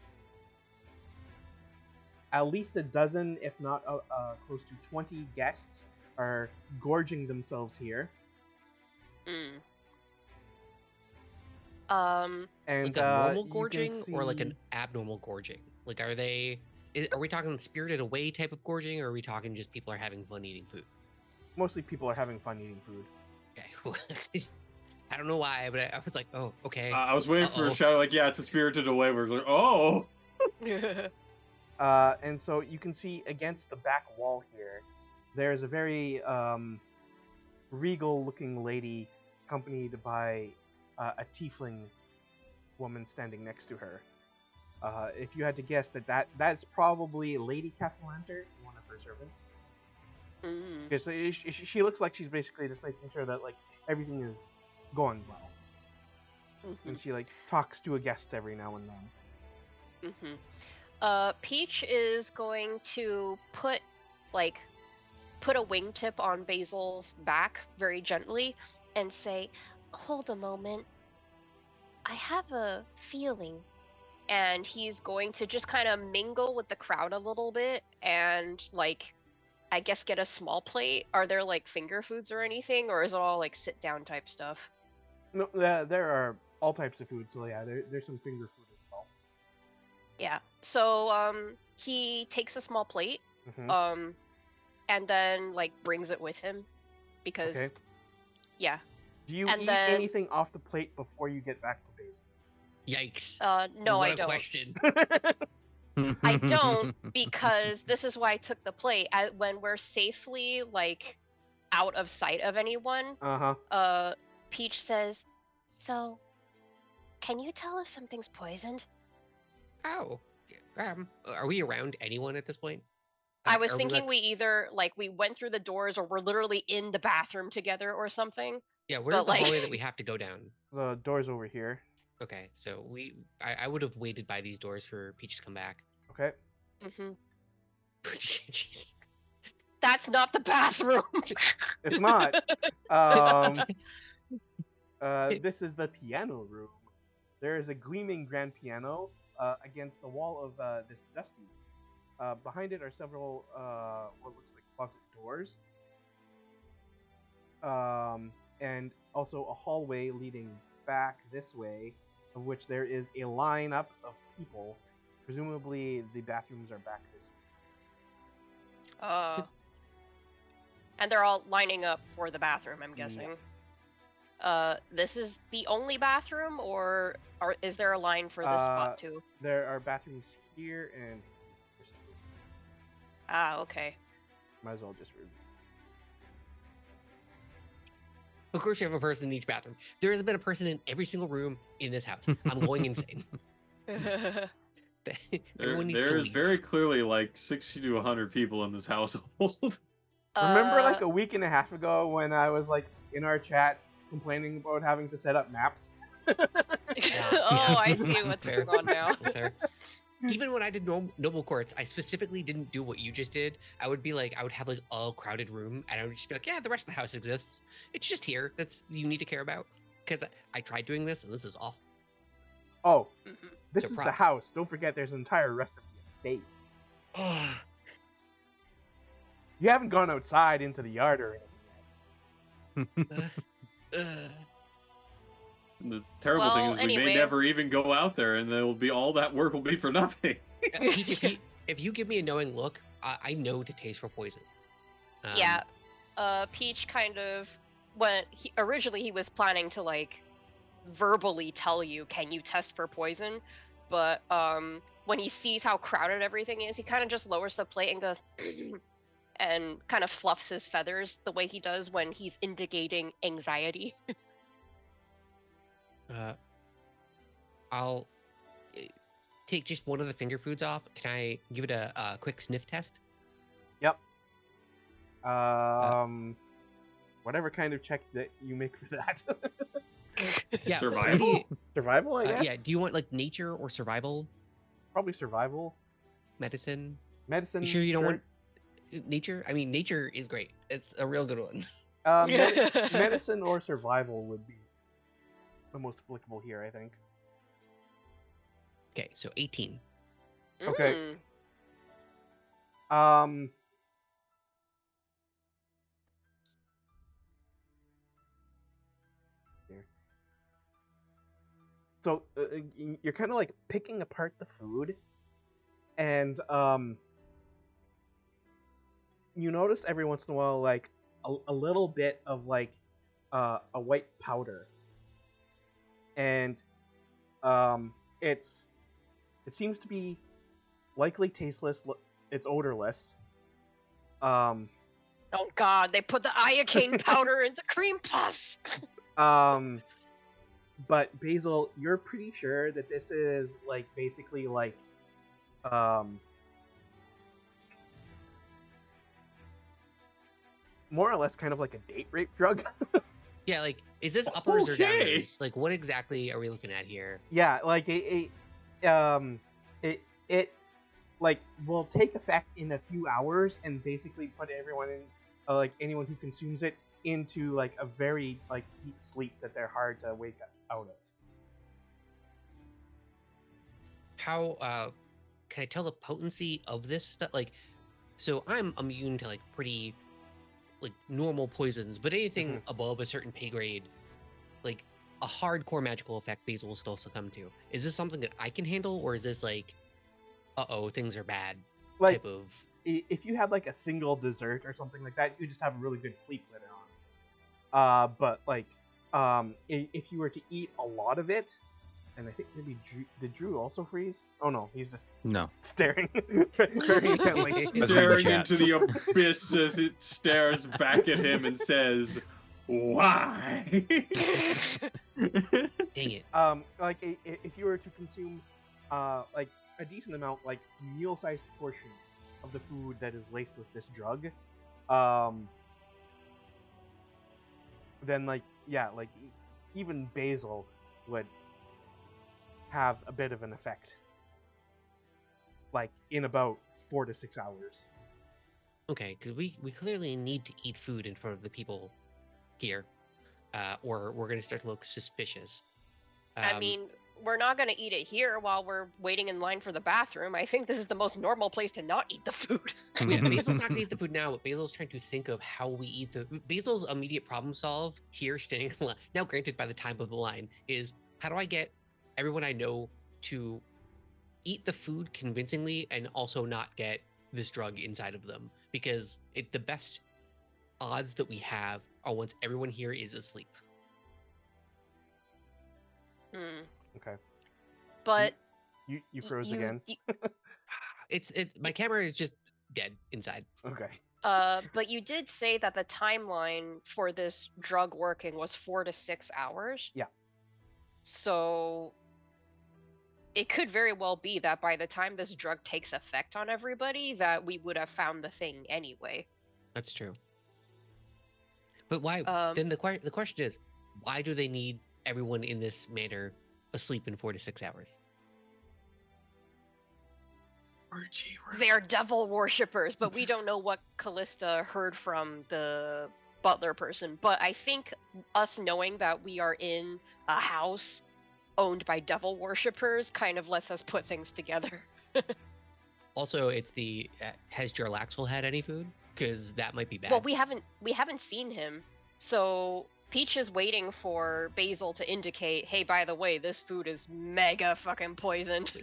[SPEAKER 1] least a dozen, if not close to 20 guests are gorging themselves here. And
[SPEAKER 4] Like a normal
[SPEAKER 1] you can
[SPEAKER 4] gorging or like an
[SPEAKER 1] see-
[SPEAKER 4] abnormal gorging? Like, are we talking spirited away type of gorging, or are we talking just people are having fun eating food?
[SPEAKER 1] Mostly people are having fun eating food.
[SPEAKER 4] Okay. I don't know why, but I was like, oh, okay.
[SPEAKER 3] I was waiting for a
[SPEAKER 4] Uh-oh.
[SPEAKER 3] shout like, yeah, it's a Spirited Away. We're like, oh.
[SPEAKER 1] And so you can see against the back wall here, there's a very regal-looking lady accompanied by a tiefling woman standing next to her. If you had to guess that's probably Lady Castellanter, one of her servants.
[SPEAKER 2] Mm.
[SPEAKER 1] Because she looks like she's basically just making sure that like everything is going well.
[SPEAKER 2] Mhm.
[SPEAKER 1] And she like talks to a guest every now and then.
[SPEAKER 2] Peach is going to put a wingtip on Basil's back very gently and say, "Hold a moment. I have a feeling." And he's going to just kind of mingle with the crowd a little bit and like I guess get a small plate. Are there like finger foods or anything, or is it all like sit down type stuff?
[SPEAKER 1] No, there are all types of food, so yeah, there's some finger food as well.
[SPEAKER 2] Yeah. So he takes a small plate,
[SPEAKER 1] Mhm.
[SPEAKER 2] and then like brings it with him because
[SPEAKER 1] Okay.
[SPEAKER 2] yeah.
[SPEAKER 1] Do you
[SPEAKER 2] And
[SPEAKER 1] eat
[SPEAKER 2] then-
[SPEAKER 1] anything off the plate before you get back to Basil?
[SPEAKER 4] Yikes.
[SPEAKER 2] No,
[SPEAKER 4] what
[SPEAKER 2] I
[SPEAKER 4] a
[SPEAKER 2] don't.
[SPEAKER 4] question.
[SPEAKER 2] I don't because this is why I took the plate. When we're safely like out of sight of anyone,
[SPEAKER 1] Uh-huh.
[SPEAKER 2] Peach says, "So, can you tell if something's poisoned?"
[SPEAKER 4] Oh. Are we around anyone at this point?
[SPEAKER 2] I was
[SPEAKER 4] Are
[SPEAKER 2] thinking we either like we went through the doors or we're literally in the bathroom together or something.
[SPEAKER 4] Yeah, where's
[SPEAKER 2] but,
[SPEAKER 4] the
[SPEAKER 2] like-
[SPEAKER 4] hallway that we have to go down?
[SPEAKER 1] The door's over here.
[SPEAKER 4] Okay, so I would have waited by these doors for Peach to come back.
[SPEAKER 1] Okay.
[SPEAKER 2] hmm
[SPEAKER 4] Jeez.
[SPEAKER 2] That's not the bathroom.
[SPEAKER 1] It's not. This is the piano room. There is a gleaming grand piano against the wall of this dusty. Behind it are several what looks like closet doors, and also a hallway leading back this way, of which there is a lineup of people. Presumably, the bathrooms are back this way.
[SPEAKER 2] And they're all lining up for the bathroom, I'm guessing. This is the only bathroom, or is there a line for this spot too?
[SPEAKER 1] There are bathrooms here and here.
[SPEAKER 2] Ah, okay.
[SPEAKER 1] Might as well just review.
[SPEAKER 4] Of course, you have a person in each bathroom. There has been a person in every single room in this house. I'm going insane. Everyone needs to
[SPEAKER 3] There's
[SPEAKER 4] leave.
[SPEAKER 3] very clearly like 60 to 100 people in this household.
[SPEAKER 1] Remember like a week and a half ago when I was like in our chat complaining about having to set up maps?
[SPEAKER 2] I see what's
[SPEAKER 4] Fair.
[SPEAKER 2] going on now.
[SPEAKER 4] Fair. Even when I did Noble Courts, I specifically didn't do what you just did. I would have like a crowded room, and I would just be like, yeah, the rest of the house exists. It's just here. That's you need to care about. Because I tried doing this, and this is awful.
[SPEAKER 1] Oh,
[SPEAKER 2] Mhm.
[SPEAKER 1] this
[SPEAKER 4] So
[SPEAKER 1] is the
[SPEAKER 4] props.
[SPEAKER 1] house. Don't forget there's an entire rest of the estate. You haven't gone outside into the yard or anything yet.
[SPEAKER 3] The terrible thing
[SPEAKER 2] Well,
[SPEAKER 3] is we
[SPEAKER 2] anyway.
[SPEAKER 3] may never even go out there, and there will be all that work will be for nothing.
[SPEAKER 4] Peach, if you give me a knowing look, I know to taste for poison.
[SPEAKER 2] Yeah. Peach kind of originally he was planning to like verbally tell you, "Can you test for poison?" But when he sees how crowded everything is, he kind of just lowers the plate and goes and kind of fluffs his feathers the way he does when he's indicating anxiety.
[SPEAKER 4] I'll take just one of the finger foods off. Can I give it a quick sniff test?
[SPEAKER 1] Yep. Whatever kind of check that you make for that.
[SPEAKER 4] Yeah.
[SPEAKER 3] Survival?
[SPEAKER 4] What do you,
[SPEAKER 1] Survival, I guess.
[SPEAKER 4] yeah. Do you want like nature or survival
[SPEAKER 1] Probably survival.
[SPEAKER 4] medicine?
[SPEAKER 1] Medicine.
[SPEAKER 4] You sure you don't
[SPEAKER 1] sure.
[SPEAKER 4] want nature? I mean, nature is great. It's a real good one.
[SPEAKER 1] Medicine or survival would be the most applicable here, I think.
[SPEAKER 4] Okay, so 18.
[SPEAKER 1] Okay.
[SPEAKER 2] Mm.
[SPEAKER 1] Here. So you're kind of like picking apart the food, and you notice every once in a while like a little bit of like a white powder, and it seems to be likely tasteless. It's odorless.
[SPEAKER 2] Oh God, they put the iocane powder in the cream puffs.
[SPEAKER 1] But Basil, you're pretty sure that this is like basically like more or less kind of like a date rape drug.
[SPEAKER 4] Yeah, like, is this uppers or
[SPEAKER 3] Okay.
[SPEAKER 4] downers? Like, what exactly are we looking at here?
[SPEAKER 1] Yeah, like it like will take effect in a few hours and basically put everyone in like anyone who consumes it into like a very like deep sleep that they're hard to wake out of.
[SPEAKER 4] How can I tell the potency of this stuff? Like, so I'm immune to like pretty like normal poisons, but anything above a certain pay grade, like a hardcore magical effect, Basil will still succumb to. Is this something that I can handle, or is this like, uh-oh, things are bad
[SPEAKER 1] Like
[SPEAKER 4] type of?
[SPEAKER 1] if you had like a single dessert or something like that, you just have a really good sleep later on. But like if you were to eat a lot of it, and I think maybe did Drew also freeze? Oh no, he's just
[SPEAKER 5] No.
[SPEAKER 1] staring very intently.
[SPEAKER 5] That's
[SPEAKER 3] Staring
[SPEAKER 5] chat.
[SPEAKER 3] into the abyss as it stares back at him and says, "Why?"
[SPEAKER 4] Dang it.
[SPEAKER 1] Like if you were to consume like a decent amount, like meal-sized portion of the food that is laced with this drug, then like yeah, like even Basil would have a bit of an effect, like in about 4 to 6 hours.
[SPEAKER 4] Okay, because we clearly need to eat food in front of the people here, or we're gonna start to look suspicious.
[SPEAKER 2] I mean, we're not going to eat it here while we're waiting in line for the bathroom. I think this is the most normal place to not eat the food.
[SPEAKER 4] yeah, Basil's not gonna eat the food now, but Basil's trying to think of how we eat the. Basil's immediate problem solve here, standing in line. Now, granted, by the time of the line, is how do I get everyone I know to eat the food convincingly and also not get this drug inside of them? Because the best odds that we have are once everyone here is asleep.
[SPEAKER 1] Okay.
[SPEAKER 2] But
[SPEAKER 1] You froze again.
[SPEAKER 4] My camera is just dead inside.
[SPEAKER 1] Okay.
[SPEAKER 2] But you did say that the timeline for this drug working was 4 to 6 hours.
[SPEAKER 1] Yeah.
[SPEAKER 2] So it could very well be that by the time this drug takes effect on everybody, that we would have found the thing anyway.
[SPEAKER 4] That's true. But why? Then the question is, why do they need everyone in this manner asleep in 4 to 6 hours?
[SPEAKER 2] They're devil worshippers, but we don't know what Callista heard from the butler person. But I think us knowing that we are in a house owned by devil worshippers kind of lets us put things together.
[SPEAKER 4] Also, it's the has Jarlaxle had any food? Because that might be bad.
[SPEAKER 2] Well, we haven't seen him, so Peach is waiting for Basil to indicate, hey, by the way, this food is mega fucking poisoned.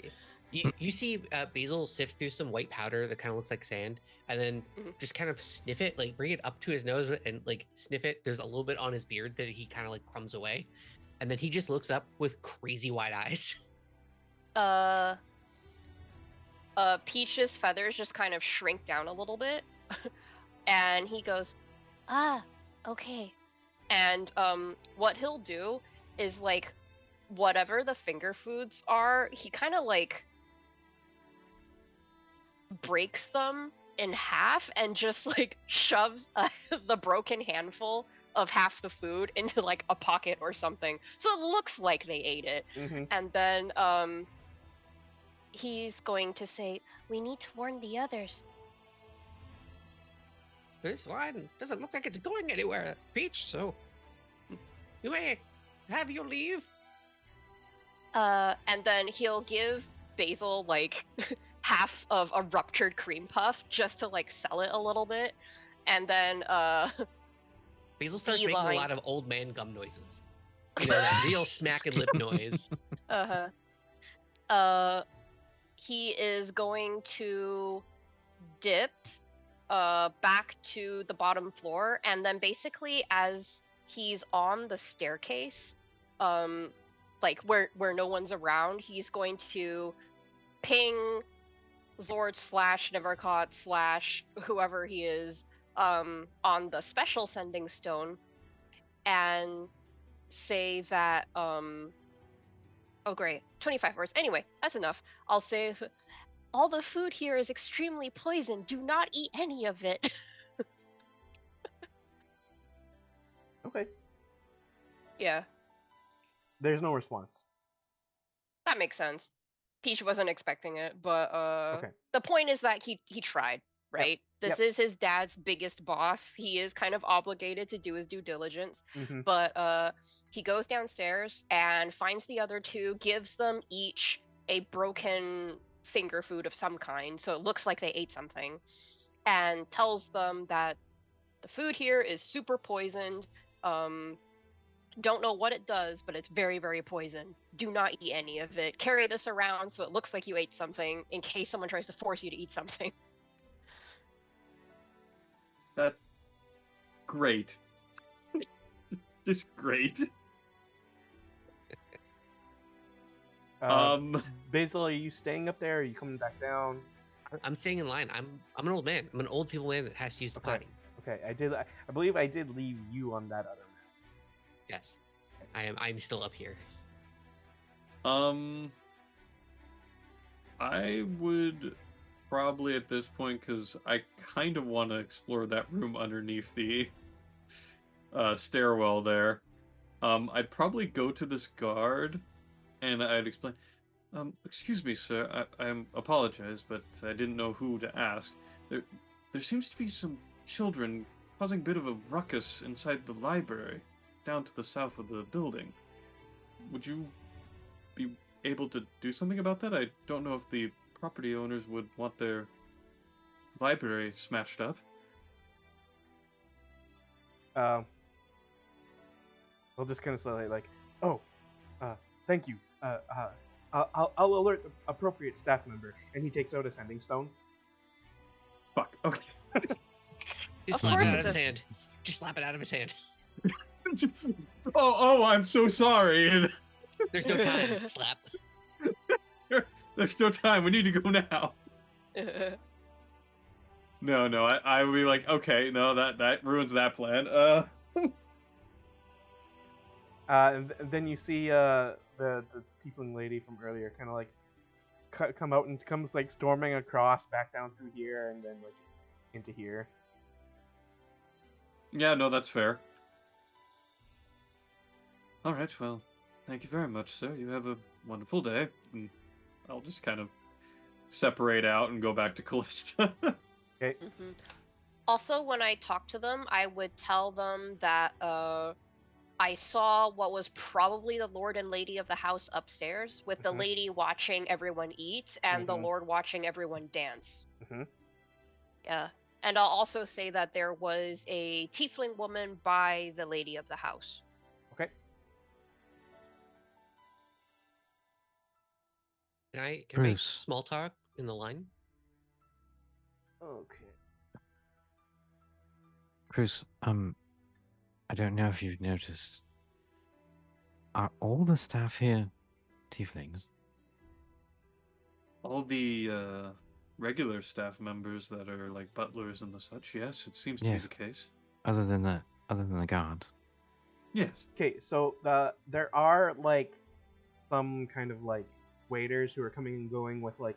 [SPEAKER 4] You see Basil sift through some white powder that kind of looks like sand, and then just kind of sniff it, like bring it up to his nose and like sniff it. There's a little bit on his beard that he kind of like crumbs away, and then he just looks up with crazy wide eyes.
[SPEAKER 2] Peach's feathers just kind of shrink down a little bit, and he goes, okay. And what he'll do is like whatever the finger foods are, he kind of like breaks them in half and just like shoves the broken handful of half the food into like a pocket or something, so it looks like they ate it. And then he's going to say, we need to warn the others.
[SPEAKER 4] This line doesn't look like it's going anywhere, Peach, so you may have your leave.
[SPEAKER 2] And then he'll give Basil like half of a ruptured cream puff just to like sell it a little bit. And then
[SPEAKER 4] Basil starts making a lot of old man gum noises. You know, that real smack and lip noise.
[SPEAKER 2] He is going to dip back to the bottom floor, and then basically as he's on the staircase, like where no one's around, he's going to ping Zord / Nevercaught / whoever he is on the special sending stone and say that oh great, 25 words. Anyway, that's enough. I'll say all the food here is extremely poisoned. Do not eat any of it.
[SPEAKER 1] Okay.
[SPEAKER 2] Yeah,
[SPEAKER 1] There's no response.
[SPEAKER 2] that makes sense. Peach wasn't expecting it, but
[SPEAKER 1] Okay.
[SPEAKER 2] the point is that he tried, right? This
[SPEAKER 1] Yep.
[SPEAKER 2] is his dad's biggest boss. He is kind of obligated to do his due diligence.
[SPEAKER 1] Mm-hmm.
[SPEAKER 2] But he goes downstairs and finds the other two, gives them each a broken finger food of some kind, so it looks like they ate something, and tells them that the food here is super poisoned. Don't know what it does, but it's very, very poison. Do not eat any of it. Carry this around so it looks like you ate something in case someone tries to force you to eat something.
[SPEAKER 3] That great. Just great.
[SPEAKER 1] Basil, are you staying up there? Or are you coming back down?
[SPEAKER 4] I'm staying in line. I'm an old man. I'm an old feeble man that has to use the
[SPEAKER 1] Okay.
[SPEAKER 4] potty.
[SPEAKER 1] Okay, I believe I did leave you on that other map.
[SPEAKER 4] Yes, I'm still up here.
[SPEAKER 3] I would probably at this point, because I kind of want to explore that room underneath the stairwell there. I'd probably go to this guard, and I'd explain. Excuse me, sir. I apologize, but I didn't know who to ask. There seems to be some children causing a bit of a ruckus inside the library, down to the south of the building. Would you be able to do something about that? I don't know if the property owners would want their library smashed up.
[SPEAKER 1] I'll just kind of slowly like, oh, thank you. I'll alert the appropriate staff member, and he takes out a sending stone.
[SPEAKER 3] Fuck. Okay.
[SPEAKER 4] Just
[SPEAKER 2] Of
[SPEAKER 4] slap
[SPEAKER 2] course
[SPEAKER 4] it out of
[SPEAKER 2] it's
[SPEAKER 4] his
[SPEAKER 2] a-
[SPEAKER 4] hand. Just slap it out of his hand.
[SPEAKER 3] Oh, I'm so sorry.
[SPEAKER 4] There's no time. Slap.
[SPEAKER 3] There's no time. We need to go now. No. I would be like, okay, no, that ruins that plan.
[SPEAKER 1] And then you see the tiefling lady from earlier kind of like come out and comes like storming across back down through here and then like into here.
[SPEAKER 3] Yeah, no, that's fair. All right, well, thank you very much, sir. You have a wonderful day. And I'll just kind of separate out and go back to Callista.
[SPEAKER 1] Okay.
[SPEAKER 2] Mhm. Also, when I talk to them, I would tell them that I saw what was probably the Lord and Lady of the house upstairs, with the
[SPEAKER 1] Mhm.
[SPEAKER 2] lady watching everyone eat and the
[SPEAKER 1] Mhm.
[SPEAKER 2] Lord watching everyone dance.
[SPEAKER 1] Mhm.
[SPEAKER 2] Yeah. And I'll also say that there was a tiefling woman by the lady of the house.
[SPEAKER 1] Okay.
[SPEAKER 4] Can I make
[SPEAKER 6] Bruce.
[SPEAKER 4] small talk in the line?
[SPEAKER 1] Okay.
[SPEAKER 6] Bruce, I don't know if you've noticed. Are all the staff here tieflings?
[SPEAKER 3] All the regular staff members that are like butlers and the such, yes, it seems to
[SPEAKER 6] Yes.
[SPEAKER 3] be the case.
[SPEAKER 6] Other than the guards?
[SPEAKER 3] Yes.
[SPEAKER 1] Okay, so there are like some kind of like waiters who are coming and going with like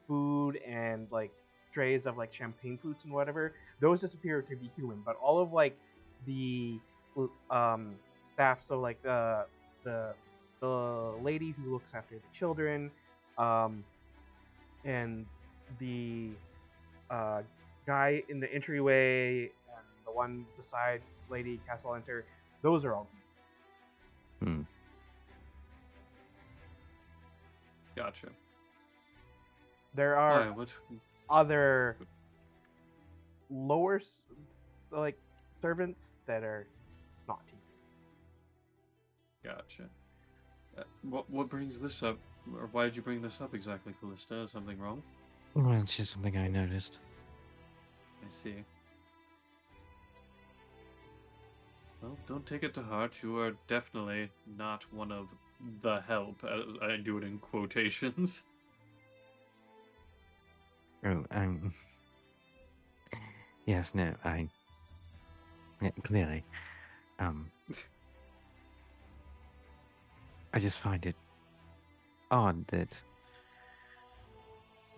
[SPEAKER 1] food and like trays of like champagne flutes and whatever. Those just appear to be human, but all of like the staff, so like the lady who looks after the children, and the guy in the entryway and the one beside Lady Castle Enter, those are all demons.
[SPEAKER 3] Gotcha.
[SPEAKER 1] There are
[SPEAKER 3] Why? What?
[SPEAKER 1] other lower like servants that are not tiefling.
[SPEAKER 3] Gotcha. What brings this up? Or why did you bring this up exactly, Callista? Is something wrong?
[SPEAKER 6] Well, it's just something I noticed.
[SPEAKER 3] I see. Well, don't take it to heart. You are definitely not one of the help. I do it in quotations.
[SPEAKER 6] Oh, yes, no, yeah, clearly, I just find it odd that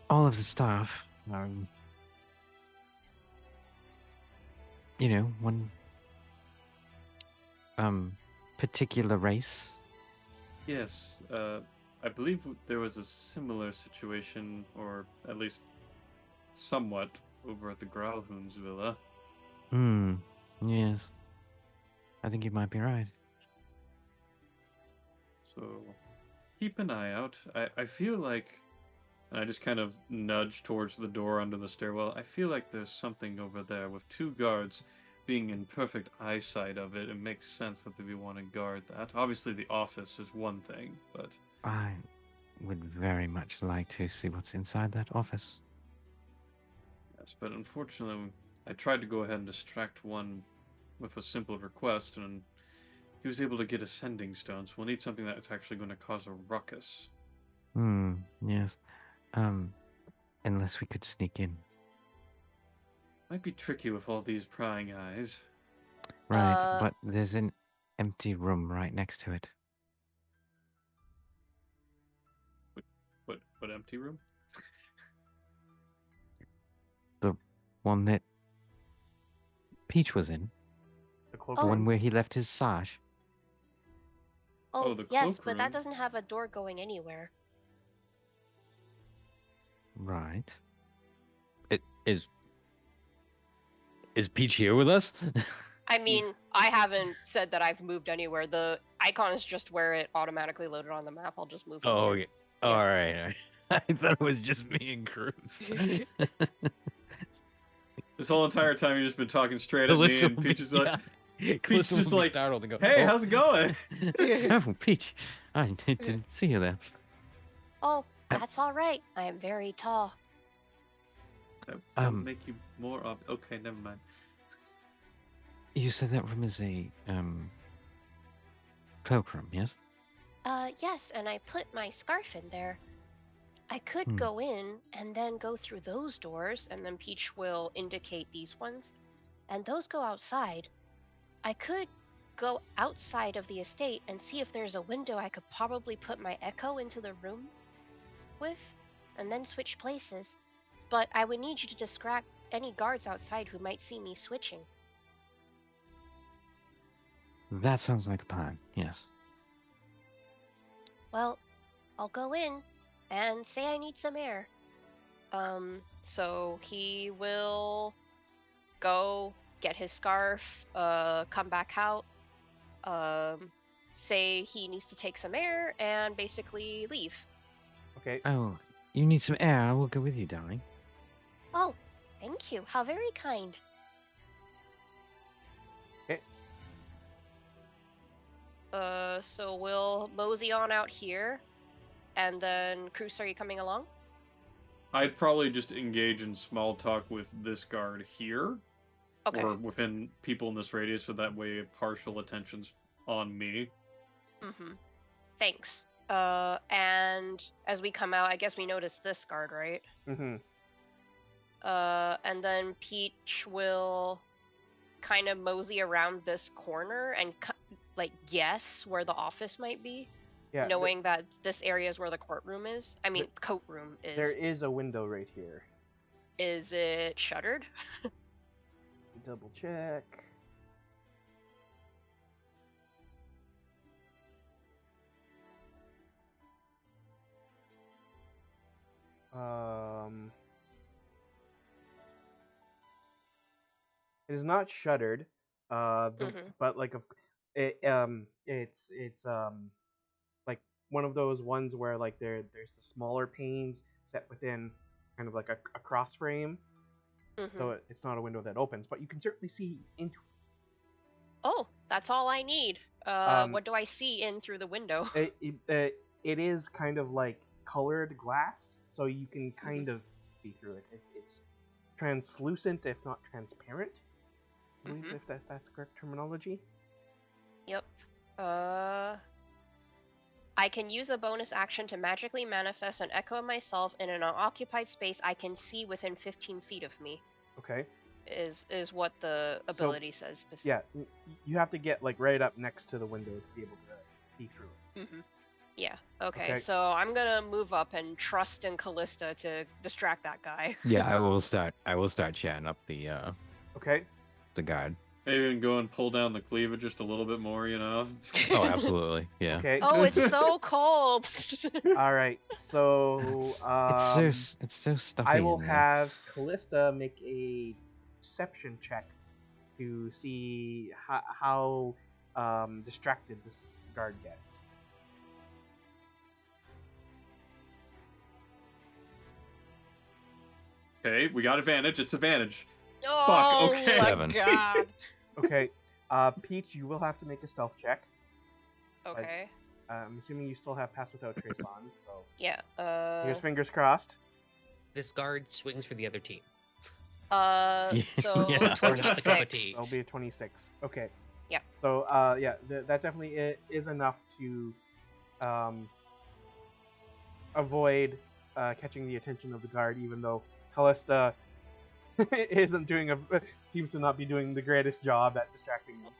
[SPEAKER 6] all of the staff are, one, particular race.
[SPEAKER 3] Yes, I believe there was a similar situation, or at least somewhat, over at the Growlhounds Villa.
[SPEAKER 6] Yes. I think you might be right.
[SPEAKER 3] So keep an eye out. I feel like, and I just kind of nudge towards the door under the stairwell. I feel like there's something over there with 2 guards being in perfect eyesight of it. It makes sense that they would want to guard that. Obviously, the office is one thing, but
[SPEAKER 6] I would very much like to see what's inside that office.
[SPEAKER 3] yes. But unfortunately, I tried to go ahead and distract one with a simple request, and he was able to get a sending stone. So we'll need something that's actually going to cause a ruckus.
[SPEAKER 6] Yes. Unless we could sneak in.
[SPEAKER 3] Might be tricky with all these prying eyes.
[SPEAKER 6] Right, but there's an empty room right next to it.
[SPEAKER 3] What empty room?
[SPEAKER 6] The one that Peach was in.
[SPEAKER 1] The cloak
[SPEAKER 6] The one
[SPEAKER 1] room.
[SPEAKER 6] where he left his sash.
[SPEAKER 2] Oh,
[SPEAKER 3] the
[SPEAKER 2] yes,
[SPEAKER 3] cloakroom.
[SPEAKER 2] but that doesn't have a door going anywhere.
[SPEAKER 6] Right. It is Peach here with us?
[SPEAKER 2] I mean, I haven't said that I've moved anywhere. The icon is just where it automatically loaded on the map. I'll just move.
[SPEAKER 6] Oh,
[SPEAKER 2] Here.
[SPEAKER 6] yeah. All right. I thought it was just me and Cruz.
[SPEAKER 3] This whole entire time you've just been talking straight at me, and Peach is like, Peach just like,
[SPEAKER 6] startled and go,
[SPEAKER 3] "Hey,
[SPEAKER 6] "Oh."
[SPEAKER 3] how's it going?"
[SPEAKER 6] Oh, Peach, I didn't see you there.
[SPEAKER 2] Oh, that's all right. I am very tall.
[SPEAKER 3] That would make you more okay, never mind.
[SPEAKER 6] You said that room is a cloakroom, yes?
[SPEAKER 2] Yes, and I put my scarf in there. I could go in and then go through those doors, and then Peach will indicate these ones, and those go outside. I could go outside of the estate and see if there's a window I could probably put my echo into the room with, and then switch places. But I would need you to distract any guards outside who might see me switching.
[SPEAKER 6] That sounds like a plan, yes.
[SPEAKER 2] Well, I'll go in and say I need some air. So he will go get his scarf, come back out, say he needs to take some air, and basically leave.
[SPEAKER 1] Okay.
[SPEAKER 6] Oh, you need some air. I will go with you, darling.
[SPEAKER 2] Oh, thank you. How very kind.
[SPEAKER 1] Okay.
[SPEAKER 2] So we'll mosey on out here, and then Cruz, are you coming along?
[SPEAKER 3] I'd probably just engage in small talk with this guard here,
[SPEAKER 2] Okay.
[SPEAKER 3] or within people in this radius, so that way partial attention's on me.
[SPEAKER 2] Mm-hmm. Thanks. And as we come out, I guess we notice this guard, right?
[SPEAKER 1] Mm-hmm.
[SPEAKER 2] And then Peach will kind of mosey around this corner and guess where the office might be,
[SPEAKER 1] Yeah.
[SPEAKER 2] knowing that this area is where the courtroom is. I mean, coat room is.
[SPEAKER 1] There is a window right here.
[SPEAKER 2] Is it shuttered?
[SPEAKER 1] Double check. It is not shuttered. But like it's like one of those ones where like there's the smaller panes set within kind of like a cross frame. So it's not a window that opens, but you can certainly see into it.
[SPEAKER 2] Oh, that's all I need. What do I see in through the window?
[SPEAKER 1] It is kind of like colored glass, so you can kind of see through it. It's translucent, if not transparent. I believe if that's correct terminology.
[SPEAKER 2] Yep. I can use a bonus action to magically manifest an echo of myself in an unoccupied space I can see within 15 feet of me.
[SPEAKER 1] Okay.
[SPEAKER 2] Is what the
[SPEAKER 1] So,
[SPEAKER 2] ability says.
[SPEAKER 1] Yeah, you have to get like right up next to the window to be able to see through it.
[SPEAKER 2] Yeah. Okay.
[SPEAKER 1] Okay.
[SPEAKER 2] So I'm gonna move up and trust in Callista to distract that guy.
[SPEAKER 5] Yeah, I will start chatting up the
[SPEAKER 1] Okay.
[SPEAKER 5] guard.
[SPEAKER 3] Maybe even go and pull down the cleavage just a little bit more, you know?
[SPEAKER 5] Oh, absolutely. Yeah.
[SPEAKER 1] Okay.
[SPEAKER 2] Oh, it's so cold.
[SPEAKER 1] All right. So
[SPEAKER 5] It's so stuffy.
[SPEAKER 1] I will
[SPEAKER 5] in there.
[SPEAKER 1] have Callista make a deception check to see how distracted this guard gets.
[SPEAKER 3] Okay, we got advantage. It's advantage.
[SPEAKER 2] Oh
[SPEAKER 3] okay.
[SPEAKER 2] my
[SPEAKER 5] 7.
[SPEAKER 2] god.
[SPEAKER 1] Okay. Peach, you will have to make a stealth check.
[SPEAKER 2] Okay.
[SPEAKER 1] I'm assuming you still have Pass Without Trace on, so
[SPEAKER 2] Yeah.
[SPEAKER 1] here's fingers crossed.
[SPEAKER 4] This guard swings for the other team.
[SPEAKER 2] So
[SPEAKER 5] Yeah.
[SPEAKER 4] We're not the cup of
[SPEAKER 2] 26.
[SPEAKER 4] tea.
[SPEAKER 1] That'll be a 26. Okay.
[SPEAKER 2] Yeah.
[SPEAKER 1] So yeah, that definitely is enough to avoid catching the attention of the guard, even though Callista seems to not be doing the greatest job at distracting them.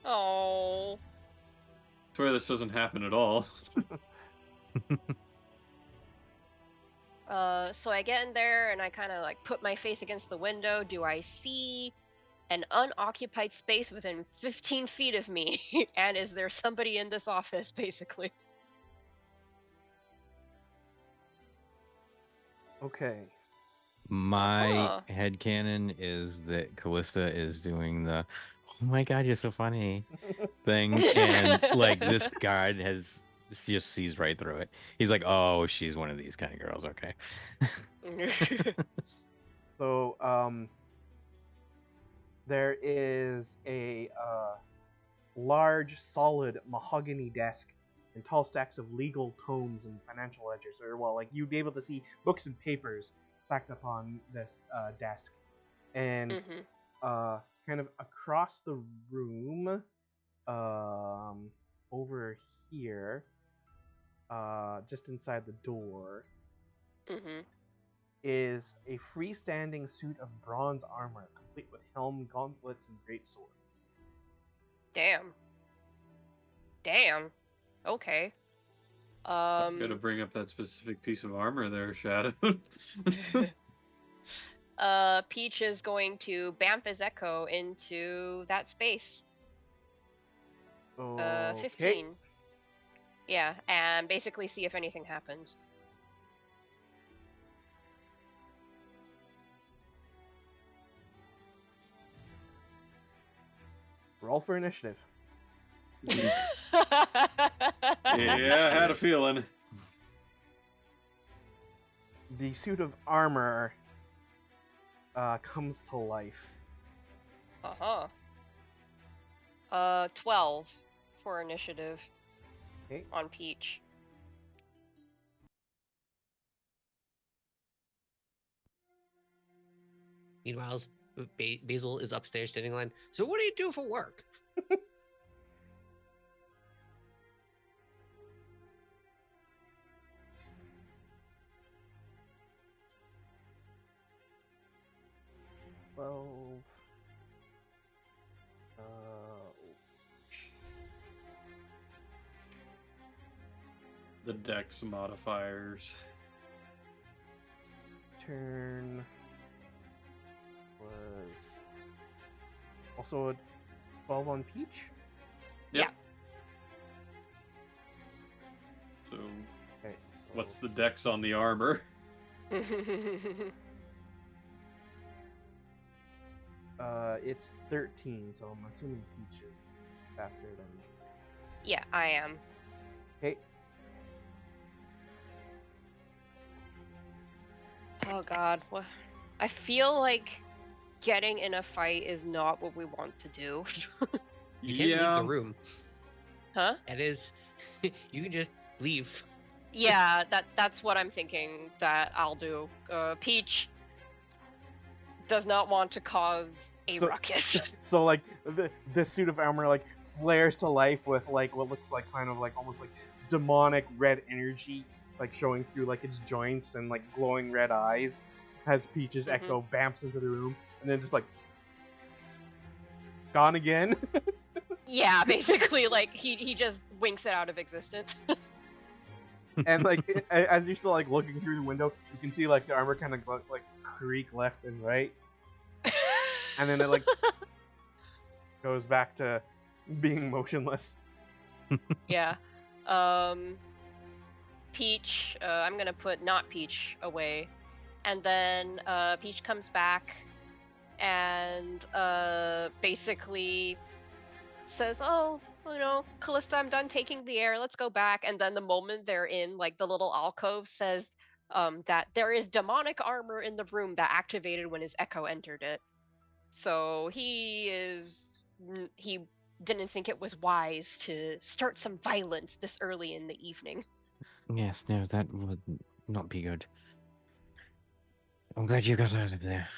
[SPEAKER 2] Oh.
[SPEAKER 3] I swear this doesn't happen at all.
[SPEAKER 2] So I get in there and I kind of like put my face against the window. Do I see an unoccupied space within 15 feet of me? And is there somebody in this office, basically?
[SPEAKER 1] Okay.
[SPEAKER 5] My headcanon is that Callista is doing the "oh my god, you're so funny" thing, and like this guard just sees right through it. He's like, "Oh, she's one of these kind of girls." Okay.
[SPEAKER 1] So there is a large, solid mahogany desk and tall stacks of legal tomes and financial ledgers. Or well, like you'd be able to see books and papers stacked up on this desk, and kind of across the room, over here, just inside the door, is a freestanding suit of bronze armor, complete with helm, gauntlets, and greatsword.
[SPEAKER 2] Damn. Okay.
[SPEAKER 3] I'm gonna bring up that specific piece of armor there, Shadow.
[SPEAKER 2] Peach is going to bamf his echo into that space. 15. Yeah, and basically see if anything happens.
[SPEAKER 1] Roll for initiative.
[SPEAKER 3] Yeah, I had a feeling.
[SPEAKER 1] The suit of armor comes to life.
[SPEAKER 2] 12 for initiative.
[SPEAKER 1] Okay.
[SPEAKER 2] On Peach.
[SPEAKER 4] Meanwhile, Basil is upstairs standing in line. So what do you do for work?
[SPEAKER 3] The dex modifiers.
[SPEAKER 1] Turn was also a 12 on Peach.
[SPEAKER 3] Yep. So,
[SPEAKER 1] Okay,
[SPEAKER 3] what's the dex on the armor?
[SPEAKER 1] It's 13, so I'm assuming Peach is faster than me.
[SPEAKER 2] Yeah, I am.
[SPEAKER 1] Okay.
[SPEAKER 2] Oh god, what? I feel like getting in a fight is not what we want to do.
[SPEAKER 4] You can't leave the room.
[SPEAKER 2] Huh?
[SPEAKER 4] It is. You can just leave.
[SPEAKER 2] Yeah, that's what I'm thinking that I'll do. Peach does not want to cause a ruckus.
[SPEAKER 1] So like the suit of armor like flares to life with like what looks like kind of like almost like demonic red energy like showing through like its joints and like glowing red eyes as Peach's echo bamps into the room and then just like gone again.
[SPEAKER 2] Yeah, basically, like he just winks it out of existence.
[SPEAKER 1] And like as you're still like looking through the window, you can see like the armor kind of like creak left and right, and then it like goes back to being motionless.
[SPEAKER 2] Yeah. Peach, I'm gonna put not Peach away, and then Peach comes back and basically says, "Oh, you know, Callista, I'm done taking the air. Let's go back." And then the moment they're in like the little alcove, says that there is demonic armor in the room that activated when his echo entered it. So he didn't think it was wise to start some violence this early in the evening.
[SPEAKER 6] Yes, no, that would not be good. I'm glad you got out of there.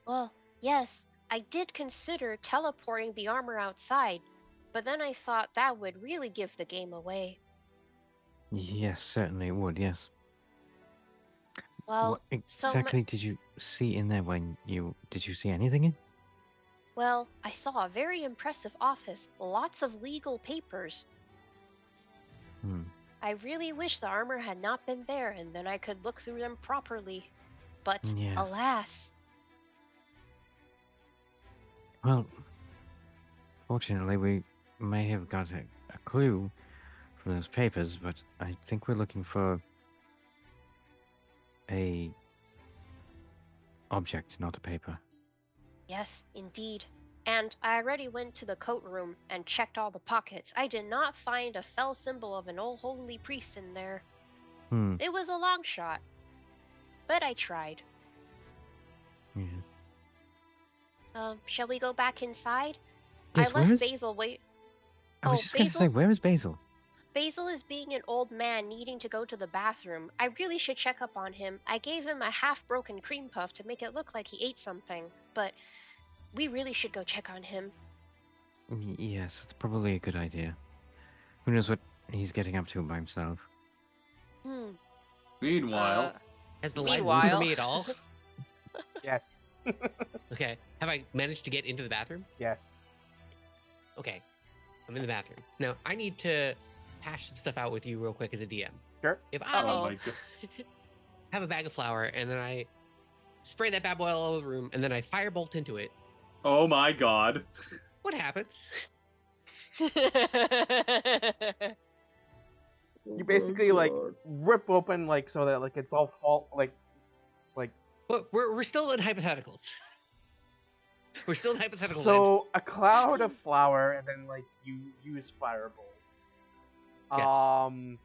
[SPEAKER 2] Well, yes, I did consider teleporting the armor outside, but then I thought that would really give the game away.
[SPEAKER 6] Yes, certainly it would, yes.
[SPEAKER 2] Well,
[SPEAKER 6] What exactly did you see in there when you... Did you see anything in?
[SPEAKER 2] Well, I saw a very impressive office, lots of legal papers. I really wish the armor had not been there, and then I could look through them properly. But
[SPEAKER 6] Yes.
[SPEAKER 2] alas.
[SPEAKER 6] Well, fortunately, we may have got a clue from those papers, but I think we're looking for a object, not a paper.
[SPEAKER 2] Yes, indeed. And I already went to the coat room and checked all the pockets. I did not find a fell symbol of an old holy priest in there. It was a long shot. But I tried.
[SPEAKER 6] Yes.
[SPEAKER 2] Shall we go back inside?
[SPEAKER 6] Yes,
[SPEAKER 2] I left Basil wait.
[SPEAKER 6] I was just going to say, where is Basil?
[SPEAKER 2] Basil is being an old man needing to go to the bathroom. I really should check up on him. I gave him a half-broken cream puff to make it look like he ate something, but we really should go check on him.
[SPEAKER 6] Yes, it's probably a good idea. Who knows what he's getting up to by himself.
[SPEAKER 3] Meanwhile,
[SPEAKER 4] has the light moved for me at all?
[SPEAKER 1] Yes.
[SPEAKER 4] Okay. Have I managed to get into the bathroom?
[SPEAKER 1] Yes.
[SPEAKER 4] Okay. I'm in the bathroom. Now, I need to hash some stuff out with you real quick as a DM.
[SPEAKER 1] Sure.
[SPEAKER 4] If I
[SPEAKER 3] oh my god.
[SPEAKER 4] have a bag of flour and then I spray that bad boy all over the room and then I firebolt into it,
[SPEAKER 3] Oh my god.
[SPEAKER 4] what happens?
[SPEAKER 1] You basically like rip open like so that like it's all like
[SPEAKER 4] But we're still in hypotheticals. We're still in hypothetical land.
[SPEAKER 1] so a cloud of flour and then like you use firebolt.
[SPEAKER 4] Yes.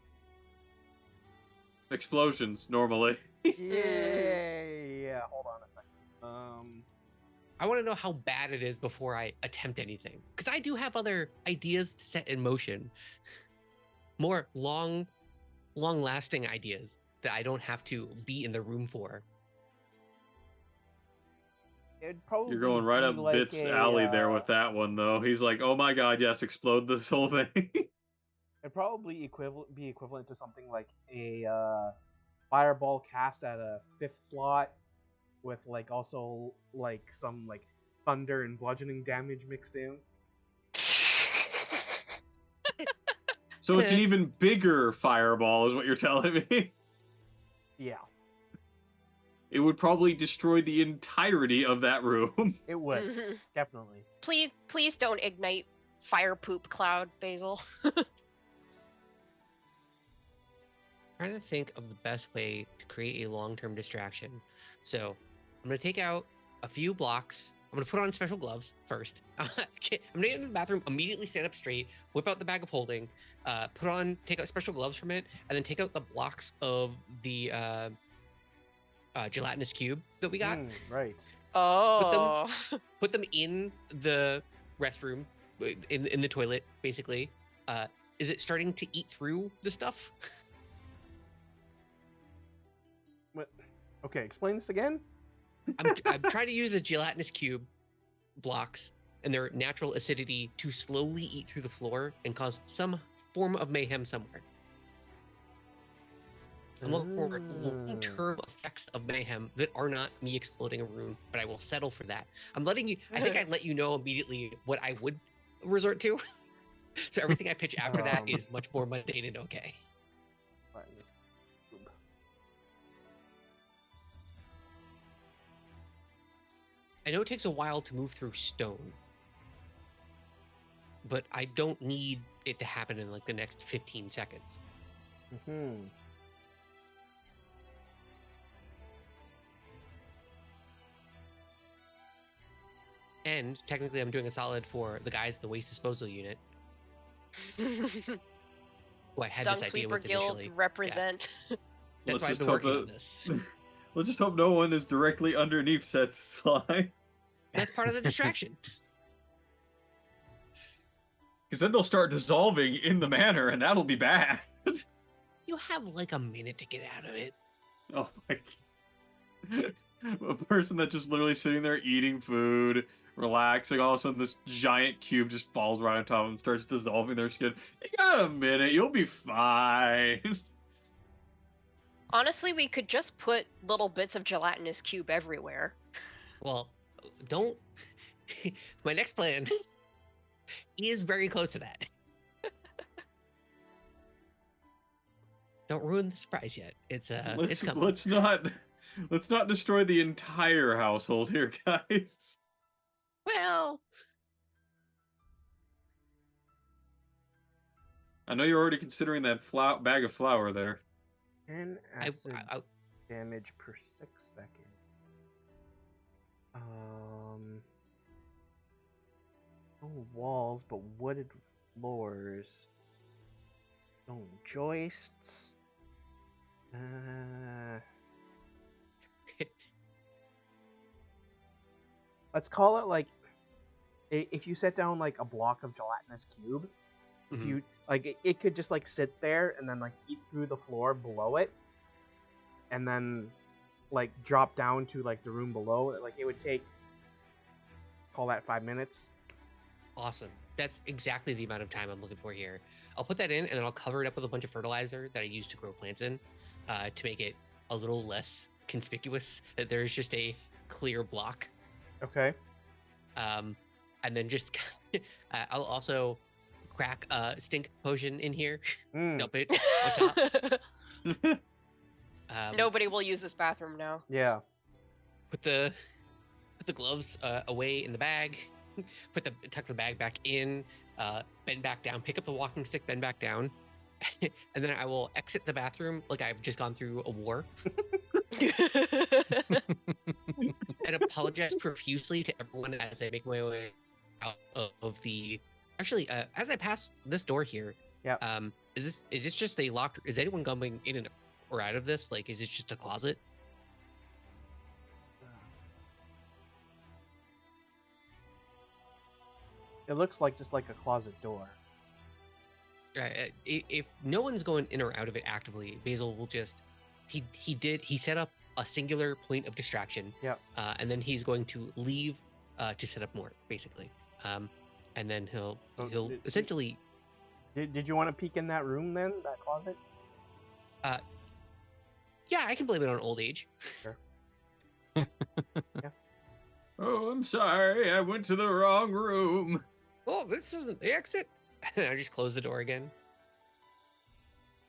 [SPEAKER 3] Explosions normally.
[SPEAKER 1] Yeah. Hold on a second.
[SPEAKER 4] I want to know how bad it is before I attempt anything. Because I do have other ideas to set in motion. More long-lasting ideas that I don't have to be in the room for.
[SPEAKER 1] It'd probably
[SPEAKER 3] You're going right
[SPEAKER 1] be
[SPEAKER 3] up
[SPEAKER 1] like
[SPEAKER 3] Bit's
[SPEAKER 1] a,
[SPEAKER 3] alley there with that one, though. He's like, oh my god, yes, explode this whole thing.
[SPEAKER 1] It'd probably be equivalent to something like a fireball cast at a 5th slot with like also like some like thunder and bludgeoning damage mixed in.
[SPEAKER 3] So it's an even bigger fireball, is what you're telling me.
[SPEAKER 1] Yeah,
[SPEAKER 3] It would probably destroy the entirety of that room.
[SPEAKER 1] it would definitely.
[SPEAKER 2] Please don't ignite fire poop cloud, Basil.
[SPEAKER 4] Trying to think of the best way to create a long-term distraction. So I'm going to take out a few blocks. I'm going to put on special gloves first. I'm going to get in the bathroom, immediately stand up straight, whip out the bag of holding, take out special gloves from it, and then take out the blocks of the gelatinous cube that we got.
[SPEAKER 1] Right.
[SPEAKER 2] Oh.
[SPEAKER 4] Put them in the restroom, in the toilet, basically. Is it starting to eat through the stuff?
[SPEAKER 1] What? Okay, explain this again.
[SPEAKER 4] I'm trying to use the gelatinous cube blocks and their natural acidity to slowly eat through the floor and cause some form of mayhem somewhere. I'm looking for long-term effects of mayhem that are not me exploding a rune, but I will settle for that. I'm letting you. I think I let you know immediately what I would resort to. So everything I pitch after that is much more mundane and okay. I know it takes a while to move through stone, but I don't need it to happen in like the next 15 seconds.
[SPEAKER 1] Mm-hmm.
[SPEAKER 4] And technically, I'm doing a solid for the guys at the waste disposal unit. Who I had this idea
[SPEAKER 2] Dunsweeper
[SPEAKER 4] with
[SPEAKER 2] Guild
[SPEAKER 4] initially.
[SPEAKER 2] represent.
[SPEAKER 4] Yeah. That's why I've
[SPEAKER 3] just
[SPEAKER 4] been
[SPEAKER 3] hope
[SPEAKER 4] working on this.
[SPEAKER 3] Let's just hope no one is directly underneath said slime.
[SPEAKER 4] That's part of the distraction.
[SPEAKER 3] Because then they'll start dissolving in the manor, and that'll be bad.
[SPEAKER 4] You have like a minute to get out of it.
[SPEAKER 3] Oh my god. A person that's just literally sitting there eating food, relaxing, all of a sudden this giant cube just falls right on top of them and starts dissolving their skin. You got a minute, you'll be fine.
[SPEAKER 2] Honestly, we could just put little bits of gelatinous cube everywhere.
[SPEAKER 4] Well, don't. My next plan is very close to that. Don't ruin the surprise yet. It's coming.
[SPEAKER 3] Let's not destroy the entire household here, guys.
[SPEAKER 4] Well,
[SPEAKER 3] I know you're already considering that bag of flour there.
[SPEAKER 1] 10 acid damage per 6 seconds. No walls, but wooded floors. Stone joists. Let's call it like if you set down like a block of gelatinous cube, if you like it could just like sit there and then like eat through the floor below it, and then like drop down to like the room below. Like it would take, call that 5 minutes.
[SPEAKER 4] Awesome. That's exactly the amount of time I'm looking for here. I'll put that in and then I'll cover it up with a bunch of fertilizer that I use to grow plants in, to make it a little less conspicuous that there's just a clear block.
[SPEAKER 1] Okay.
[SPEAKER 4] And then just I'll also crack a stink potion in here. Dump it on top.
[SPEAKER 2] Nobody will use this bathroom now.
[SPEAKER 1] Yeah.
[SPEAKER 4] Put the gloves away in the bag. Tuck the bag back in. Bend back down. Pick up the walking stick. Bend back down. And then I will exit the bathroom like I've just gone through a war. And apologize profusely to everyone as I make my way out of the. Actually, as I pass this door here,
[SPEAKER 1] yeah.
[SPEAKER 4] Is this just a locked? Is anyone coming in and or out of this? Like, is this just a closet?
[SPEAKER 1] It looks like just like a closet door.
[SPEAKER 4] If no one's going in or out of it actively, Basil will just he set up a singular point of distraction.
[SPEAKER 1] Yeah.
[SPEAKER 4] And then he's going to leave to set up more, basically. And then he'll essentially.
[SPEAKER 1] Did you want to peek in that room then, that closet?
[SPEAKER 4] Yeah, I can blame it on old age.
[SPEAKER 1] Sure. Yeah.
[SPEAKER 3] Oh, I'm sorry, I went to the wrong room.
[SPEAKER 4] Oh, this isn't the exit. And I just close the door again.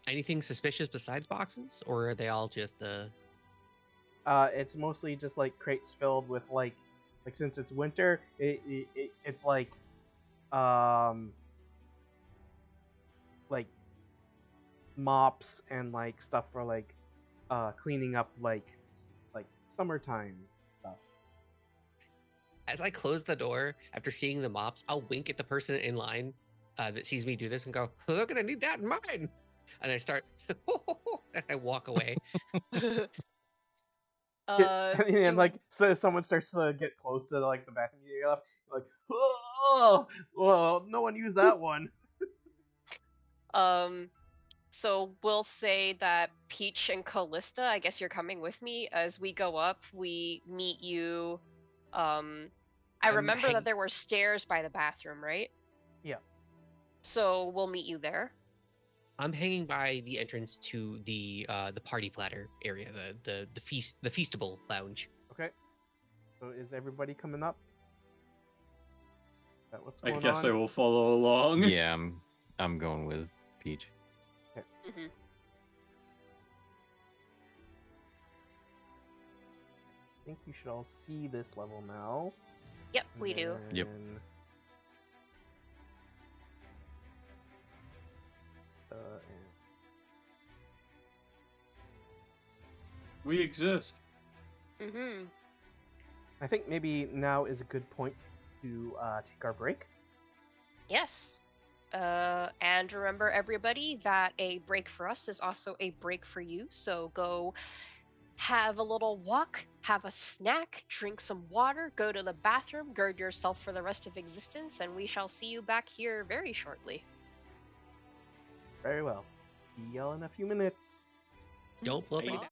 [SPEAKER 4] Anything suspicious besides boxes, or are they all just
[SPEAKER 1] it's mostly just like crates filled with like since it's winter, it's like mops and like stuff for like cleaning up like summertime stuff.
[SPEAKER 4] As I close the door after seeing the mops, I'll wink at the person in line that sees me do this and go, "They're gonna need that in mine." And I start, and I walk away.
[SPEAKER 1] And like, so someone starts to get close to like the bathroom you left, like, oh, well, no one used that one.
[SPEAKER 2] So we'll say that Peach and Callista, I guess you're coming with me. As we go up, we meet you. I remember that there were stairs by the bathroom, right?
[SPEAKER 1] Yeah.
[SPEAKER 2] So we'll meet you there.
[SPEAKER 4] I'm hanging by the entrance to the party platter area, the feastable lounge.
[SPEAKER 1] Okay. So is everybody coming up? Is that what's
[SPEAKER 3] I
[SPEAKER 1] going
[SPEAKER 3] guess
[SPEAKER 1] on?
[SPEAKER 3] I will follow along.
[SPEAKER 5] Yeah, I'm going with Peach.
[SPEAKER 2] Mm-hmm.
[SPEAKER 1] I think you should all see this level now.
[SPEAKER 2] Yep,
[SPEAKER 1] And
[SPEAKER 2] we do.
[SPEAKER 5] Yep.
[SPEAKER 1] then, and
[SPEAKER 3] We exist.
[SPEAKER 2] Mm-hmm.
[SPEAKER 1] I think maybe now is a good point to take our break.
[SPEAKER 2] Yes. And remember, everybody, that a break for us is also a break for you. So go have a little walk, have a snack, drink some water, go to the bathroom, gird yourself for the rest of existence, and we shall see you back here very shortly.
[SPEAKER 1] Very well. See y'all in a few minutes.
[SPEAKER 4] Don't blow up any
[SPEAKER 2] Well,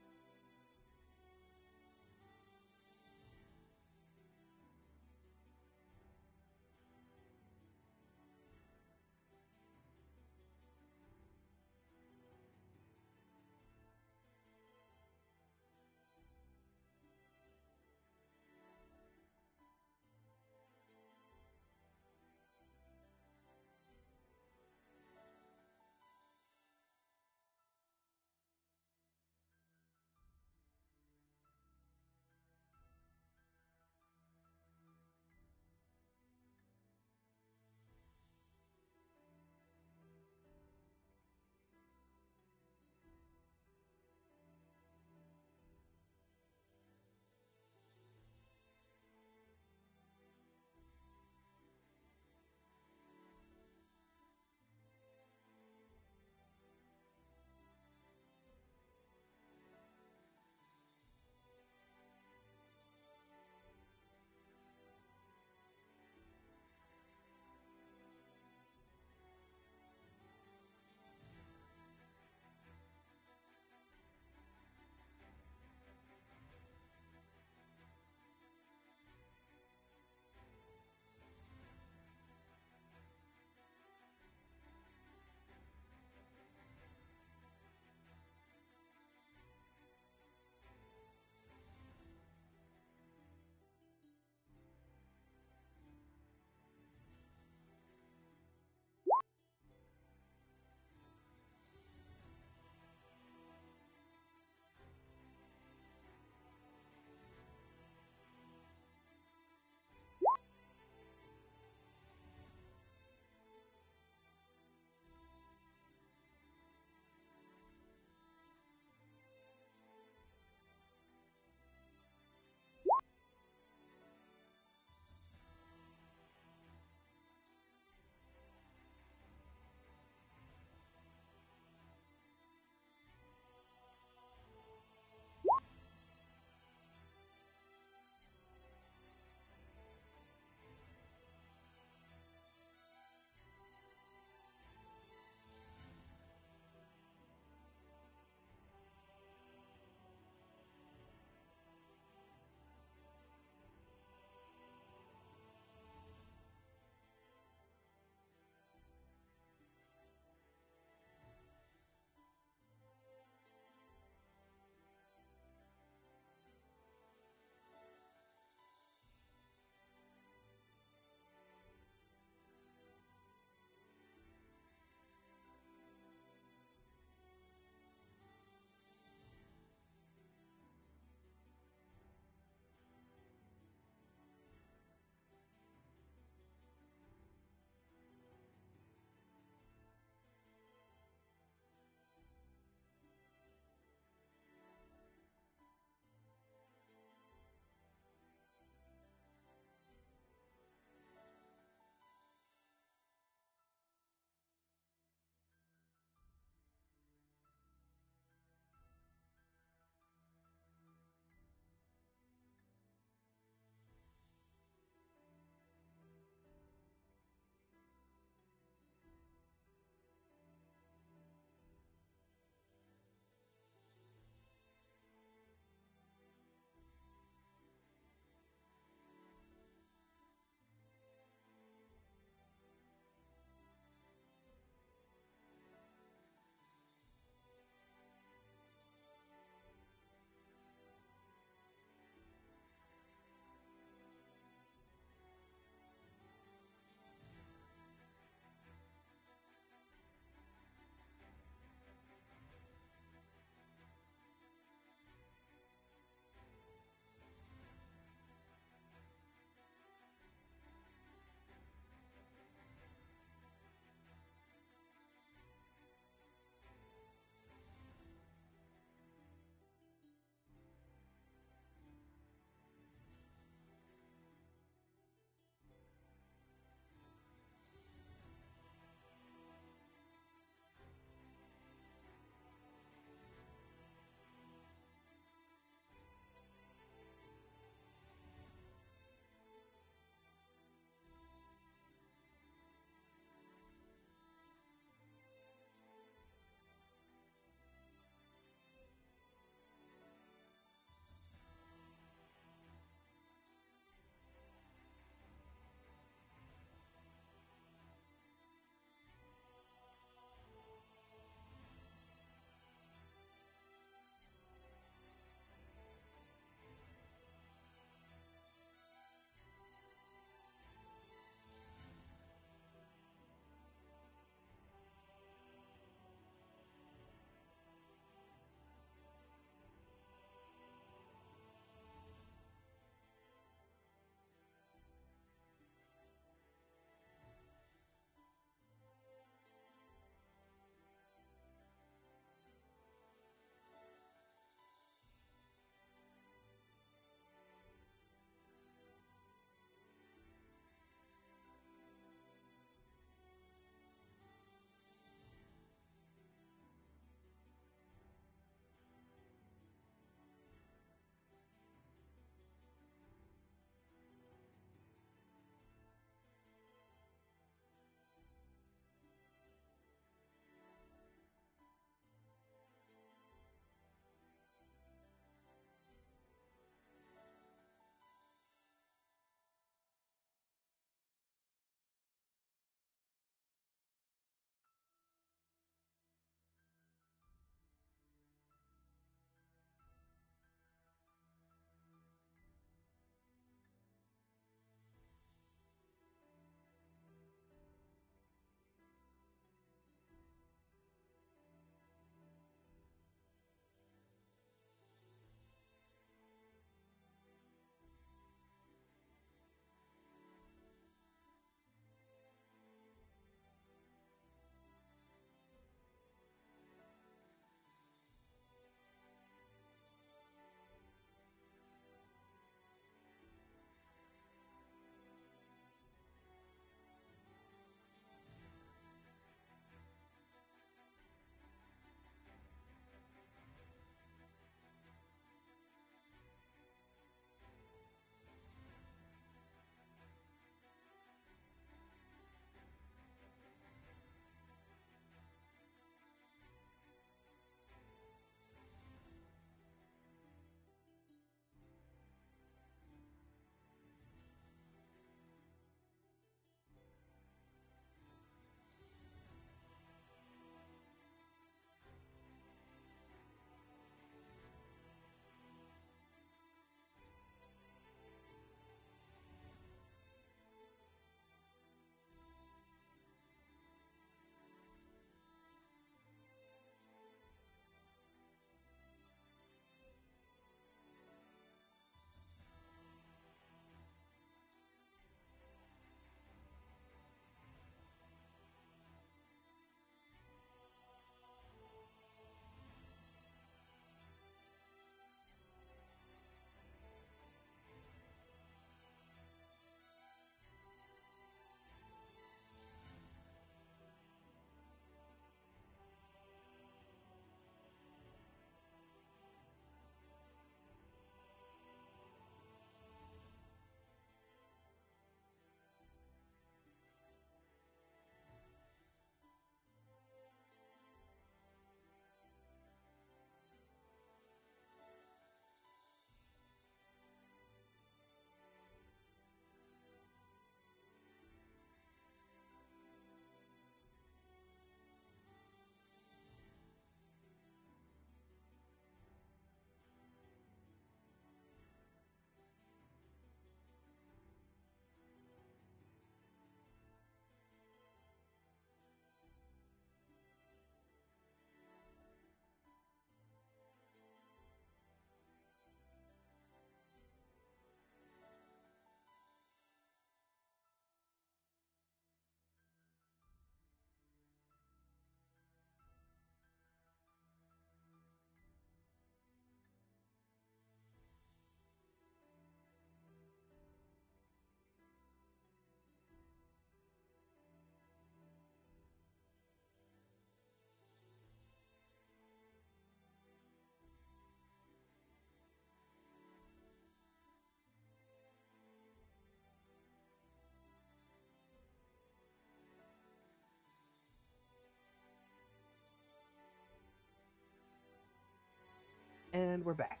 [SPEAKER 1] And we're back.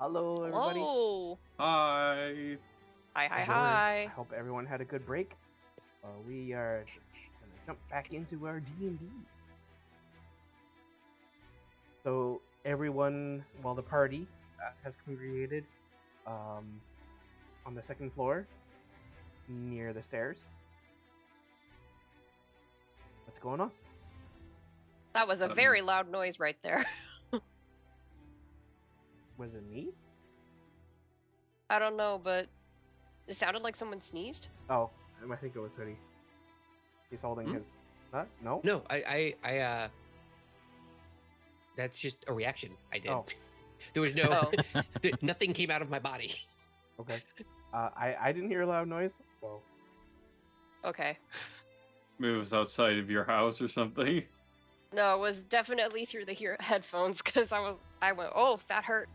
[SPEAKER 1] Hello, everybody.
[SPEAKER 2] Hello.
[SPEAKER 3] Hi.
[SPEAKER 2] Hi, hi,
[SPEAKER 1] I
[SPEAKER 2] hi.
[SPEAKER 1] hope everyone had a good break. We are gonna jump back into our D&D. So everyone, well, the party has congregated on the second floor near the stairs. What's going on?
[SPEAKER 2] That was a very loud noise right there.
[SPEAKER 1] Was it me?
[SPEAKER 2] I don't know, but it sounded like someone sneezed.
[SPEAKER 1] Oh, I think it was Hoodie. He's holding his. No.
[SPEAKER 4] No, I that's just a reaction I did.
[SPEAKER 1] Oh.
[SPEAKER 4] There was no,
[SPEAKER 2] Oh.
[SPEAKER 4] nothing came out of my body.
[SPEAKER 1] Okay. I didn't hear a loud noise, so.
[SPEAKER 2] Okay.
[SPEAKER 3] Maybe it was outside of your house or something.
[SPEAKER 2] No, it was definitely through the headphones because I went, oh, that hurt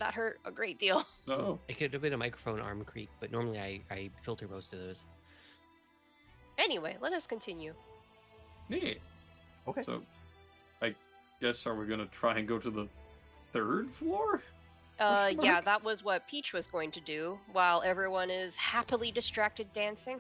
[SPEAKER 2] a great deal.
[SPEAKER 3] Oh.
[SPEAKER 4] It could have been a microphone arm creak, but normally I filter most of those.
[SPEAKER 2] Anyway, let us continue.
[SPEAKER 3] Neat.
[SPEAKER 1] Okay.
[SPEAKER 3] So, I guess are we gonna try and go to the third floor?
[SPEAKER 2] Yeah, that was what Peach was going to do while everyone is happily distracted dancing.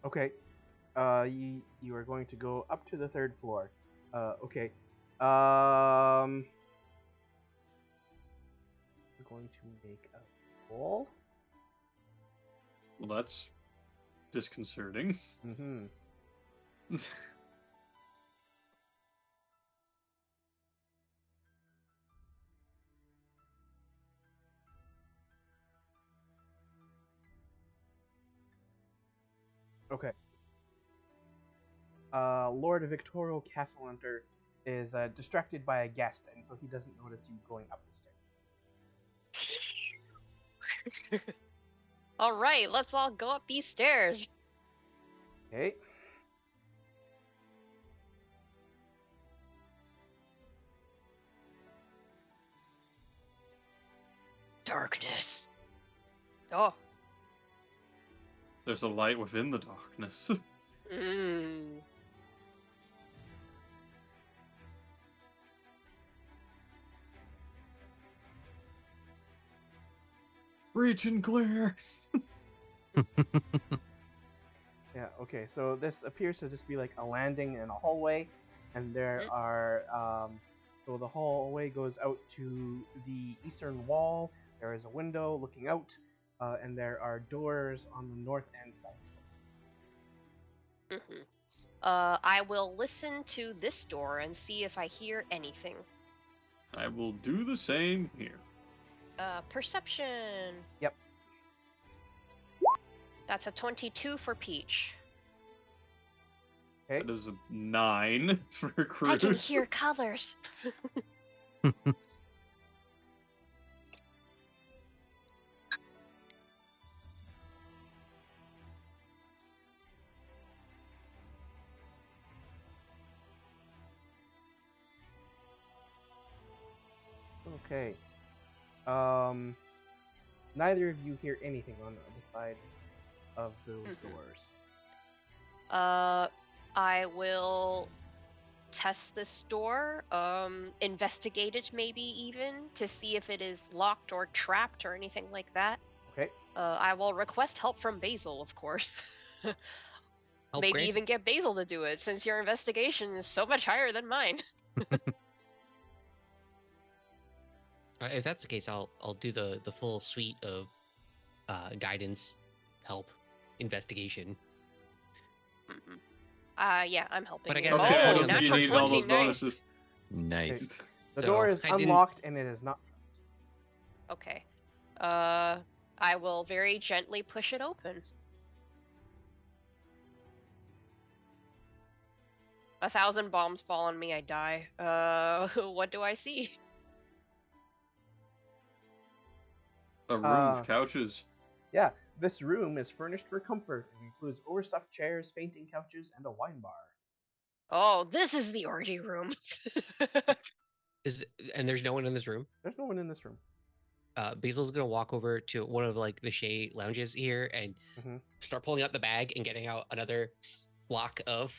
[SPEAKER 1] Okay. You are going to go up to the third floor. Okay. We're going to make a roll.
[SPEAKER 3] Well, that's disconcerting.
[SPEAKER 1] Mm-hmm. Okay. Lord Victorio Castlehunter is distracted by a guest, and so he doesn't notice you going up the stairs.
[SPEAKER 2] All right, let's all go up these stairs.
[SPEAKER 1] Okay.
[SPEAKER 2] Darkness. Oh.
[SPEAKER 3] There's a light within the darkness.
[SPEAKER 2] Mmm.
[SPEAKER 3] Reach and clear.
[SPEAKER 1] Yeah, okay, so this appears to just be like a landing in a hallway, and there are, so the hallway goes out to the eastern wall, there is a window looking out, and there are doors on the north and south.
[SPEAKER 2] Mm-hmm. I will listen to this door and see if I hear anything.
[SPEAKER 3] I will do the same here.
[SPEAKER 2] Perception.
[SPEAKER 1] Yep.
[SPEAKER 2] That's a 22 for Peach.
[SPEAKER 1] Okay.
[SPEAKER 3] That is a 9 for Cruz.
[SPEAKER 2] I can hear colors.
[SPEAKER 1] Okay. Neither of you hear anything on the other side of those doors.
[SPEAKER 2] I will test this door, investigate it maybe even, to see if it is locked or trapped or anything like that.
[SPEAKER 1] Okay.
[SPEAKER 2] I will request help from Basil, of course.
[SPEAKER 4] Help
[SPEAKER 2] Maybe
[SPEAKER 4] granted.
[SPEAKER 2] even get Basil to do it, since your investigation is so much higher than mine.
[SPEAKER 4] If that's the case, I'll do the full suite of guidance, help, investigation.
[SPEAKER 2] Yeah, I'm helping
[SPEAKER 4] But I
[SPEAKER 2] you.
[SPEAKER 4] got
[SPEAKER 3] Okay, I
[SPEAKER 2] Oh,
[SPEAKER 3] don't think you
[SPEAKER 2] natural
[SPEAKER 3] need all
[SPEAKER 2] 20,
[SPEAKER 3] those
[SPEAKER 2] nice.
[SPEAKER 3] bonuses.
[SPEAKER 5] Nice.
[SPEAKER 1] Okay. The
[SPEAKER 4] So,
[SPEAKER 1] door is
[SPEAKER 4] I didn't-
[SPEAKER 1] unlocked and it is not trapped.
[SPEAKER 2] Okay. I will very gently push it open. 1,000 bombs fall on me, I die. What do I see?
[SPEAKER 3] A room
[SPEAKER 1] Uh,
[SPEAKER 3] of couches.
[SPEAKER 1] Yeah, this room is furnished for comfort and includes overstuffed chairs, fainting couches, and a wine bar.
[SPEAKER 2] Oh, this is the orgy room.
[SPEAKER 4] And there's no one in this room.
[SPEAKER 1] There's no one in this room.
[SPEAKER 4] Basil's gonna walk over to one of like the Shea lounges here and
[SPEAKER 1] Mhm.
[SPEAKER 4] start pulling out the bag and getting out another block of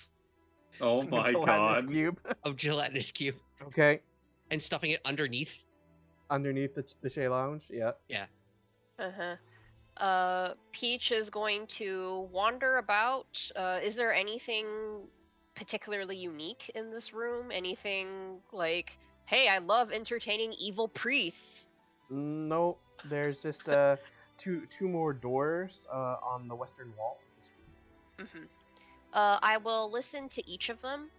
[SPEAKER 3] Oh my
[SPEAKER 1] Gelatinous
[SPEAKER 3] god.
[SPEAKER 1] cube.
[SPEAKER 4] gelatinous cube
[SPEAKER 1] Okay,
[SPEAKER 4] and stuffing it underneath.
[SPEAKER 1] underneath the Shea Lounge. Yeah.
[SPEAKER 4] Yeah.
[SPEAKER 2] Peach is going to wander about. Is there anything particularly unique in this room? Anything like, hey, I love entertaining evil priests?
[SPEAKER 1] No, there's just two more doors on the western wall of this room.
[SPEAKER 2] Mm-hmm. I will listen to each of them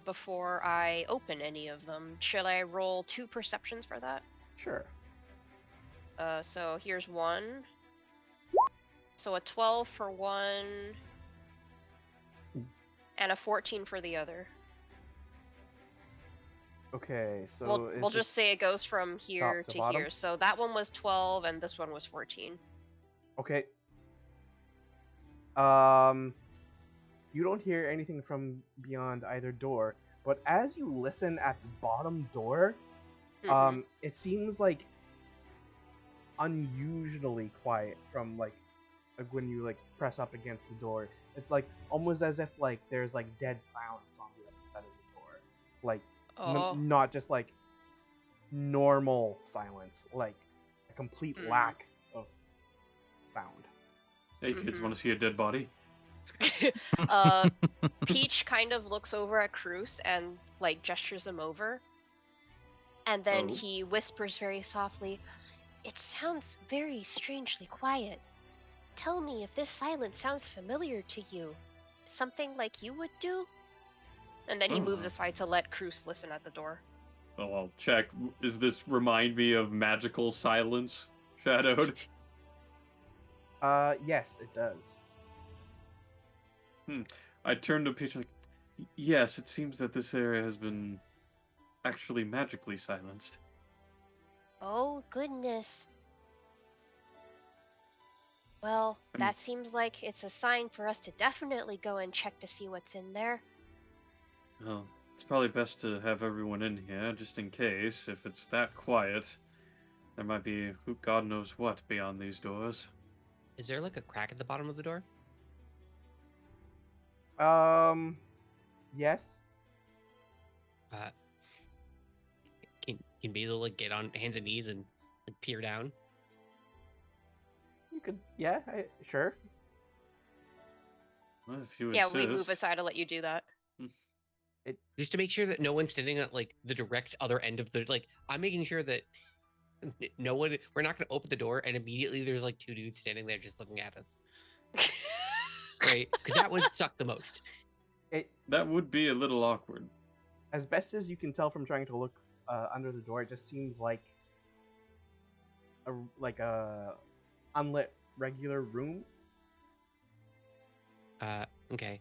[SPEAKER 2] before I open any of them. Should I roll 2 perceptions for that?
[SPEAKER 1] Sure.
[SPEAKER 2] So here's one. So a 12 for one, and a 14 for the other.
[SPEAKER 1] Okay, so
[SPEAKER 2] We'll just say it goes from here
[SPEAKER 1] to
[SPEAKER 2] to
[SPEAKER 1] bottom?
[SPEAKER 2] here. So that one was 12, and this one was 14.
[SPEAKER 1] Okay. You don't hear anything from beyond either door, but as you listen at the bottom door,
[SPEAKER 2] Mhm.
[SPEAKER 1] it seems like unusually quiet from like when you like press up against the door. It's like almost as if like there's like dead silence on the other side of the door, like
[SPEAKER 2] Oh.
[SPEAKER 1] not just like normal silence, like a complete lack of sound.
[SPEAKER 3] Hey kids,
[SPEAKER 2] Mhm.
[SPEAKER 3] want to see a dead body?
[SPEAKER 2] Peach kind of looks over at Cruz and like gestures him over. And then
[SPEAKER 3] Oh.
[SPEAKER 2] he whispers very softly, "It sounds very strangely quiet. Tell me if this silence sounds familiar to you. Something like you would do?" And then he moves aside to let Cruz listen at the door.
[SPEAKER 3] Well, I'll check. Does this remind me of magical silence, Shadowed?
[SPEAKER 1] Yes, it does.
[SPEAKER 3] I turned to Peach like, yes, it seems that this area has been actually magically silenced.
[SPEAKER 2] Oh, goodness. Well, that seems like it's a sign for us to definitely go and check to see what's in there.
[SPEAKER 3] Well, it's probably best to have everyone in here, just in case. If it's that quiet, there might be who God knows what beyond these doors.
[SPEAKER 4] Is there like a crack at the bottom of the door?
[SPEAKER 1] Yes.
[SPEAKER 4] Can Basil like get on hands and knees and like peer down?
[SPEAKER 1] You could, yeah, sure.
[SPEAKER 3] Well, if you
[SPEAKER 2] Yeah,
[SPEAKER 3] insist.
[SPEAKER 2] we move aside to let you do that.
[SPEAKER 4] Just to make sure that no one's standing at like the direct other end of the like. I'm making sure that no one. We're not going to open the door and immediately there's like 2 dudes standing there just looking at us, right? Because that would suck the most.
[SPEAKER 3] That would be a little awkward.
[SPEAKER 1] As best as you can tell from trying to look under the door, it just seems like a unlit regular room.
[SPEAKER 4] Okay.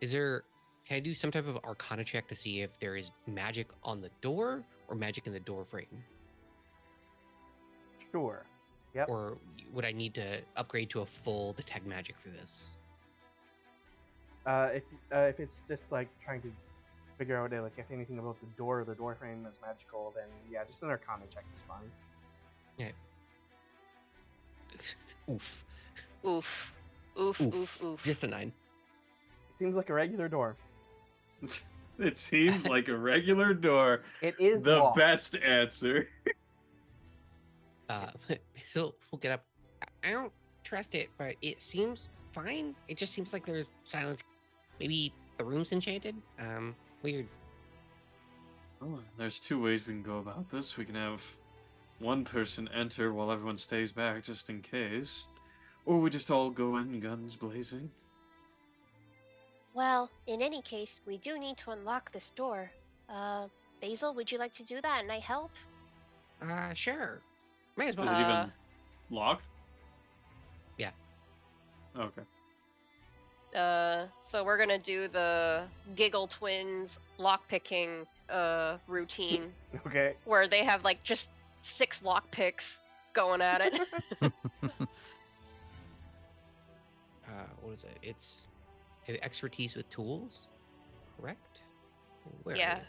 [SPEAKER 4] Is there? Can I do some type of Arcana check to see if there is magic on the door or magic in the door frame?
[SPEAKER 1] Sure. Yep.
[SPEAKER 4] Or would I need to upgrade to a full detect magic for this?
[SPEAKER 1] If it's just like trying to figure out like if anything about the door or the door frame is magical, then yeah, just an Arcana check is fine.
[SPEAKER 4] Yeah. Oof.
[SPEAKER 2] Oof. Oof, oof, oof.
[SPEAKER 4] Just a 9.
[SPEAKER 1] It seems like a regular door.
[SPEAKER 3] It seems like a regular door.
[SPEAKER 1] It is
[SPEAKER 3] the
[SPEAKER 1] locked.
[SPEAKER 3] best answer.
[SPEAKER 4] So we'll get up. I don't trust it, but it seems fine. It just seems like there's silence. Maybe the room's enchanted. Weird.
[SPEAKER 3] Well, there's 2 ways we can go about this. We can have one person enter while everyone stays back just in case. Or we just all go in guns blazing.
[SPEAKER 2] Well, in any case, we do need to unlock this door. Basil, would you like to do that and I help?
[SPEAKER 4] Sure. May as
[SPEAKER 3] Is
[SPEAKER 4] well.
[SPEAKER 3] it even locked?
[SPEAKER 4] Yeah.
[SPEAKER 3] Okay.
[SPEAKER 2] So we're gonna do the Giggle Twins lockpicking routine
[SPEAKER 1] Okay.
[SPEAKER 2] where they have like just 6 lockpicks going at it.
[SPEAKER 4] What is it? It's have expertise with tools, correct? Where are
[SPEAKER 2] Yeah.
[SPEAKER 4] you?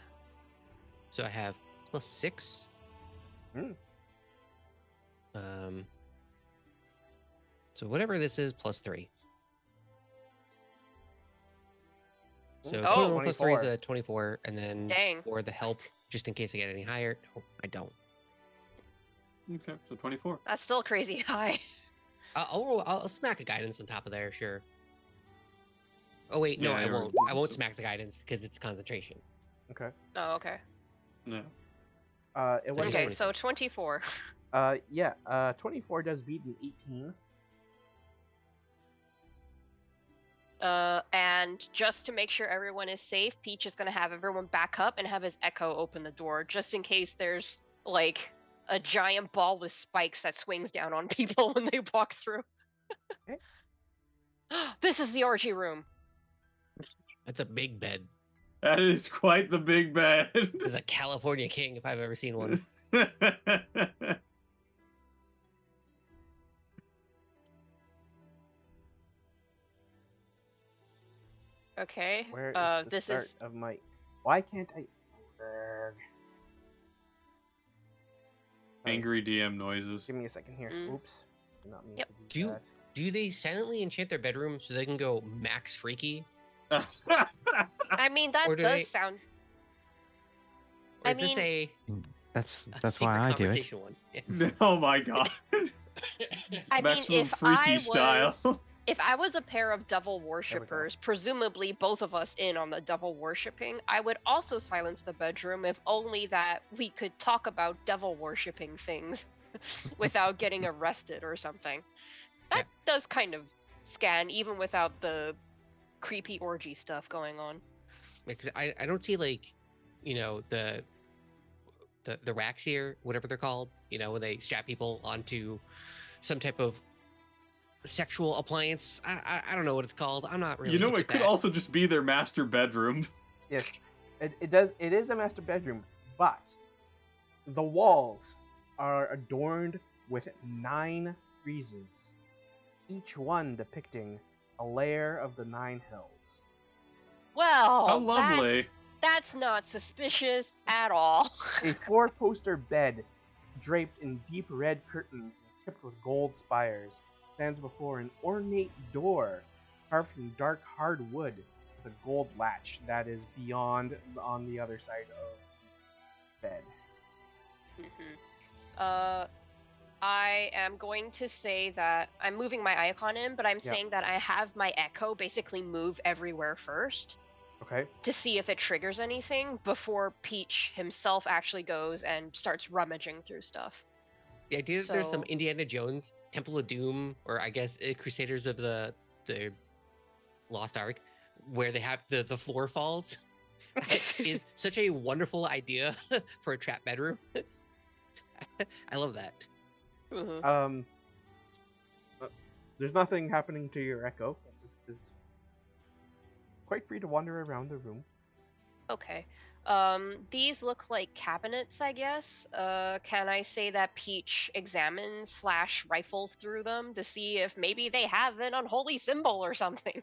[SPEAKER 4] So I have +6.
[SPEAKER 1] Hmm.
[SPEAKER 4] So whatever this is, +3. So
[SPEAKER 1] Ooh,
[SPEAKER 4] total
[SPEAKER 2] Oh.
[SPEAKER 4] +3 is
[SPEAKER 1] 24.
[SPEAKER 4] a 24, and then
[SPEAKER 2] Dang.
[SPEAKER 4] for the help, just in case I get any higher. No, I don't.
[SPEAKER 3] Okay, so 24.
[SPEAKER 2] That's still crazy high.
[SPEAKER 4] I'll smack a guidance on top of there, sure. Oh wait, no,
[SPEAKER 3] Yeah,
[SPEAKER 4] I
[SPEAKER 3] you're-
[SPEAKER 4] won't. I won't
[SPEAKER 3] so-
[SPEAKER 4] smack the guidance because it's concentration.
[SPEAKER 1] Okay.
[SPEAKER 2] Oh, okay.
[SPEAKER 3] No.
[SPEAKER 1] It was
[SPEAKER 4] Just
[SPEAKER 2] Okay,
[SPEAKER 4] 24.
[SPEAKER 2] so 24.
[SPEAKER 1] yeah. 24 does beat an 18.
[SPEAKER 2] And just to make sure everyone is safe, Peach is gonna have everyone back up and have his Echo open the door, just in case there's like a giant ball with spikes that swings down on people when they walk through.
[SPEAKER 1] Okay.
[SPEAKER 2] This is the orgy room.
[SPEAKER 4] That's a big bed.
[SPEAKER 3] That is quite the big bed.
[SPEAKER 4] This is a California king if I've ever seen one.
[SPEAKER 2] Okay.
[SPEAKER 1] Where is the
[SPEAKER 2] this
[SPEAKER 1] start
[SPEAKER 2] is
[SPEAKER 1] of my? Why can't I? Berg. Sorry,
[SPEAKER 3] Angry DM noises.
[SPEAKER 1] Give me a second here.
[SPEAKER 2] Mm.
[SPEAKER 1] Oops. Did not mean
[SPEAKER 2] Yep.
[SPEAKER 1] to
[SPEAKER 4] Do you-
[SPEAKER 1] that.
[SPEAKER 4] Do they silently enchant their bedroom so they can go max freaky?
[SPEAKER 2] I mean that
[SPEAKER 4] Or do
[SPEAKER 2] does
[SPEAKER 4] they-
[SPEAKER 2] sound
[SPEAKER 4] Or
[SPEAKER 2] I
[SPEAKER 4] is this
[SPEAKER 2] mean-
[SPEAKER 6] That's
[SPEAKER 4] a
[SPEAKER 6] why
[SPEAKER 4] secret
[SPEAKER 6] I do it.
[SPEAKER 4] conversation one? Yeah.
[SPEAKER 3] Oh my god.
[SPEAKER 2] I mean
[SPEAKER 3] Maximum
[SPEAKER 2] if
[SPEAKER 3] freaky
[SPEAKER 2] I
[SPEAKER 3] style.
[SPEAKER 2] was if I was a pair of devil worshippers, presumably both of us in on the devil worshipping, I would also silence the bedroom if only that we could talk about devil worshipping things without getting arrested or something. That does kind of scan even without the creepy orgy stuff going on.
[SPEAKER 4] Because I don't see like, you know, the racks here, whatever they're called, you know, when they strap people onto some type of sexual appliance. I don't know what it's called. I'm not really.
[SPEAKER 3] You know,
[SPEAKER 4] hip
[SPEAKER 3] it
[SPEAKER 4] with
[SPEAKER 3] could
[SPEAKER 4] that.
[SPEAKER 3] also just be their master bedroom.
[SPEAKER 1] Yes, it does. It is a master bedroom, but the walls are adorned with 9 friezes, each one depicting a layer of the 9 hills.
[SPEAKER 2] Well,
[SPEAKER 3] How lovely.
[SPEAKER 2] That's not suspicious at all.
[SPEAKER 1] A 4-poster bed draped in deep red curtains and tipped with gold spires stands before an ornate door carved from dark hard wood with a gold latch that is beyond on the other side of the bed.
[SPEAKER 2] I am going to say that I'm moving my icon in, but I'm saying that I have my Echo basically move everywhere first
[SPEAKER 1] Okay.
[SPEAKER 2] to see if it triggers anything before Peach himself actually goes and starts rummaging through stuff.
[SPEAKER 4] The idea that there's some
[SPEAKER 2] So-
[SPEAKER 4] Indiana Jones, Temple of Doom, or I guess Crusaders of the Lost Ark, where they have the floor falls, is such a wonderful idea for a trap bedroom. I love that.
[SPEAKER 2] Mhm.
[SPEAKER 1] There's nothing happening to your Echo. It's quite free to wander around the room.
[SPEAKER 2] Okay. These look like cabinets, I guess. Can I say that Peach examines / rifles through them to see if maybe they have an unholy symbol or something?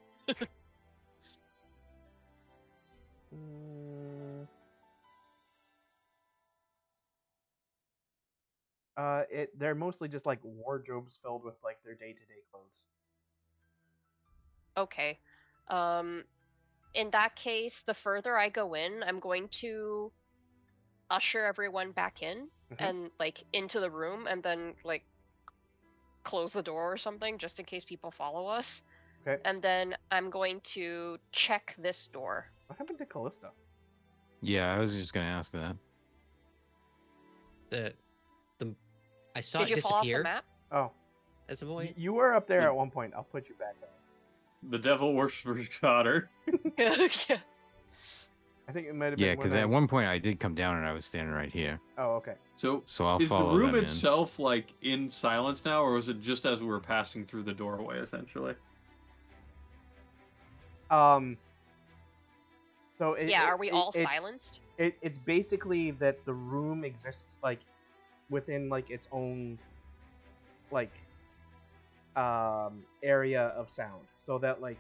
[SPEAKER 1] They're mostly just like wardrobes filled with like their day-to-day clothes.
[SPEAKER 2] Okay. In that case, the further I go in, I'm going to usher everyone back in and like into the room and then like close the door or something just in case people follow us.
[SPEAKER 1] Okay.
[SPEAKER 2] And then I'm going to check this door.
[SPEAKER 1] What happened to Callista?
[SPEAKER 6] Yeah, I was just gonna ask that.
[SPEAKER 4] I saw
[SPEAKER 2] Did
[SPEAKER 4] it
[SPEAKER 2] you fall off the
[SPEAKER 4] disappear
[SPEAKER 2] map?
[SPEAKER 1] Oh,
[SPEAKER 4] at some point.
[SPEAKER 1] you were up there at one point. I'll put you back up.
[SPEAKER 3] The devil worshiper got her.
[SPEAKER 2] Yeah.
[SPEAKER 1] I think it might have
[SPEAKER 6] Yeah,
[SPEAKER 1] been
[SPEAKER 6] because
[SPEAKER 1] when
[SPEAKER 6] at one point I did come down and I was standing right here.
[SPEAKER 1] Oh, okay.
[SPEAKER 3] So
[SPEAKER 6] So I'll
[SPEAKER 3] is the
[SPEAKER 6] follow
[SPEAKER 3] room
[SPEAKER 6] them in.
[SPEAKER 3] itself like in silence now, or was it just as we were passing through the doorway essentially?
[SPEAKER 1] Um. So
[SPEAKER 2] Yeah, are we all silenced?
[SPEAKER 1] It's basically that the room exists like within like its own like area of sound, so that like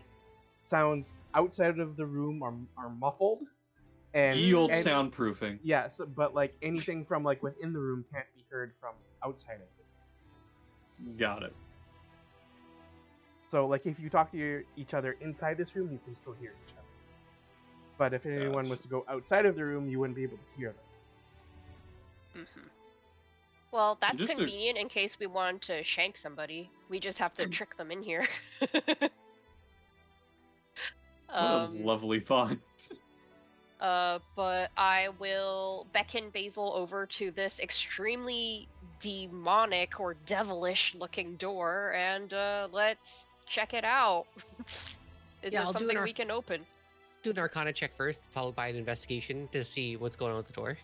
[SPEAKER 1] sounds outside of the room are muffled, and
[SPEAKER 3] Ye old
[SPEAKER 2] Mm.
[SPEAKER 3] soundproofing.
[SPEAKER 1] yes, but like anything from like within the room can't be heard from outside of it.
[SPEAKER 3] Got it.
[SPEAKER 1] So like if you talk to each other inside this room, you can still hear each other. But if anyone was
[SPEAKER 3] Gotcha.
[SPEAKER 1] to go outside of the room, you wouldn't be able to hear them.
[SPEAKER 2] Mm-hmm. Well, that's
[SPEAKER 3] just to-
[SPEAKER 2] convenient in case we want to shank somebody. We just have to trick them in here.
[SPEAKER 3] What a lovely thought.
[SPEAKER 2] But I will beckon Basil over to this extremely demonic or devilish looking door, and let's check it out. Is
[SPEAKER 4] Yeah,
[SPEAKER 2] this
[SPEAKER 4] I'll do
[SPEAKER 2] something
[SPEAKER 4] an
[SPEAKER 2] we can open?
[SPEAKER 4] Do an Arcana check first, followed by an investigation to see what's going on with the door.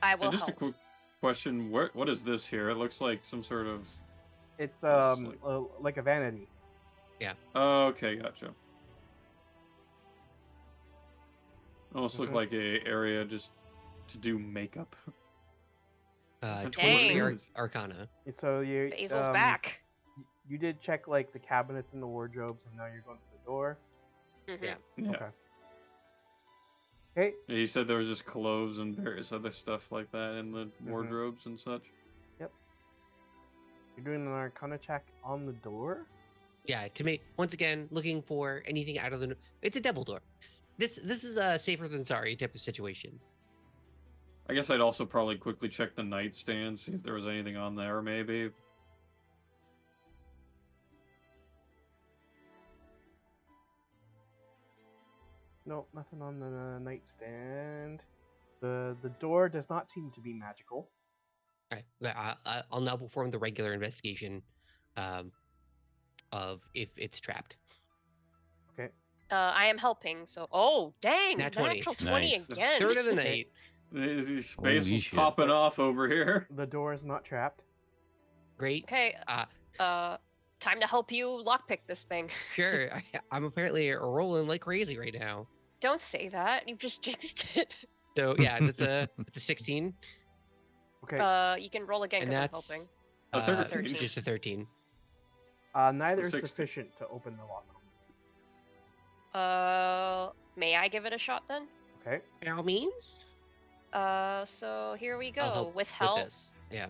[SPEAKER 2] I will
[SPEAKER 3] And just
[SPEAKER 2] help.
[SPEAKER 3] a quick question: what is this here? It looks like some sort of.
[SPEAKER 1] It's
[SPEAKER 3] It's
[SPEAKER 1] like a vanity.
[SPEAKER 3] Oh, okay, gotcha. Almost look
[SPEAKER 1] Mhm.
[SPEAKER 3] like a area just to do makeup. Essentially
[SPEAKER 2] what it
[SPEAKER 4] 23
[SPEAKER 3] is.
[SPEAKER 4] Arcana.
[SPEAKER 1] So you
[SPEAKER 2] Basil's back.
[SPEAKER 1] You did check like the cabinets and the wardrobes, and now you're going to the door.
[SPEAKER 2] Mhm.
[SPEAKER 4] Yeah.
[SPEAKER 3] Yeah.
[SPEAKER 1] Okay. Okay.
[SPEAKER 3] Yeah, you said there was just clothes and various other stuff like that in the wardrobes and such.
[SPEAKER 1] You're doing an Arcana check on the door.
[SPEAKER 4] Yeah, to make once again looking for anything out of the. It's a devil door. This is a safer than sorry type of situation.
[SPEAKER 3] I guess I'd also probably quickly check the nightstand, see if there was anything on there, maybe.
[SPEAKER 1] No, nothing on the nightstand. The door does not seem to be magical.
[SPEAKER 4] All right, I'll now perform the regular investigation, of if it's trapped.
[SPEAKER 1] Okay.
[SPEAKER 2] I am helping, so dang,
[SPEAKER 4] Nat 20.
[SPEAKER 2] natural 20
[SPEAKER 5] Nice.
[SPEAKER 2] again.
[SPEAKER 4] Third of the night.
[SPEAKER 3] These
[SPEAKER 5] Holy
[SPEAKER 3] Basil's
[SPEAKER 5] shit.
[SPEAKER 3] popping off over here.
[SPEAKER 1] The door is not trapped.
[SPEAKER 4] Great.
[SPEAKER 2] Okay, time to help you lockpick this thing.
[SPEAKER 4] Sure. I'm apparently rolling like crazy right now.
[SPEAKER 2] Don't say that. You just jinxed it.
[SPEAKER 4] So yeah, that's a 16,
[SPEAKER 1] Okay.
[SPEAKER 2] You can roll again
[SPEAKER 4] and
[SPEAKER 2] because I'm
[SPEAKER 4] that's
[SPEAKER 2] helping.
[SPEAKER 3] A 13.
[SPEAKER 4] just a 13.
[SPEAKER 1] Neither is
[SPEAKER 3] 60.
[SPEAKER 1] sufficient to open the lock.
[SPEAKER 2] May I give it a shot then?
[SPEAKER 1] Okay.
[SPEAKER 4] By all means,
[SPEAKER 2] So here we
[SPEAKER 4] I'll
[SPEAKER 2] go.
[SPEAKER 4] help
[SPEAKER 2] With help.
[SPEAKER 4] this. Yeah.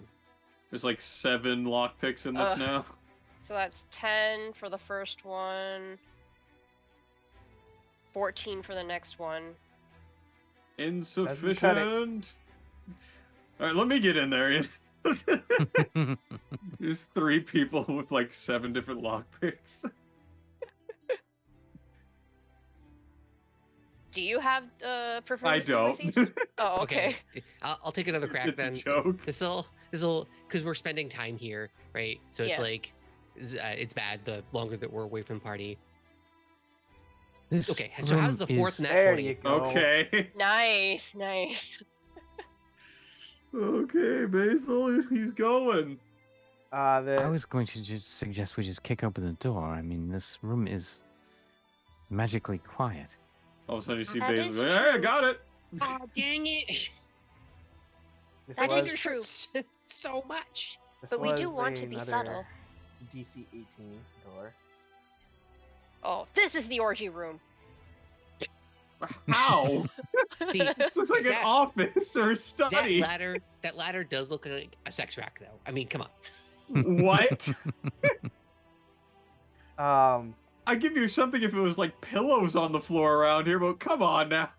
[SPEAKER 3] There's like 7 lockpicks in this
[SPEAKER 2] Ugh.
[SPEAKER 3] now.
[SPEAKER 2] So that's 10 for the first one. 14 for the next one.
[SPEAKER 3] Insufficient. All right, let me get in there. Ian. There's 3 people with like 7 different lockpicks.
[SPEAKER 2] Do you have
[SPEAKER 3] I
[SPEAKER 2] proficiency
[SPEAKER 3] don't.
[SPEAKER 2] with these? Oh, okay.
[SPEAKER 4] I'll take another crack
[SPEAKER 3] It's
[SPEAKER 4] then.
[SPEAKER 3] a joke.
[SPEAKER 4] This'll because we're spending time here, right? So it's
[SPEAKER 2] Yeah.
[SPEAKER 4] like it's bad the longer that we're away from the party.
[SPEAKER 5] This
[SPEAKER 4] Okay, so how's
[SPEAKER 5] room
[SPEAKER 4] the fourth
[SPEAKER 5] is-
[SPEAKER 4] nat
[SPEAKER 1] There
[SPEAKER 4] 20?
[SPEAKER 1] you go.
[SPEAKER 3] Okay.
[SPEAKER 2] Nice, nice.
[SPEAKER 3] Okay, Basil, he's going.
[SPEAKER 5] I was going to just suggest we just kick open the door. I mean, this room is magically quiet.
[SPEAKER 3] All of a sudden you see
[SPEAKER 2] That
[SPEAKER 3] Basil
[SPEAKER 2] is
[SPEAKER 3] going, hey, I
[SPEAKER 2] true.
[SPEAKER 3] got it.
[SPEAKER 4] Oh dang it!
[SPEAKER 1] This
[SPEAKER 2] That
[SPEAKER 1] was,
[SPEAKER 2] is true.
[SPEAKER 4] so much.
[SPEAKER 1] this
[SPEAKER 2] But we do
[SPEAKER 1] was
[SPEAKER 2] want to be
[SPEAKER 1] another
[SPEAKER 2] subtle.
[SPEAKER 1] DC 18 door.
[SPEAKER 2] Oh, this is the orgy room.
[SPEAKER 3] How?
[SPEAKER 4] See,
[SPEAKER 3] This looks like an
[SPEAKER 4] that-
[SPEAKER 3] office or a study.
[SPEAKER 4] that ladder does look like a sex rack, though. I mean, come on.
[SPEAKER 3] What?
[SPEAKER 1] I
[SPEAKER 3] give you something if it was like pillows on the floor around here, but come on now.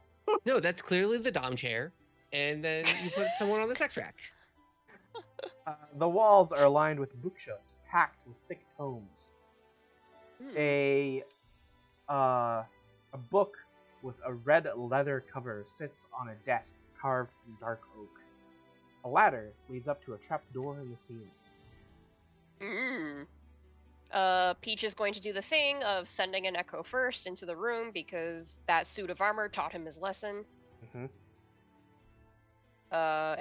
[SPEAKER 4] No, that's clearly the dom chair, and then you put someone on the sex rack.
[SPEAKER 1] The walls are lined with bookshelves packed with thick tomes.
[SPEAKER 2] Hmm.
[SPEAKER 1] A book with a red leather cover sits on a desk carved from dark oak. A ladder leads up to a trap door in the ceiling.
[SPEAKER 2] Peach is going to do the thing of sending an echo first into the room because that suit of armor taught him his lesson.
[SPEAKER 1] Mm-hmm.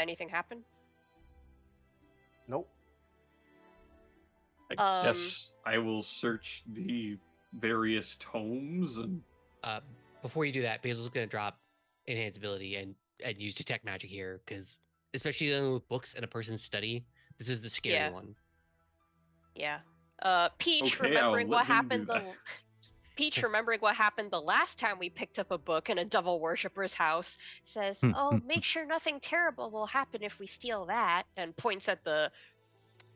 [SPEAKER 2] Anything happen?
[SPEAKER 1] Nope.
[SPEAKER 3] I guess I will search the various tomes and
[SPEAKER 4] Before you do that, Basil's going to drop enhance ability and use detect magic here, because especially dealing with books and a person's study, this is the scary
[SPEAKER 2] Yeah.
[SPEAKER 4] one.
[SPEAKER 2] Yeah. Peach,
[SPEAKER 3] Okay, I'll
[SPEAKER 2] remembering
[SPEAKER 3] let
[SPEAKER 2] what
[SPEAKER 3] him
[SPEAKER 2] happened
[SPEAKER 3] do that.
[SPEAKER 2] Peach, remembering what happened the last time we picked up a book in a devil worshipper's house, says, "Oh, make sure nothing terrible will happen if we steal that," and points at the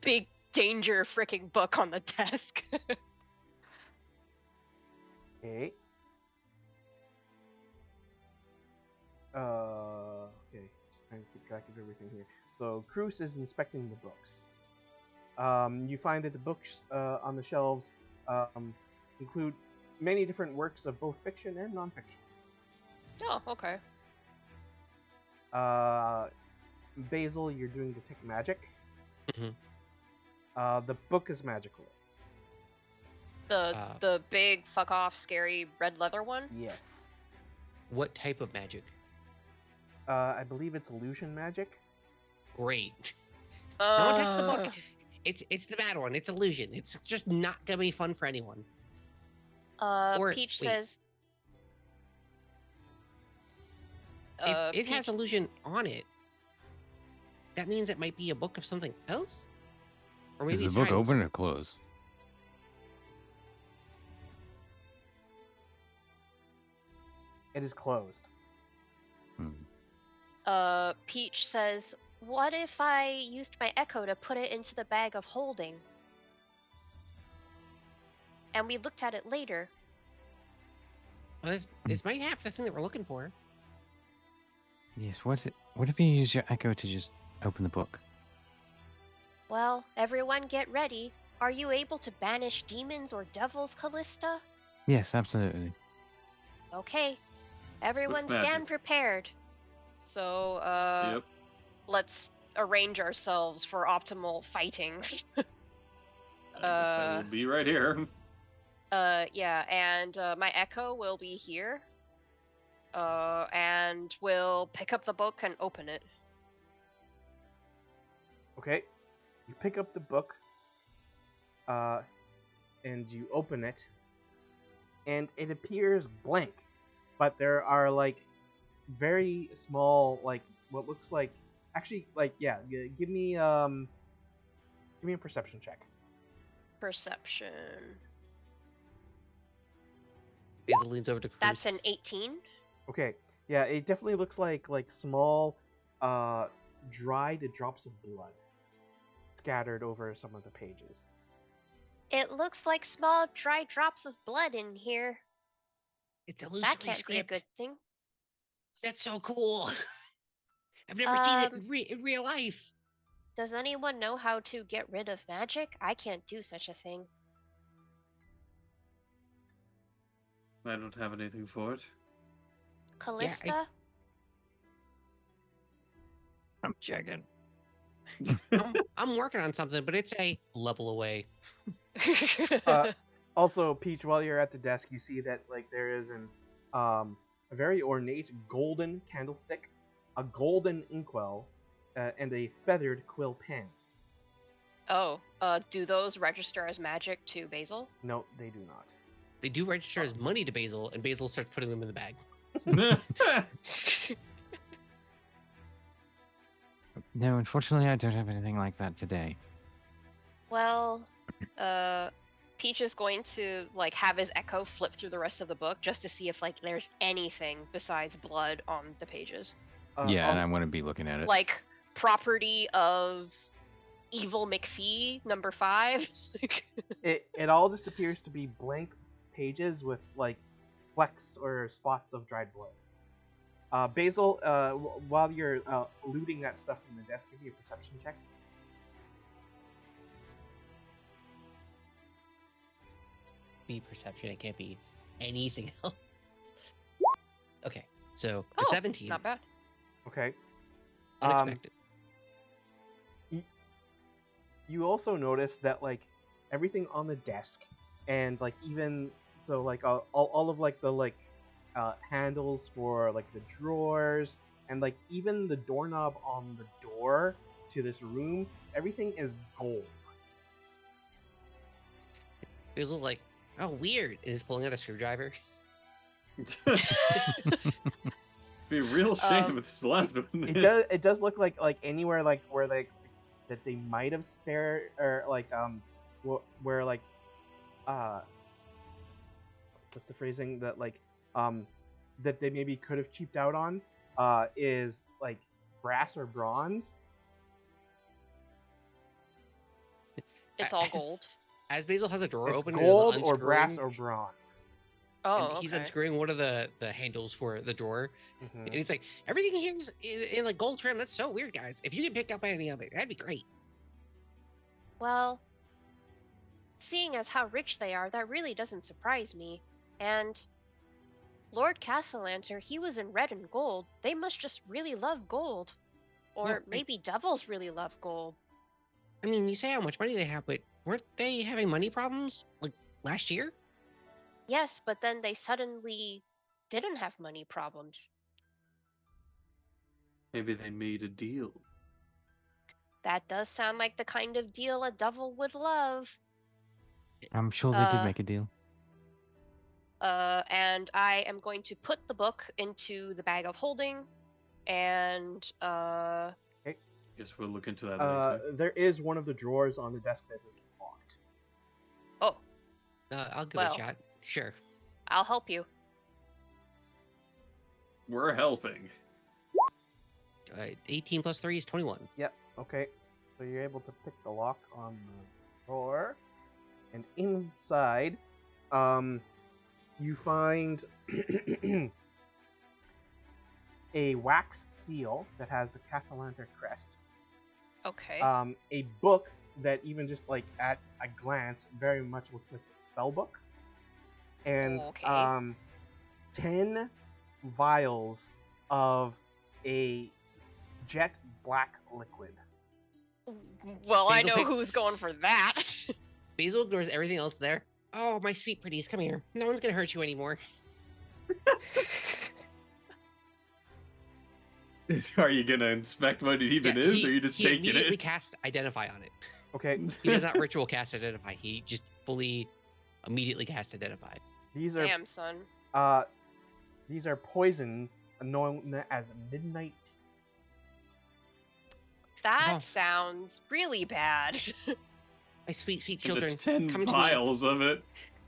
[SPEAKER 2] big danger freaking book on the desk.
[SPEAKER 1] Okay. Okay. Just trying to keep track of everything here. So Cruz is inspecting the books. You find that the books on the shelves include many different works of both fiction and nonfiction.
[SPEAKER 2] Oh, okay.
[SPEAKER 1] Basil, you're doing detect magic.
[SPEAKER 4] Mhm.
[SPEAKER 1] The book is magical.
[SPEAKER 2] The big fuck off scary red leather one?
[SPEAKER 1] Yes.
[SPEAKER 4] What type of magic?
[SPEAKER 1] I believe it's illusion magic.
[SPEAKER 4] Great. No one touch the book. It's the bad one. It's illusion. It's just not gonna be fun for anyone. Or-
[SPEAKER 2] Peach
[SPEAKER 4] wait.
[SPEAKER 2] says.
[SPEAKER 4] If it has
[SPEAKER 2] Peach-
[SPEAKER 4] illusion on it, that means it might be a book of something else? Or maybe
[SPEAKER 6] Is
[SPEAKER 4] it's
[SPEAKER 6] the book
[SPEAKER 4] hiding
[SPEAKER 6] open or closed?
[SPEAKER 1] It is closed.
[SPEAKER 2] Peach says, "What if I used my echo to put it into the bag of holding? And we looked at it later."
[SPEAKER 4] Well, this might have the thing that we're looking for.
[SPEAKER 6] Yes. What if you use your echo to just open the book?
[SPEAKER 2] Well, everyone get ready. Are you able to banish demons or devils, Callista?
[SPEAKER 6] Yes, absolutely.
[SPEAKER 2] Okay. Everyone
[SPEAKER 3] magic.
[SPEAKER 2] stand prepared. So,
[SPEAKER 3] Yep.
[SPEAKER 2] let's arrange ourselves for optimal fighting.
[SPEAKER 3] I guess I will be right here.
[SPEAKER 2] Yeah, and my echo will be here. And we'll pick up the book and open it.
[SPEAKER 1] Okay. You pick up the book. And you open it. And it appears blank. But there are like very small, like what looks like actually like yeah, give me a perception check.
[SPEAKER 2] Perception.
[SPEAKER 4] Basil leans over to Cruz.
[SPEAKER 2] That's an 18.
[SPEAKER 1] Okay. Yeah, it definitely looks like small dried drops of blood scattered over some of the pages.
[SPEAKER 2] It looks like small dry drops of blood in here.
[SPEAKER 4] It's
[SPEAKER 2] That
[SPEAKER 4] illusory
[SPEAKER 2] can't
[SPEAKER 4] script.
[SPEAKER 2] be a good thing.
[SPEAKER 4] That's so cool. I've never seen it
[SPEAKER 2] Um,
[SPEAKER 4] in real life.
[SPEAKER 2] Does anyone know how to get rid of magic? I can't do such a thing.
[SPEAKER 3] I don't have anything for it.
[SPEAKER 2] Callista?
[SPEAKER 6] I'm checking.
[SPEAKER 4] I'm working on something, but it's a level away.
[SPEAKER 1] Also, Peach, while you're at the desk, you see that like there is a very ornate golden candlestick, a golden inkwell, and a feathered quill pen.
[SPEAKER 2] Oh, do those register as magic to Basil?
[SPEAKER 1] No, they do not.
[SPEAKER 4] They do register as money to Basil, and Basil starts putting them in the bag.
[SPEAKER 6] No, unfortunately, I don't have anything like that today.
[SPEAKER 2] Well, Peach is going to like have his echo flip through the rest of the book just to see if like there's anything besides blood on the pages.
[SPEAKER 6] Yeah, and I want to be looking at it.
[SPEAKER 2] Like property of Evil McPhee number 5.
[SPEAKER 1] It all just appears to be blank pages with like flecks or spots of dried blood. Basil, while you're looting that stuff from the desk, give me a perception check.
[SPEAKER 4] Be perception. It can't be anything else. Okay, so a
[SPEAKER 2] Oh,
[SPEAKER 4] 17.
[SPEAKER 2] Not bad.
[SPEAKER 1] Okay.
[SPEAKER 4] Unexpected.
[SPEAKER 1] You also notice that like everything on the desk and like even so like all of like the like handles for like the drawers and like even the doorknob on the door to this room, everything is gold.
[SPEAKER 4] Basil's like, oh, weird. And is pulling out a screwdriver.
[SPEAKER 3] Be a real shame
[SPEAKER 2] Um,
[SPEAKER 3] if it's left. wouldn't
[SPEAKER 1] It does look like anywhere like where that they might have spared, or like where like what's the phrasing that like that they maybe could have cheaped out on is like brass or bronze.
[SPEAKER 2] it's all
[SPEAKER 4] As-
[SPEAKER 2] gold.
[SPEAKER 4] As Basil has a drawer
[SPEAKER 1] It's
[SPEAKER 4] open,
[SPEAKER 1] gold
[SPEAKER 4] and is
[SPEAKER 1] or brass
[SPEAKER 4] unscrewing,
[SPEAKER 1] or bronze.
[SPEAKER 2] Oh,
[SPEAKER 4] and he's
[SPEAKER 2] okay.
[SPEAKER 4] unscrewing one of the handles for the drawer,
[SPEAKER 1] Mhm.
[SPEAKER 4] and he's like, "Everything here is in like gold trim. That's so weird, guys. If you can pick up any of it, that'd be great."
[SPEAKER 2] Well, seeing as how rich they are, that really doesn't surprise me. And Lord Castellanter, he was in red and gold. They must just really love gold. Or
[SPEAKER 4] Well,
[SPEAKER 2] maybe devils really love gold.
[SPEAKER 4] I mean, you say how much money they have, but weren't they having money problems like last year?
[SPEAKER 2] Yes, but then they suddenly didn't have money problems.
[SPEAKER 3] Maybe they made a deal.
[SPEAKER 2] That does sound like the kind of deal a devil would love.
[SPEAKER 6] I'm sure they did
[SPEAKER 2] Uh,
[SPEAKER 6] make a deal.
[SPEAKER 2] And I am going to put the book into the bag of holding, and
[SPEAKER 3] Guess we'll look into that later.
[SPEAKER 1] There is one of the drawers on the desk that is locked.
[SPEAKER 2] oh,
[SPEAKER 4] I'll give it
[SPEAKER 2] well.
[SPEAKER 4] a shot. Sure.
[SPEAKER 2] I'll help you.
[SPEAKER 3] We're helping.
[SPEAKER 4] 18 plus 3 is 21.
[SPEAKER 1] Yep. Okay. So you're able to pick the lock on the drawer, and inside, you find a wax seal that has the Castellanter crest.
[SPEAKER 2] Okay.
[SPEAKER 1] A book that even just like at a glance very much looks like a spell book, and
[SPEAKER 2] Okay.
[SPEAKER 1] 10 vials of a jet black liquid.
[SPEAKER 2] Well, I
[SPEAKER 4] Basil
[SPEAKER 2] know
[SPEAKER 4] picks-
[SPEAKER 2] who's going for that.
[SPEAKER 4] Basil ignores everything else there. Oh, my sweet pretties, come here. No one's gonna hurt you anymore.
[SPEAKER 3] Are you gonna inspect what it even is, or are you just
[SPEAKER 4] he
[SPEAKER 3] taking
[SPEAKER 4] immediately
[SPEAKER 3] it?
[SPEAKER 4] cast Identify on it.
[SPEAKER 1] Okay,
[SPEAKER 4] He does not ritual cast Identify. He just fully, immediately cast Identify.
[SPEAKER 1] these are
[SPEAKER 2] Damn, son.
[SPEAKER 1] these are poison known as midnight tea.
[SPEAKER 2] That
[SPEAKER 4] Oh.
[SPEAKER 2] sounds really bad.
[SPEAKER 4] My sweet, sweet
[SPEAKER 3] And
[SPEAKER 4] children,
[SPEAKER 3] it's 10
[SPEAKER 4] come to me.
[SPEAKER 3] vials of it.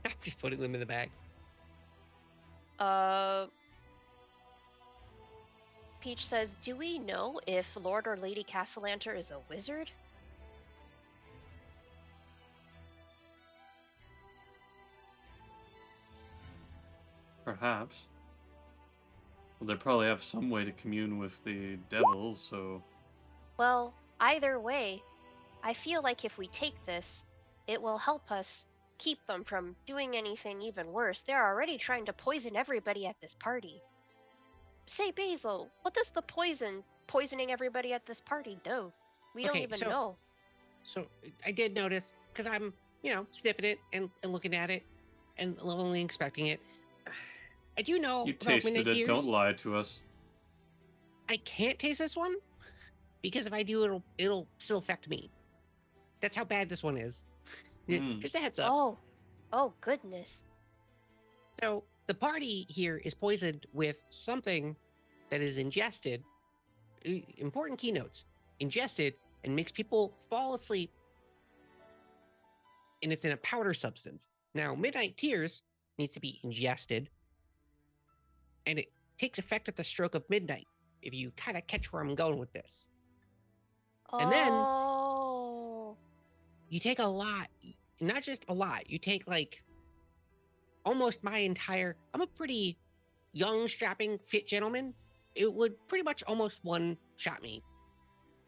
[SPEAKER 4] I'm just putting them in the bag.
[SPEAKER 2] Peach says, do we know if Lord or Lady Castellanter is a wizard?
[SPEAKER 3] Perhaps. Well, they probably have some way to commune with the devils, so...
[SPEAKER 2] Well, either way, I feel like if we take this, it will help us keep them from doing anything even worse. They're already trying to poison everybody at this party. Say, Basil, what does the poisoning everybody at this party do? We don't
[SPEAKER 4] Okay,
[SPEAKER 2] even
[SPEAKER 4] so-
[SPEAKER 2] know.
[SPEAKER 4] So I did notice, because I'm, sniffing it and looking at it and lovingly inspecting it. I do know
[SPEAKER 3] You
[SPEAKER 4] about
[SPEAKER 3] tasted
[SPEAKER 4] Midnight
[SPEAKER 3] it,
[SPEAKER 4] Tears.
[SPEAKER 3] don't lie to us.
[SPEAKER 4] I can't taste this one because if I do, it'll still affect me. That's how bad this one is.
[SPEAKER 3] Mm.
[SPEAKER 4] Just a heads up.
[SPEAKER 2] Oh, goodness.
[SPEAKER 4] So the party here is poisoned with something that is ingested. Important keynotes: ingested and makes people fall asleep. And it's in a powder substance. Now, Midnight Tears needs to be ingested, and it takes effect at the stroke of midnight. If you kind of catch where I'm going with this, And then-
[SPEAKER 2] Oh.
[SPEAKER 4] you take a lot, not just a lot. You take like almost my entire. I'm a pretty young, strapping, fit gentleman. It would pretty much almost one shot me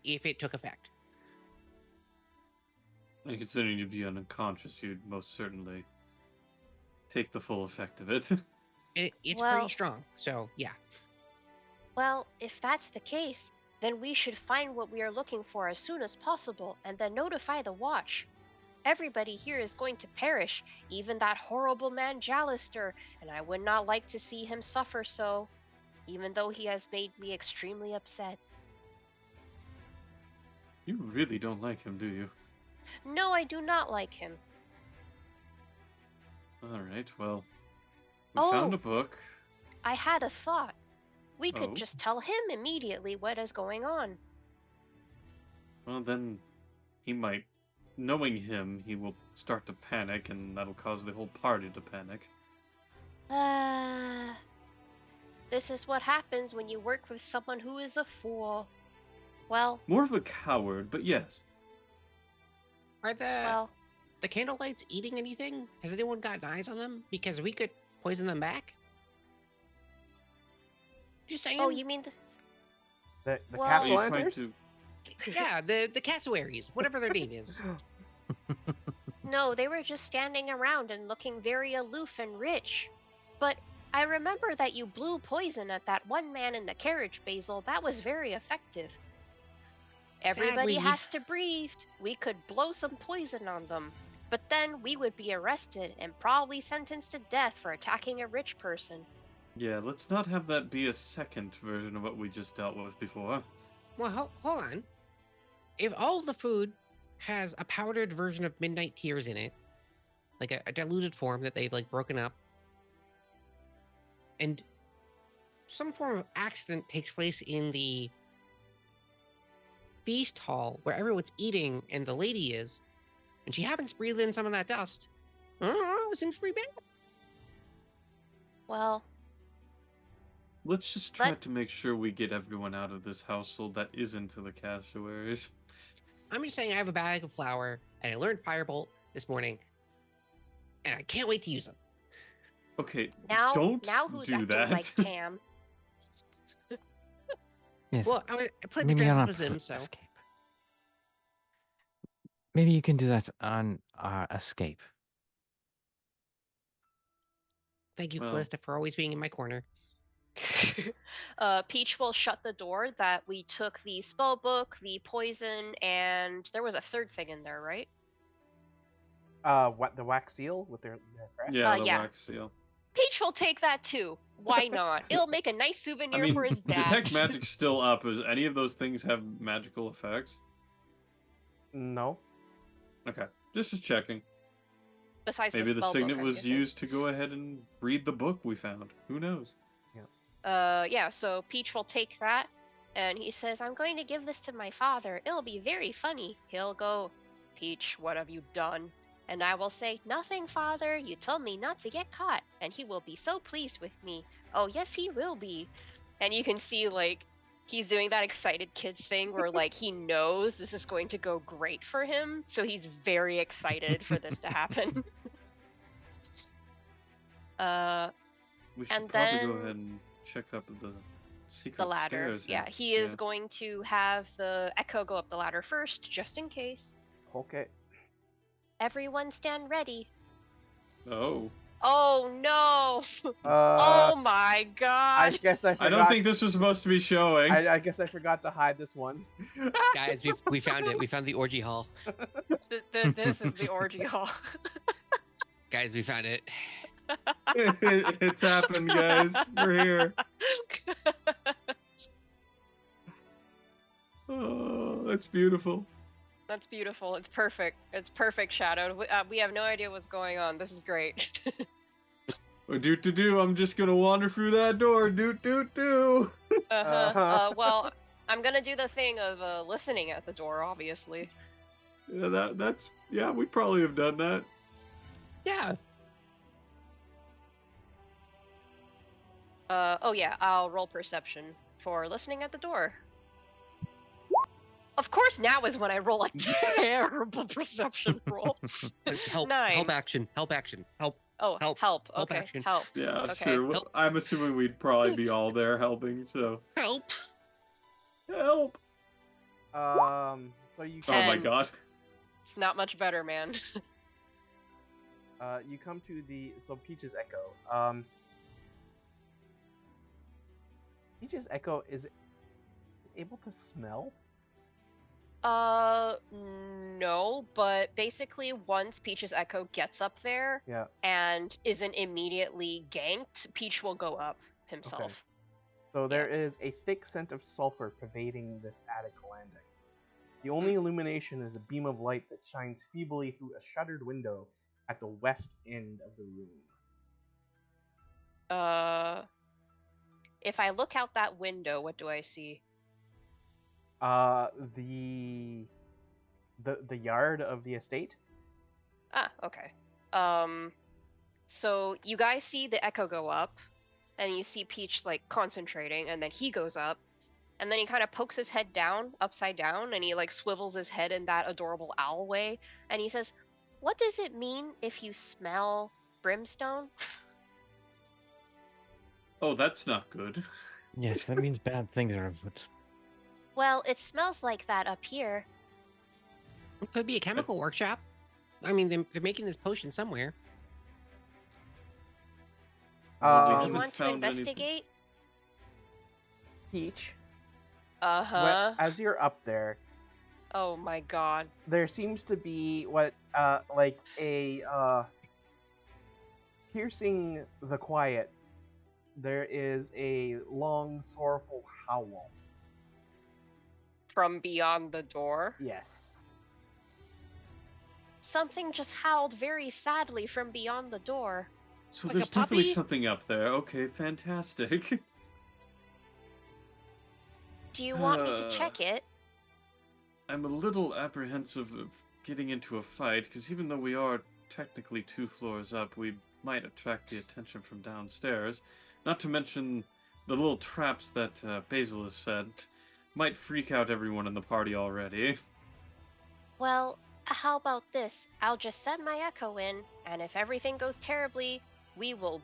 [SPEAKER 4] if it took effect.
[SPEAKER 3] And considering you'd be unconscious, you'd most certainly take the full effect of it.
[SPEAKER 4] It's
[SPEAKER 2] Well-
[SPEAKER 4] pretty strong. So yeah.
[SPEAKER 2] Well, if that's the case, then we should find what we are looking for as soon as possible and then notify the watch. Everybody here is going to perish, even that horrible man Jalister, and I would not like to see him suffer so, even though he has made me extremely upset.
[SPEAKER 3] You really don't like him, do you?
[SPEAKER 2] No, I do not like him.
[SPEAKER 3] Alright, well... We found
[SPEAKER 2] Oh.
[SPEAKER 3] a book.
[SPEAKER 2] I had a thought. We could
[SPEAKER 3] Oh.
[SPEAKER 2] just tell him immediately what is going on.
[SPEAKER 3] Well, then he might. Knowing him, he will start to panic, and that'll cause the whole party to panic.
[SPEAKER 2] This is what happens when you work with someone who is a fool. Well,
[SPEAKER 3] More of a coward, but yes.
[SPEAKER 4] Are the
[SPEAKER 2] well,
[SPEAKER 4] the candlelights eating anything? Has anyone gotten eyes on them? Because we could poison them back. Just saying.
[SPEAKER 2] oh, you mean
[SPEAKER 1] The
[SPEAKER 2] Well-
[SPEAKER 3] Are
[SPEAKER 1] castle
[SPEAKER 3] you trying
[SPEAKER 1] enters?
[SPEAKER 3] to?
[SPEAKER 4] Yeah, the cassowaries, whatever their name is.
[SPEAKER 2] No, they were just standing around and looking very aloof and rich. But I remember that you blew poison at that one man in the carriage, Basil. That was very effective. Everybody
[SPEAKER 4] Sadly-
[SPEAKER 2] has to breathe. We could blow some poison on them. But then we would be arrested and probably sentenced to death for attacking a rich person.
[SPEAKER 3] Yeah, let's not have that be a second version of what we just dealt with before.
[SPEAKER 4] Well, hold on. If all of the food has a powdered version of midnight tears in it, like a diluted form that they've like broken up, and some form of accident takes place in the feast hall where everyone's eating and the lady is, and she happens to breathe in some of that dust, I don't know, it seems pretty bad.
[SPEAKER 2] Well,
[SPEAKER 3] Let's just try
[SPEAKER 2] But-
[SPEAKER 3] to make sure we get everyone out of this household that isn't to the cassowaries.
[SPEAKER 4] I'm just saying I have a bag of flour and I learned Firebolt this morning, and I can't wait to use them.
[SPEAKER 3] Okay,
[SPEAKER 2] now
[SPEAKER 3] don't
[SPEAKER 2] who's
[SPEAKER 3] do
[SPEAKER 2] acting
[SPEAKER 3] that.
[SPEAKER 2] like Tam?
[SPEAKER 5] Yes.
[SPEAKER 4] Well, I played the
[SPEAKER 5] maybe
[SPEAKER 4] dress
[SPEAKER 5] on
[SPEAKER 4] up
[SPEAKER 5] our
[SPEAKER 4] as him,
[SPEAKER 5] pl-
[SPEAKER 4] so
[SPEAKER 5] escape. Maybe you can do that on our escape.
[SPEAKER 4] thank you,
[SPEAKER 3] Well-
[SPEAKER 4] Callista, for always being in my corner.
[SPEAKER 2] Peach will shut the door that we took the spell book, the poison, and there was a third thing in there, right?
[SPEAKER 1] What the wax seal with their crest?
[SPEAKER 3] Yeah, the
[SPEAKER 2] yeah.
[SPEAKER 3] wax seal.
[SPEAKER 2] Peach will take that too. Why not? It'll make a nice souvenir
[SPEAKER 3] I mean,
[SPEAKER 2] for his dad.
[SPEAKER 3] detect magic's still up. Does any of those things have magical effects?
[SPEAKER 1] No.
[SPEAKER 3] Okay, just checking.
[SPEAKER 2] Besides
[SPEAKER 3] Maybe the
[SPEAKER 2] spell book,
[SPEAKER 3] signet
[SPEAKER 2] I'm
[SPEAKER 3] was
[SPEAKER 2] guessing.
[SPEAKER 3] used to go ahead and read the book we found. Who knows?
[SPEAKER 2] Yeah, so Peach will take that, and he says, I'm going to give this to my father. It'll be very funny. He'll go, Peach, what have you done? And I will say, nothing, father. You told me not to get caught. And he will be so pleased with me. Oh, yes, he will be. And you can see, like, he's doing that excited kid thing where, like, he knows this is going to go great for him. So he's very excited for this to happen.
[SPEAKER 3] We should
[SPEAKER 2] And
[SPEAKER 3] probably go
[SPEAKER 2] then-
[SPEAKER 3] ahead and check up the secret
[SPEAKER 2] The ladder.
[SPEAKER 3] stairs.
[SPEAKER 2] Yeah,
[SPEAKER 3] here.
[SPEAKER 2] he is going to have the Echo go up the ladder first, just in case.
[SPEAKER 1] Okay.
[SPEAKER 2] Everyone stand ready.
[SPEAKER 3] Oh,
[SPEAKER 2] Oh no!
[SPEAKER 1] Uh,
[SPEAKER 2] Oh my
[SPEAKER 1] I
[SPEAKER 2] god!
[SPEAKER 1] guess I forgot.
[SPEAKER 3] I don't think this was supposed to be showing.
[SPEAKER 1] I guess I forgot to hide this one.
[SPEAKER 4] Guys, we found it. We found the orgy hall.
[SPEAKER 2] This is the orgy hall.
[SPEAKER 4] Guys, we found it.
[SPEAKER 3] It's happened, guys. We're here. Oh, that's beautiful.
[SPEAKER 2] That's beautiful. It's perfect. It's perfect, Shadow. We have no idea what's going on. This is great.
[SPEAKER 3] Doot to do. I'm just gonna wander through that door. Doot doot do.
[SPEAKER 2] Well, I'm gonna do the thing of listening at the door, obviously.
[SPEAKER 3] Yeah, that's yeah. We'd probably have done that.
[SPEAKER 4] Yeah.
[SPEAKER 2] Oh yeah, I'll roll perception for listening at the door. Of course, now is when I roll a terrible perception roll.
[SPEAKER 4] Help!
[SPEAKER 2] 9.
[SPEAKER 4] Help! Action! Help! Action! Help!
[SPEAKER 2] Oh,
[SPEAKER 4] Help.
[SPEAKER 2] help.
[SPEAKER 4] Help
[SPEAKER 2] Okay,
[SPEAKER 4] action.
[SPEAKER 2] help.
[SPEAKER 3] Yeah,
[SPEAKER 2] Okay.
[SPEAKER 3] sure. Well,
[SPEAKER 4] Help.
[SPEAKER 3] I'm assuming we'd probably be all there helping. So
[SPEAKER 4] Help!
[SPEAKER 3] help.
[SPEAKER 1] So you
[SPEAKER 3] Oh my
[SPEAKER 2] 10.
[SPEAKER 3] god.
[SPEAKER 2] It's not much better, man.
[SPEAKER 1] you come to the Peach's Echo. Peach's Echo is able to smell.
[SPEAKER 2] No, but basically once Peach's Echo gets up there
[SPEAKER 1] Yeah.
[SPEAKER 2] and isn't immediately ganked, Peach will go up himself.
[SPEAKER 1] So there is a thick scent of sulfur pervading this attic landing. The only illumination is a beam of light that shines feebly through a shuttered window at the west end of the room.
[SPEAKER 2] If I look out that window, what do I see?
[SPEAKER 1] The yard of the estate.
[SPEAKER 2] Ah, okay. So you guys see the echo go up, and you see Peach like concentrating, and then he goes up, and then he kind of pokes his head down, upside down, and he like swivels his head in that adorable owl way, and he says, "What does it mean if you smell brimstone?"
[SPEAKER 3] Oh, that's not good.
[SPEAKER 6] Yes, that means bad things are afoot.
[SPEAKER 2] Well, it smells like that up here.
[SPEAKER 4] It could be a chemical workshop. I mean, they're making this potion somewhere.
[SPEAKER 3] Well, we
[SPEAKER 2] Do you
[SPEAKER 3] haven't
[SPEAKER 2] want to
[SPEAKER 3] found anything.
[SPEAKER 2] investigate?
[SPEAKER 1] Peach,
[SPEAKER 2] Uh-huh.
[SPEAKER 1] as you're up there,
[SPEAKER 2] Oh my god.
[SPEAKER 1] there seems to be what like a piercing the quiet. There is a long, sorrowful howl.
[SPEAKER 2] From beyond the door.
[SPEAKER 1] Yes.
[SPEAKER 2] Something just howled very sadly from beyond the door.
[SPEAKER 3] So
[SPEAKER 4] Like
[SPEAKER 3] there's
[SPEAKER 4] a
[SPEAKER 3] definitely
[SPEAKER 4] puppy?
[SPEAKER 3] something up there. Okay, fantastic.
[SPEAKER 2] Do you want me to check it?
[SPEAKER 3] I'm a little apprehensive of getting into a fight, because even though we are technically 2 floors up, we might attract the attention from downstairs. Not to mention the little traps that Basil has set might freak out everyone in the party already.
[SPEAKER 2] Well, how about this? I'll just send my echo in, and if everything goes terribly, we will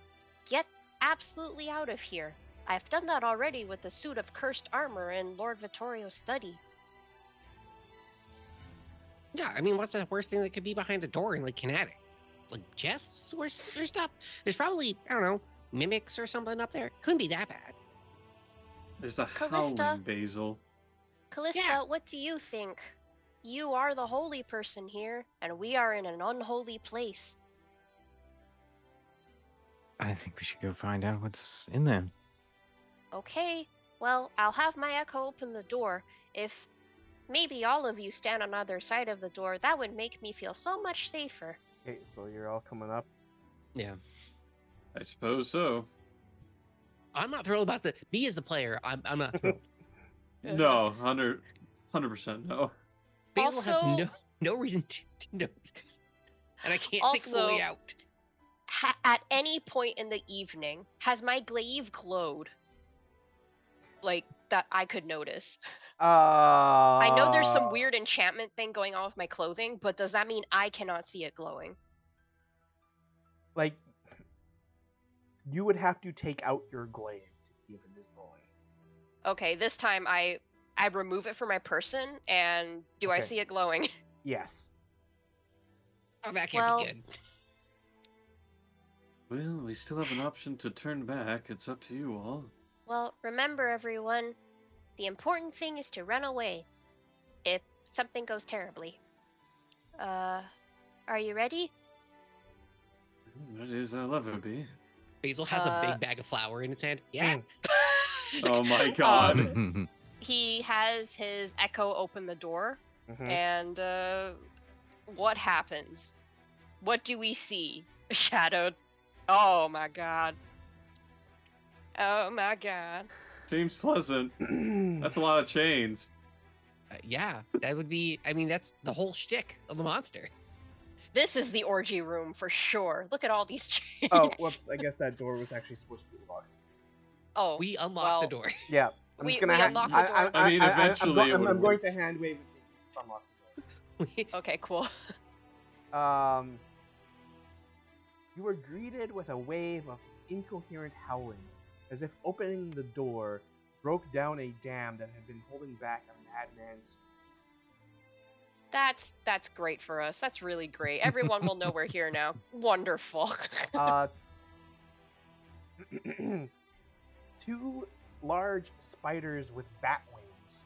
[SPEAKER 2] get absolutely out of here. I've done that already with the suit of cursed armor in Lord Vittorio's study.
[SPEAKER 4] Yeah, I mean, what's the worst thing that could be behind a door in like kinetic? Like chests or stuff? There's probably, I don't know, mimics or something up there. Couldn't be that bad.
[SPEAKER 3] There's a
[SPEAKER 2] Callista?
[SPEAKER 3] howling Basil.
[SPEAKER 2] Callista,
[SPEAKER 4] Yeah.
[SPEAKER 2] what do you think? You are the holy person here, and we are in an unholy place.
[SPEAKER 6] I think we should go find out what's in there.
[SPEAKER 2] Okay, well, I'll have my echo open the door. If maybe all of you stand on either side of the door, that would make me feel so much safer.
[SPEAKER 1] Okay, so you're all coming up.
[SPEAKER 4] Yeah.
[SPEAKER 3] I suppose so.
[SPEAKER 4] I'm not thrilled about the me as the player. I'm not thrilled.
[SPEAKER 3] No, 100% no.
[SPEAKER 4] Basil has
[SPEAKER 2] Also-
[SPEAKER 4] no reason to know this. And I can't think of a way
[SPEAKER 2] Also-
[SPEAKER 4] out.
[SPEAKER 2] At any point in the evening, has my glaive glowed? Like, that I could notice. I know there's some weird enchantment thing going on with my clothing, but does that mean I cannot see it glowing?
[SPEAKER 1] Like, you would have to take out your glaive to see if it is glowing.
[SPEAKER 2] Okay, this time I remove it from my person, and do I
[SPEAKER 1] Okay.
[SPEAKER 2] see it glowing?
[SPEAKER 1] Yes.
[SPEAKER 4] Oh, that can't
[SPEAKER 2] Well-
[SPEAKER 4] be good.
[SPEAKER 3] Well, we still have an option to turn back. It's up to you all.
[SPEAKER 2] Well, remember everyone, the important thing is to run away if something goes terribly. Are you ready?
[SPEAKER 3] That is, I'll ever be.
[SPEAKER 4] Basil has a
[SPEAKER 2] uh,
[SPEAKER 4] big bag of flour in his hand. Yeah.
[SPEAKER 3] Oh my god.
[SPEAKER 2] He has his echo open the door,
[SPEAKER 1] Mhm.
[SPEAKER 2] and what happens? What do we see? Shadowed. Oh my god. Oh my god.
[SPEAKER 3] Seems pleasant. That's a lot of chains.
[SPEAKER 4] Yeah, that would be. I mean, that's the whole shtick of the monster.
[SPEAKER 2] This is the orgy room for sure. Look at all these chains.
[SPEAKER 1] Oh, whoops. I guess that door was actually supposed to be locked.
[SPEAKER 2] Oh,
[SPEAKER 4] We unlock
[SPEAKER 2] well,
[SPEAKER 4] the door.
[SPEAKER 1] Yeah. I'm
[SPEAKER 2] We-
[SPEAKER 1] just gonna
[SPEAKER 2] we
[SPEAKER 1] ha-
[SPEAKER 2] unlocked the door.
[SPEAKER 3] I mean, eventually it
[SPEAKER 1] I'm
[SPEAKER 3] would've
[SPEAKER 1] going
[SPEAKER 3] worked.
[SPEAKER 1] to hand wave it to unlock the door.
[SPEAKER 2] Okay, cool.
[SPEAKER 1] You were greeted with a wave of incoherent howling, as if opening the door broke down a dam that had been holding back a madman's.
[SPEAKER 2] That's great for us. That's really great. Everyone will know we're here now. Wonderful.
[SPEAKER 1] Two large spiders with bat wings.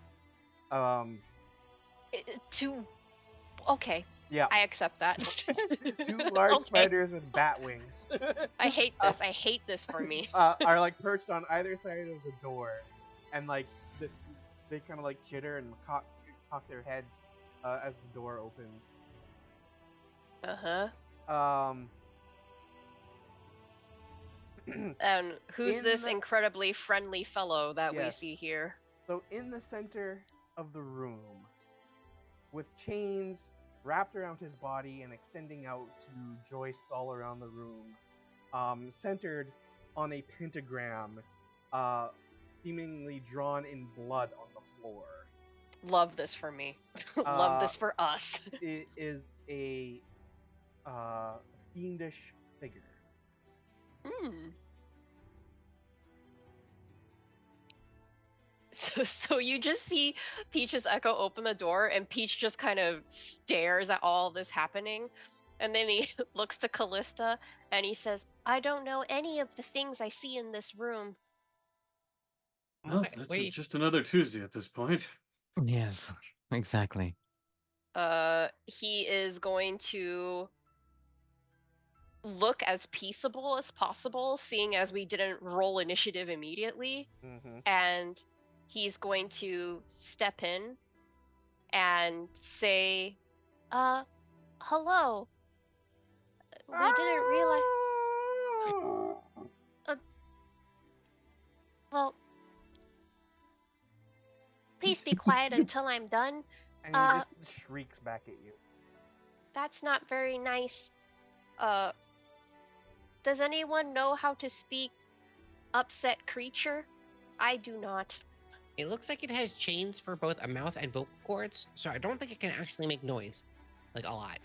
[SPEAKER 2] Okay,
[SPEAKER 1] Yeah.
[SPEAKER 2] I accept that.
[SPEAKER 1] Two large
[SPEAKER 2] Okay.
[SPEAKER 1] spiders with bat wings
[SPEAKER 2] I hate this. I hate this for me.
[SPEAKER 1] are like perched on either side of the door, and like they kind of like chitter and cock their heads as the door opens.
[SPEAKER 2] Uh-huh. And who's
[SPEAKER 1] In
[SPEAKER 2] this
[SPEAKER 1] the-
[SPEAKER 2] incredibly friendly fellow that we
[SPEAKER 1] Yes.
[SPEAKER 2] see here?
[SPEAKER 1] So in the center of the room, with chains wrapped around his body and extending out to joists all around the room, centered on a pentagram, seemingly drawn in blood on the floor,
[SPEAKER 2] Love this for me. Love this for us.
[SPEAKER 1] it is a fiendish figure.
[SPEAKER 2] Hmm. So you just see Peach's Echo open the door, and Peach just kind of stares at all this happening, and then he looks to Callista and he says, "I don't know any of the things I see in this room."
[SPEAKER 3] Well,
[SPEAKER 4] Wait,
[SPEAKER 3] that's
[SPEAKER 4] wait.
[SPEAKER 3] just another Tuesday at this point.
[SPEAKER 6] Yes, exactly.
[SPEAKER 2] He is going to look as peaceable as possible, seeing as we didn't roll initiative immediately,
[SPEAKER 1] Mm-hmm.
[SPEAKER 2] and he's going to step in and say, hello. We didn't realize. Well, please be quiet until I'm done.
[SPEAKER 1] And he just shrieks back at you.
[SPEAKER 2] That's not very nice. Does anyone know how to speak upset creature? I do not.
[SPEAKER 4] It looks like it has chains for both a mouth and vocal cords, so I don't think it can actually make noise, like a lot.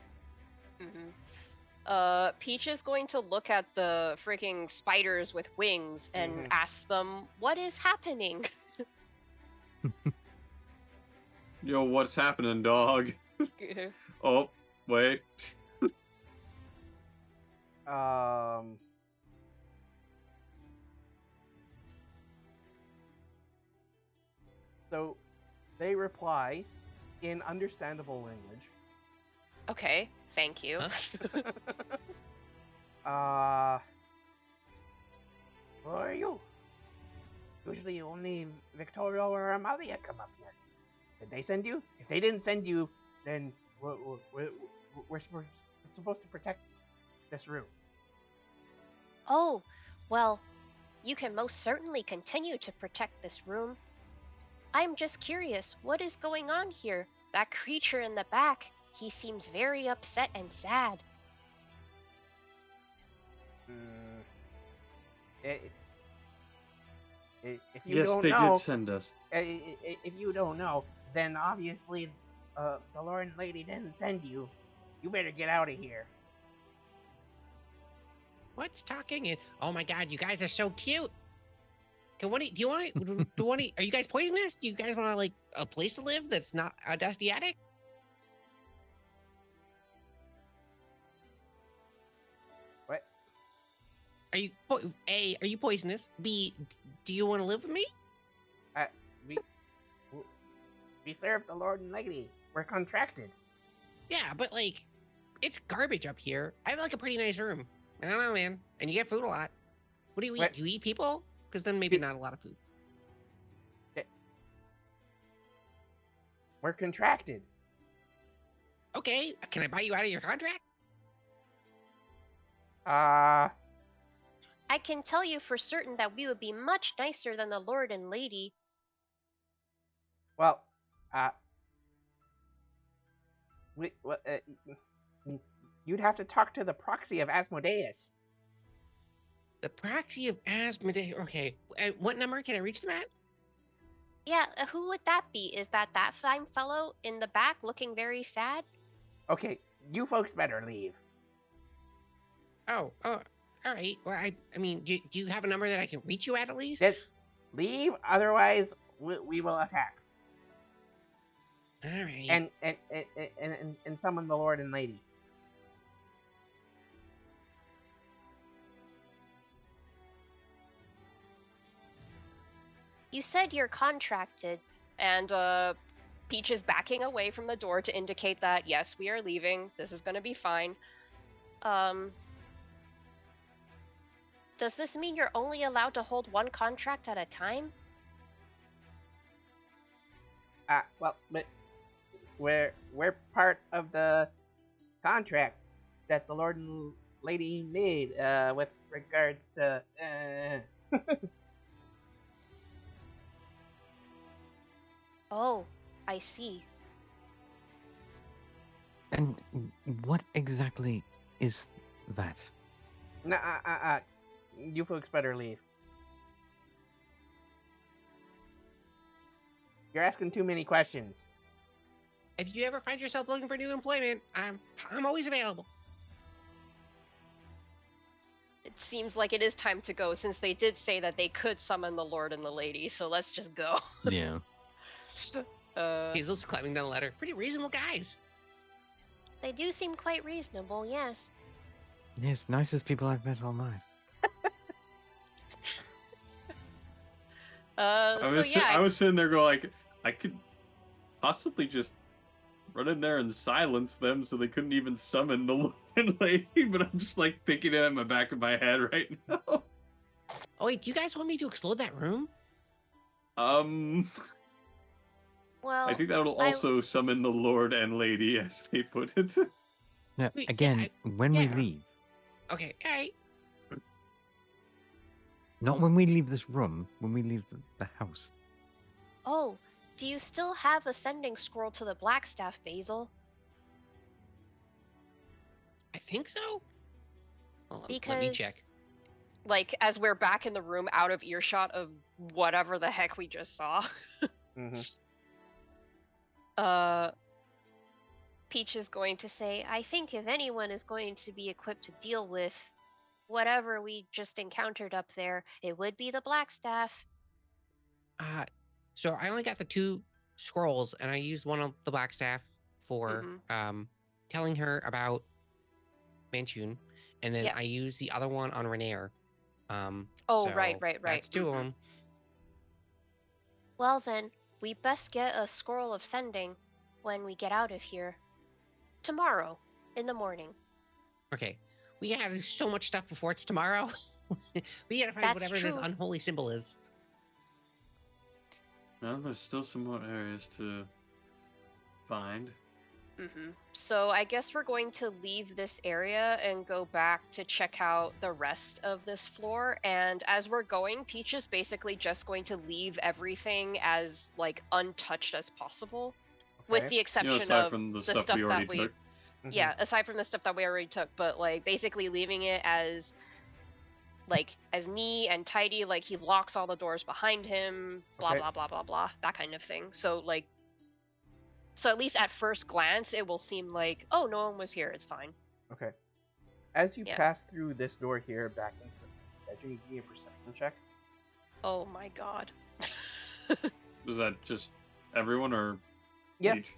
[SPEAKER 2] Mm-hmm. Peach is going to look at the freaking spiders with wings and ask them, what is happening?
[SPEAKER 3] Yo, what's happening, dog? Oh, wait.
[SPEAKER 1] So they reply in understandable language.
[SPEAKER 2] Okay, thank you.
[SPEAKER 4] Huh?
[SPEAKER 1] Who are you? Usually only Victoria or Amalia come up here. Did they send you? If they didn't send you, then we're supposed to protect this room.
[SPEAKER 2] Oh, well, you can most certainly continue to protect this room. I'm just curious, what is going on here? That creature in the back, he seems very upset and sad.
[SPEAKER 1] If you
[SPEAKER 3] Yes,
[SPEAKER 1] don't
[SPEAKER 3] they
[SPEAKER 1] know,
[SPEAKER 3] did send us.
[SPEAKER 1] if you don't know, then obviously the Lord and Lady didn't send you. You better get out of here.
[SPEAKER 4] What's talking? And oh my god, you guys are so cute. Do you want to? Are you guys poisonous? Do you guys want like a place to live that's not a dusty attic?
[SPEAKER 1] What?
[SPEAKER 4] Are you poisonous? B, do you want to live with me?
[SPEAKER 1] We serve the Lord and Lady. We're contracted.
[SPEAKER 4] Yeah, but like, it's garbage up here. I have like a pretty nice room. I don't know, man. And you get food a lot. What do you eat?
[SPEAKER 1] What?
[SPEAKER 4] Do you eat people? Because then maybe not a lot of food.
[SPEAKER 1] We're contracted.
[SPEAKER 4] Okay, can I buy you out of your contract?
[SPEAKER 2] I can tell you for certain that we would be much nicer than the Lord and Lady.
[SPEAKER 1] Well, you'd have to talk to the proxy of Asmodeus.
[SPEAKER 4] The proxy of Asmodeus. Okay, what number can I reach them at?
[SPEAKER 2] Yeah, who would that be? Is that fine fellow in the back looking very sad?
[SPEAKER 1] Okay, you folks better leave.
[SPEAKER 4] Oh, all right. Well, I mean, do you have a number that I can reach you at least?
[SPEAKER 1] Just leave, otherwise we will attack.
[SPEAKER 4] All right.
[SPEAKER 1] And summon the Lord and Lady.
[SPEAKER 2] You said you're contracted, and Peach is backing away from the door to indicate that, yes, we are leaving. This is going to be fine. Does this mean you're only allowed to hold one contract at a time?
[SPEAKER 1] Well, but we're part of the contract that the Lord and lady maid with regards to.
[SPEAKER 2] Oh, I see.
[SPEAKER 6] And what exactly is that?
[SPEAKER 1] Nah, you folks better leave. You're asking too many questions.
[SPEAKER 4] If you ever find yourself looking for new employment, I'm always available.
[SPEAKER 2] It seems like it is time to go, since they did say that they could summon the Lord and the Lady, so let's just go.
[SPEAKER 6] Yeah.
[SPEAKER 4] Hazel's climbing down the ladder. Pretty reasonable guys.
[SPEAKER 2] They do seem quite reasonable, yes.
[SPEAKER 6] Yes, nicest people I've met all night.
[SPEAKER 3] I was sitting there going like, I could possibly just run in there and silence them so they couldn't even summon the Lord and Lady, but I'm just like thinking it in the back of my head right now.
[SPEAKER 4] Oh wait, do you guys want me to explode that room?
[SPEAKER 2] Well,
[SPEAKER 3] I think that'll also summon the Lord and Lady, as they put it.
[SPEAKER 6] Now,
[SPEAKER 4] Wait,
[SPEAKER 6] again, when we leave,
[SPEAKER 4] Okay, all right.
[SPEAKER 6] not when we leave this room, when we leave the house.
[SPEAKER 2] Oh, do you still have a sending scroll to the Blackstaff, Basil?
[SPEAKER 4] I think so. Well, let me
[SPEAKER 2] Because-
[SPEAKER 4] check.
[SPEAKER 2] Like, as we're back in the room out of earshot of whatever the heck we just saw.
[SPEAKER 1] Mm-hmm.
[SPEAKER 2] Peach is going to say, I think if anyone is going to be equipped to deal with whatever we just encountered up there, it would be the Blackstaff.
[SPEAKER 4] So I only got the 2 scrolls, and I used one of the Blackstaff for telling her about Manchun, and then
[SPEAKER 2] Yep.
[SPEAKER 4] I used the other one on Renair.
[SPEAKER 2] Right.
[SPEAKER 4] That's 2 of them.
[SPEAKER 2] Well then, we best get a scroll of sending when we get out of here. Tomorrow, in the morning.
[SPEAKER 4] Okay, we gotta do so much stuff before it's tomorrow. We gotta find
[SPEAKER 2] That's
[SPEAKER 4] whatever this
[SPEAKER 2] true.
[SPEAKER 4] unholy symbol is.
[SPEAKER 3] Well, there's still some more areas to find.
[SPEAKER 2] So I guess we're going to leave this area and go back to check out the rest of this floor. And as we're going, Peach is basically just going to leave everything as like untouched as possible, with the exception
[SPEAKER 3] aside
[SPEAKER 2] of
[SPEAKER 3] from the
[SPEAKER 2] the
[SPEAKER 3] stuff we already took.
[SPEAKER 2] Yeah, aside from the stuff that we already took, but like basically leaving it as like as neat and tidy, like he locks all the doors behind him, blah blah blah blah blah, that kind of thing. So like, so at least at first glance, it will seem like, oh, no one was here, it's fine.
[SPEAKER 1] Okay. As you pass through this door here back into the bedroom, give me a perception check.
[SPEAKER 2] Oh my god.
[SPEAKER 3] Was that just everyone or
[SPEAKER 1] Yep.
[SPEAKER 3] each?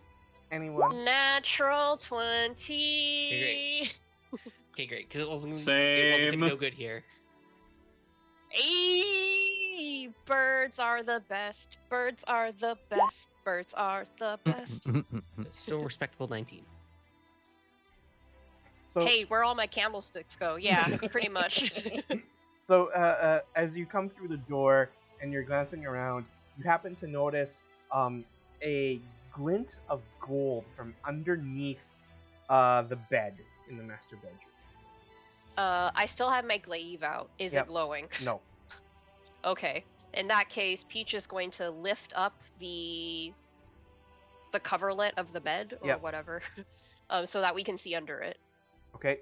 [SPEAKER 1] Anyone?
[SPEAKER 2] Natural 20.
[SPEAKER 4] Okay, great, because it wasn't
[SPEAKER 3] Same.
[SPEAKER 4] gonna go good here.
[SPEAKER 2] Eee, birds are the best. Birds are the best. Birds are the best.
[SPEAKER 4] Still respectable 19.
[SPEAKER 1] So,
[SPEAKER 2] Hey, where all my candlesticks go? Yeah, pretty much.
[SPEAKER 1] So, as you come through the door and you're glancing around, you happen to notice a glint of gold from underneath the bed in the master bedroom.
[SPEAKER 2] I still have my glaive out. Is it glowing?
[SPEAKER 1] No.
[SPEAKER 2] Okay. In that case, Peach is going to lift up the coverlet of the bed or whatever, so that we can see under it.
[SPEAKER 1] Okay.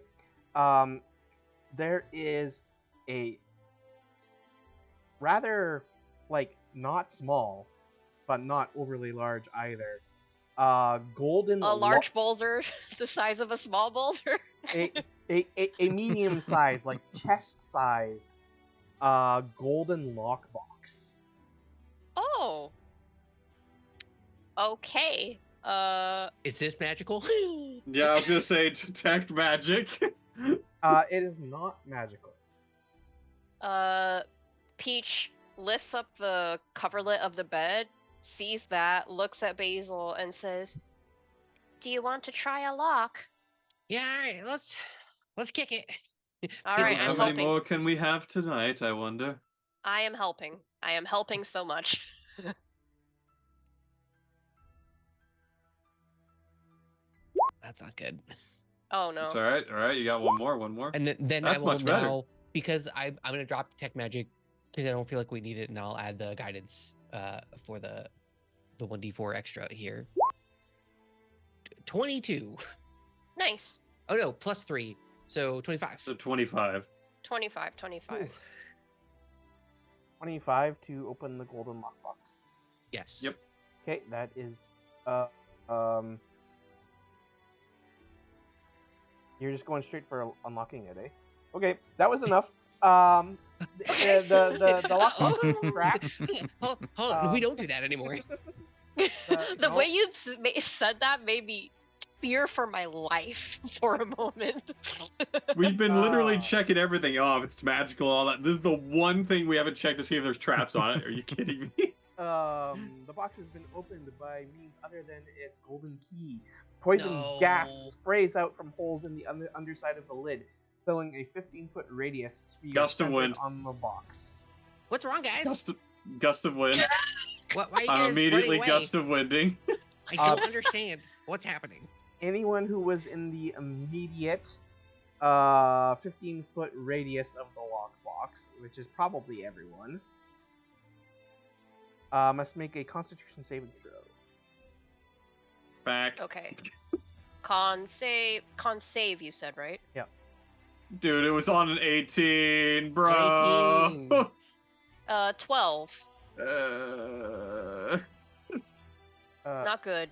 [SPEAKER 1] There is a rather, like, not small, but not overly large either. Golden.
[SPEAKER 2] A large boulder, the size of a small boulder.
[SPEAKER 1] a medium sized, like chest-sized, golden lockbox.
[SPEAKER 2] Oh. Okay.
[SPEAKER 4] Is this magical?
[SPEAKER 3] Yeah, I was gonna say detect magic.
[SPEAKER 1] It is not magical.
[SPEAKER 2] Peach lifts up the coverlet of the bed, sees that, looks at Basil, and says, "Do you want to try a lock?"
[SPEAKER 4] Yeah, all right, let's kick it.
[SPEAKER 2] All right,
[SPEAKER 3] How
[SPEAKER 2] I'm
[SPEAKER 3] many
[SPEAKER 2] helping.
[SPEAKER 3] more can we have tonight, I wonder?
[SPEAKER 2] I am helping. I am helping so much.
[SPEAKER 4] That's not good.
[SPEAKER 2] Oh no.
[SPEAKER 3] It's all right. All right, you got one more.
[SPEAKER 4] And then I
[SPEAKER 3] That's
[SPEAKER 4] will
[SPEAKER 3] much better.
[SPEAKER 4] now, because I'm gonna drop detect magic because I don't feel like we need it, and I'll add the guidance for the 1d4 extra here. 22.
[SPEAKER 2] Nice.
[SPEAKER 4] Oh no, +3, so 25.
[SPEAKER 3] So 25.
[SPEAKER 2] 25.
[SPEAKER 4] Ooh.
[SPEAKER 1] 25 to open the golden lockbox.
[SPEAKER 4] Yes.
[SPEAKER 3] Yep.
[SPEAKER 1] Okay, that is you're just going straight for unlocking it, eh? Okay, that was enough. The lockbox is strapped.
[SPEAKER 4] Hold on, we don't do that anymore.
[SPEAKER 2] The way you said that made me fear for my life for a moment.
[SPEAKER 3] We've been literally
[SPEAKER 1] Uh,
[SPEAKER 3] checking everything off. It's magical, all that. This is the one thing we haven't checked to see if there's traps on it. Are you kidding me?
[SPEAKER 1] The box has been opened by means other than its golden key. Poison
[SPEAKER 4] No.
[SPEAKER 1] gas sprays out from holes in the underside of the lid, filling a 15-foot radius sphere
[SPEAKER 3] Gust of
[SPEAKER 1] centered
[SPEAKER 3] wind.
[SPEAKER 1] on the box.
[SPEAKER 4] What's wrong, guys?
[SPEAKER 3] Gust of wind.
[SPEAKER 4] Why are you
[SPEAKER 3] I'm
[SPEAKER 4] guys
[SPEAKER 3] immediately
[SPEAKER 4] running away?
[SPEAKER 3] gust of winding.
[SPEAKER 4] I don't understand what's happening.
[SPEAKER 1] Anyone who was in the immediate 15-foot radius of the lockbox, which is probably everyone, must make a Constitution saving throw.
[SPEAKER 3] Back.
[SPEAKER 2] Okay. Con save, you said, right?
[SPEAKER 1] Yeah.
[SPEAKER 3] Dude, it was on an 18, bro.
[SPEAKER 4] 18.
[SPEAKER 2] 12.
[SPEAKER 3] Uh,
[SPEAKER 2] Not good.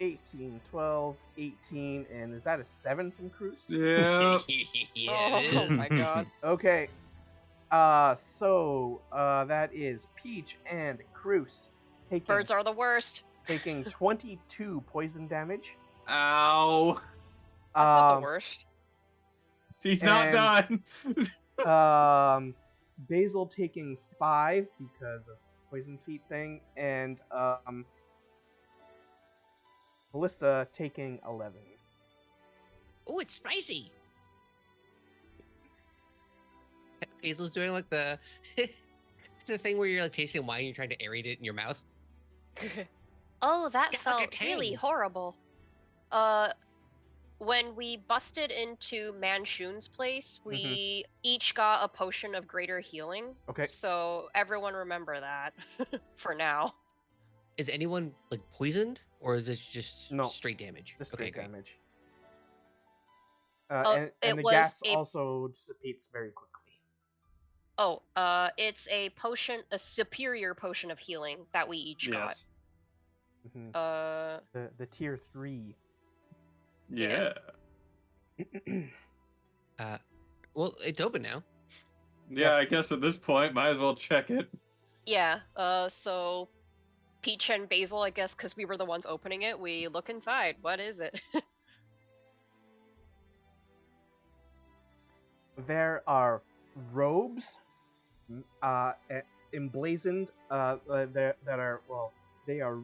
[SPEAKER 1] 18, 12, 18, and is that a 7 from Cruz?
[SPEAKER 3] yeah.
[SPEAKER 4] Yeah, it
[SPEAKER 2] Oh
[SPEAKER 4] is.
[SPEAKER 2] my god.
[SPEAKER 1] Okay. So that is Peach and Cruz
[SPEAKER 2] Birds are the worst.
[SPEAKER 1] taking 22 poison damage.
[SPEAKER 3] Ow.
[SPEAKER 2] That's not the worst.
[SPEAKER 3] He's not
[SPEAKER 1] And-
[SPEAKER 3] done.
[SPEAKER 1] Basil taking 5 because of poison feet thing, and Ballista taking 11.
[SPEAKER 4] Oh, it's spicy. Hazel's doing like the the thing where you're like tasting wine and you're trying to aerate it in your mouth.
[SPEAKER 2] Oh, that
[SPEAKER 4] It's got like a
[SPEAKER 2] felt really
[SPEAKER 4] tang.
[SPEAKER 2] horrible. When we busted into Manshun's place, we each got a potion of greater healing.
[SPEAKER 1] Okay.
[SPEAKER 2] So everyone remember that for now.
[SPEAKER 4] Is anyone like poisoned, or is this just
[SPEAKER 1] No.
[SPEAKER 4] straight damage?
[SPEAKER 1] The straight
[SPEAKER 4] great.
[SPEAKER 1] damage.
[SPEAKER 2] Oh,
[SPEAKER 1] And
[SPEAKER 2] it
[SPEAKER 1] the
[SPEAKER 2] was
[SPEAKER 1] gas
[SPEAKER 2] a-
[SPEAKER 1] also dissipates very quickly.
[SPEAKER 2] Oh, it's a superior potion of healing that we each got.
[SPEAKER 1] Mhm. The tier 3.
[SPEAKER 3] Yeah.
[SPEAKER 4] Well, it's open now.
[SPEAKER 3] Yeah, I
[SPEAKER 1] Yes.
[SPEAKER 3] guess at this point, might as well check it.
[SPEAKER 2] Yeah, so Peach and Basil, I guess, because we were the ones opening it, we look inside. What is it?
[SPEAKER 1] There are robes emblazoned that are, well, they are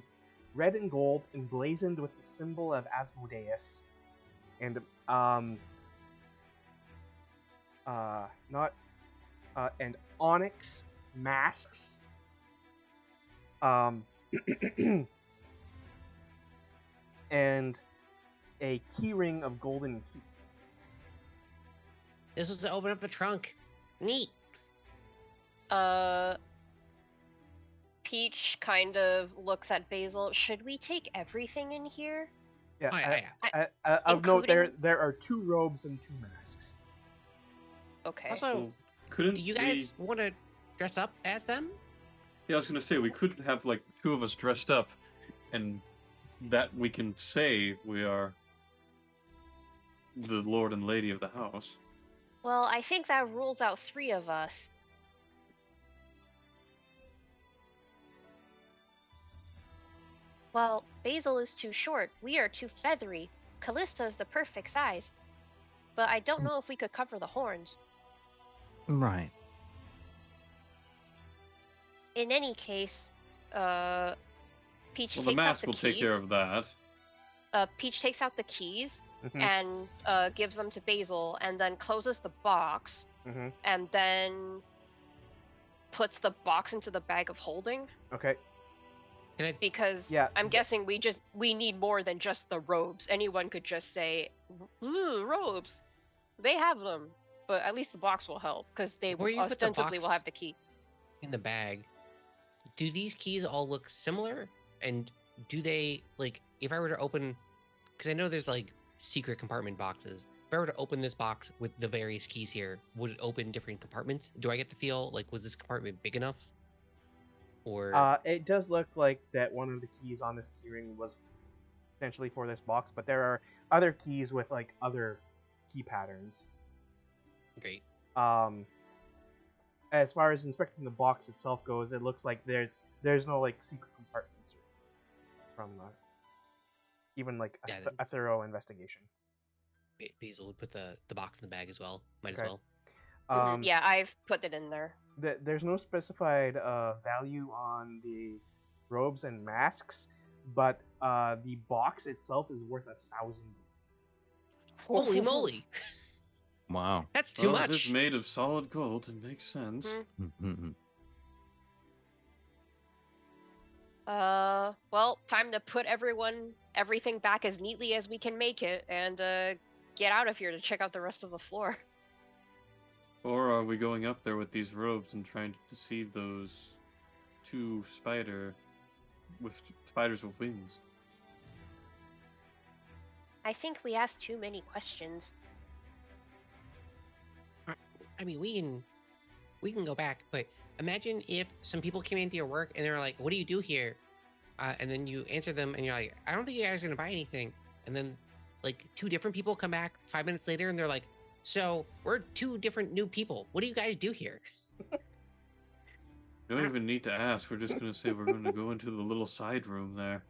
[SPEAKER 1] red and gold, emblazoned with the symbol of Asmodeus, and and onyx masks, and a keyring of golden keys.
[SPEAKER 4] This was to open up the trunk. Neat.
[SPEAKER 2] Peach kind of looks at Basil. Should we take everything in here?
[SPEAKER 1] Yeah.
[SPEAKER 4] Oh, yeah.
[SPEAKER 1] Of note,
[SPEAKER 2] Including-
[SPEAKER 1] there are 2 robes and 2 masks.
[SPEAKER 2] Okay.
[SPEAKER 4] Also,
[SPEAKER 3] Well, couldn't
[SPEAKER 4] do you guys want to dress up as them?
[SPEAKER 3] Yeah, I was gonna say we could have like 2 of us dressed up, and that we can say we are the lord and lady of the house.
[SPEAKER 2] Well, I think that rules out 3 of us. Well, Basil is too short. We are too feathery. Callista is the perfect size. But I don't know if we could cover the horns.
[SPEAKER 6] Right.
[SPEAKER 2] In any case, Peach
[SPEAKER 3] Well,
[SPEAKER 2] takes
[SPEAKER 3] the mask
[SPEAKER 2] out
[SPEAKER 3] will
[SPEAKER 2] the
[SPEAKER 3] take
[SPEAKER 2] keys.
[SPEAKER 3] care of that.
[SPEAKER 2] Peach takes out the keys
[SPEAKER 1] Mhm.
[SPEAKER 2] and gives them to Basil, and then closes the box,
[SPEAKER 1] Mhm.
[SPEAKER 2] and then puts the box into the bag of holding.
[SPEAKER 1] Okay.
[SPEAKER 4] Can I?
[SPEAKER 2] Because
[SPEAKER 1] Yeah,
[SPEAKER 2] I'm guessing we need more than just the robes. Anyone could just say, "Ooh, robes." They have them, but at least the box will help because they
[SPEAKER 4] Before you put the
[SPEAKER 2] ostensibly will
[SPEAKER 4] box
[SPEAKER 2] have the key.
[SPEAKER 4] in the bag, do these keys all look similar? And do they, like, if I were to open, because I know there's like secret compartment boxes. If I were to open this box with the various keys here, would it open different compartments? Do I get the feel like, was this compartment big enough? Or
[SPEAKER 1] It does look like that one of the keys on this keyring was potentially for this box, but there are other keys with like other key patterns.
[SPEAKER 4] great.
[SPEAKER 1] As far as inspecting the box itself goes, it looks like there's no like secret compartments from even like
[SPEAKER 4] Yeah,
[SPEAKER 1] a thorough investigation.
[SPEAKER 4] Basil would put the box in the bag as well. Might
[SPEAKER 1] Okay.
[SPEAKER 4] as well.
[SPEAKER 2] Yeah, I've put it in there.
[SPEAKER 1] There's no specified value on the robes and masks, but the box itself is worth 1,000.
[SPEAKER 4] Holy moly!
[SPEAKER 5] Wow.
[SPEAKER 4] That's too
[SPEAKER 3] Well, if it's
[SPEAKER 4] much.
[SPEAKER 3] made of solid gold, it makes sense.
[SPEAKER 2] Mm. Well, time to put everything back as neatly as we can make it, and get out of here to check out the rest of the floor.
[SPEAKER 3] Or are we going up there with these robes and trying to deceive those two spiders with wings?
[SPEAKER 2] I think we asked too many questions.
[SPEAKER 4] I mean, we can go back, but imagine if some people came into your work and they were like, "What do you do here?" And then you answer them, and you're like, "I don't think you guys are gonna buy anything." And then, like, two different people come back 5 minutes later, and they're like, "So we're two different new people. What do you guys do here?"
[SPEAKER 3] You don't even need to ask. We're just going to say we're going to go into the little side room there.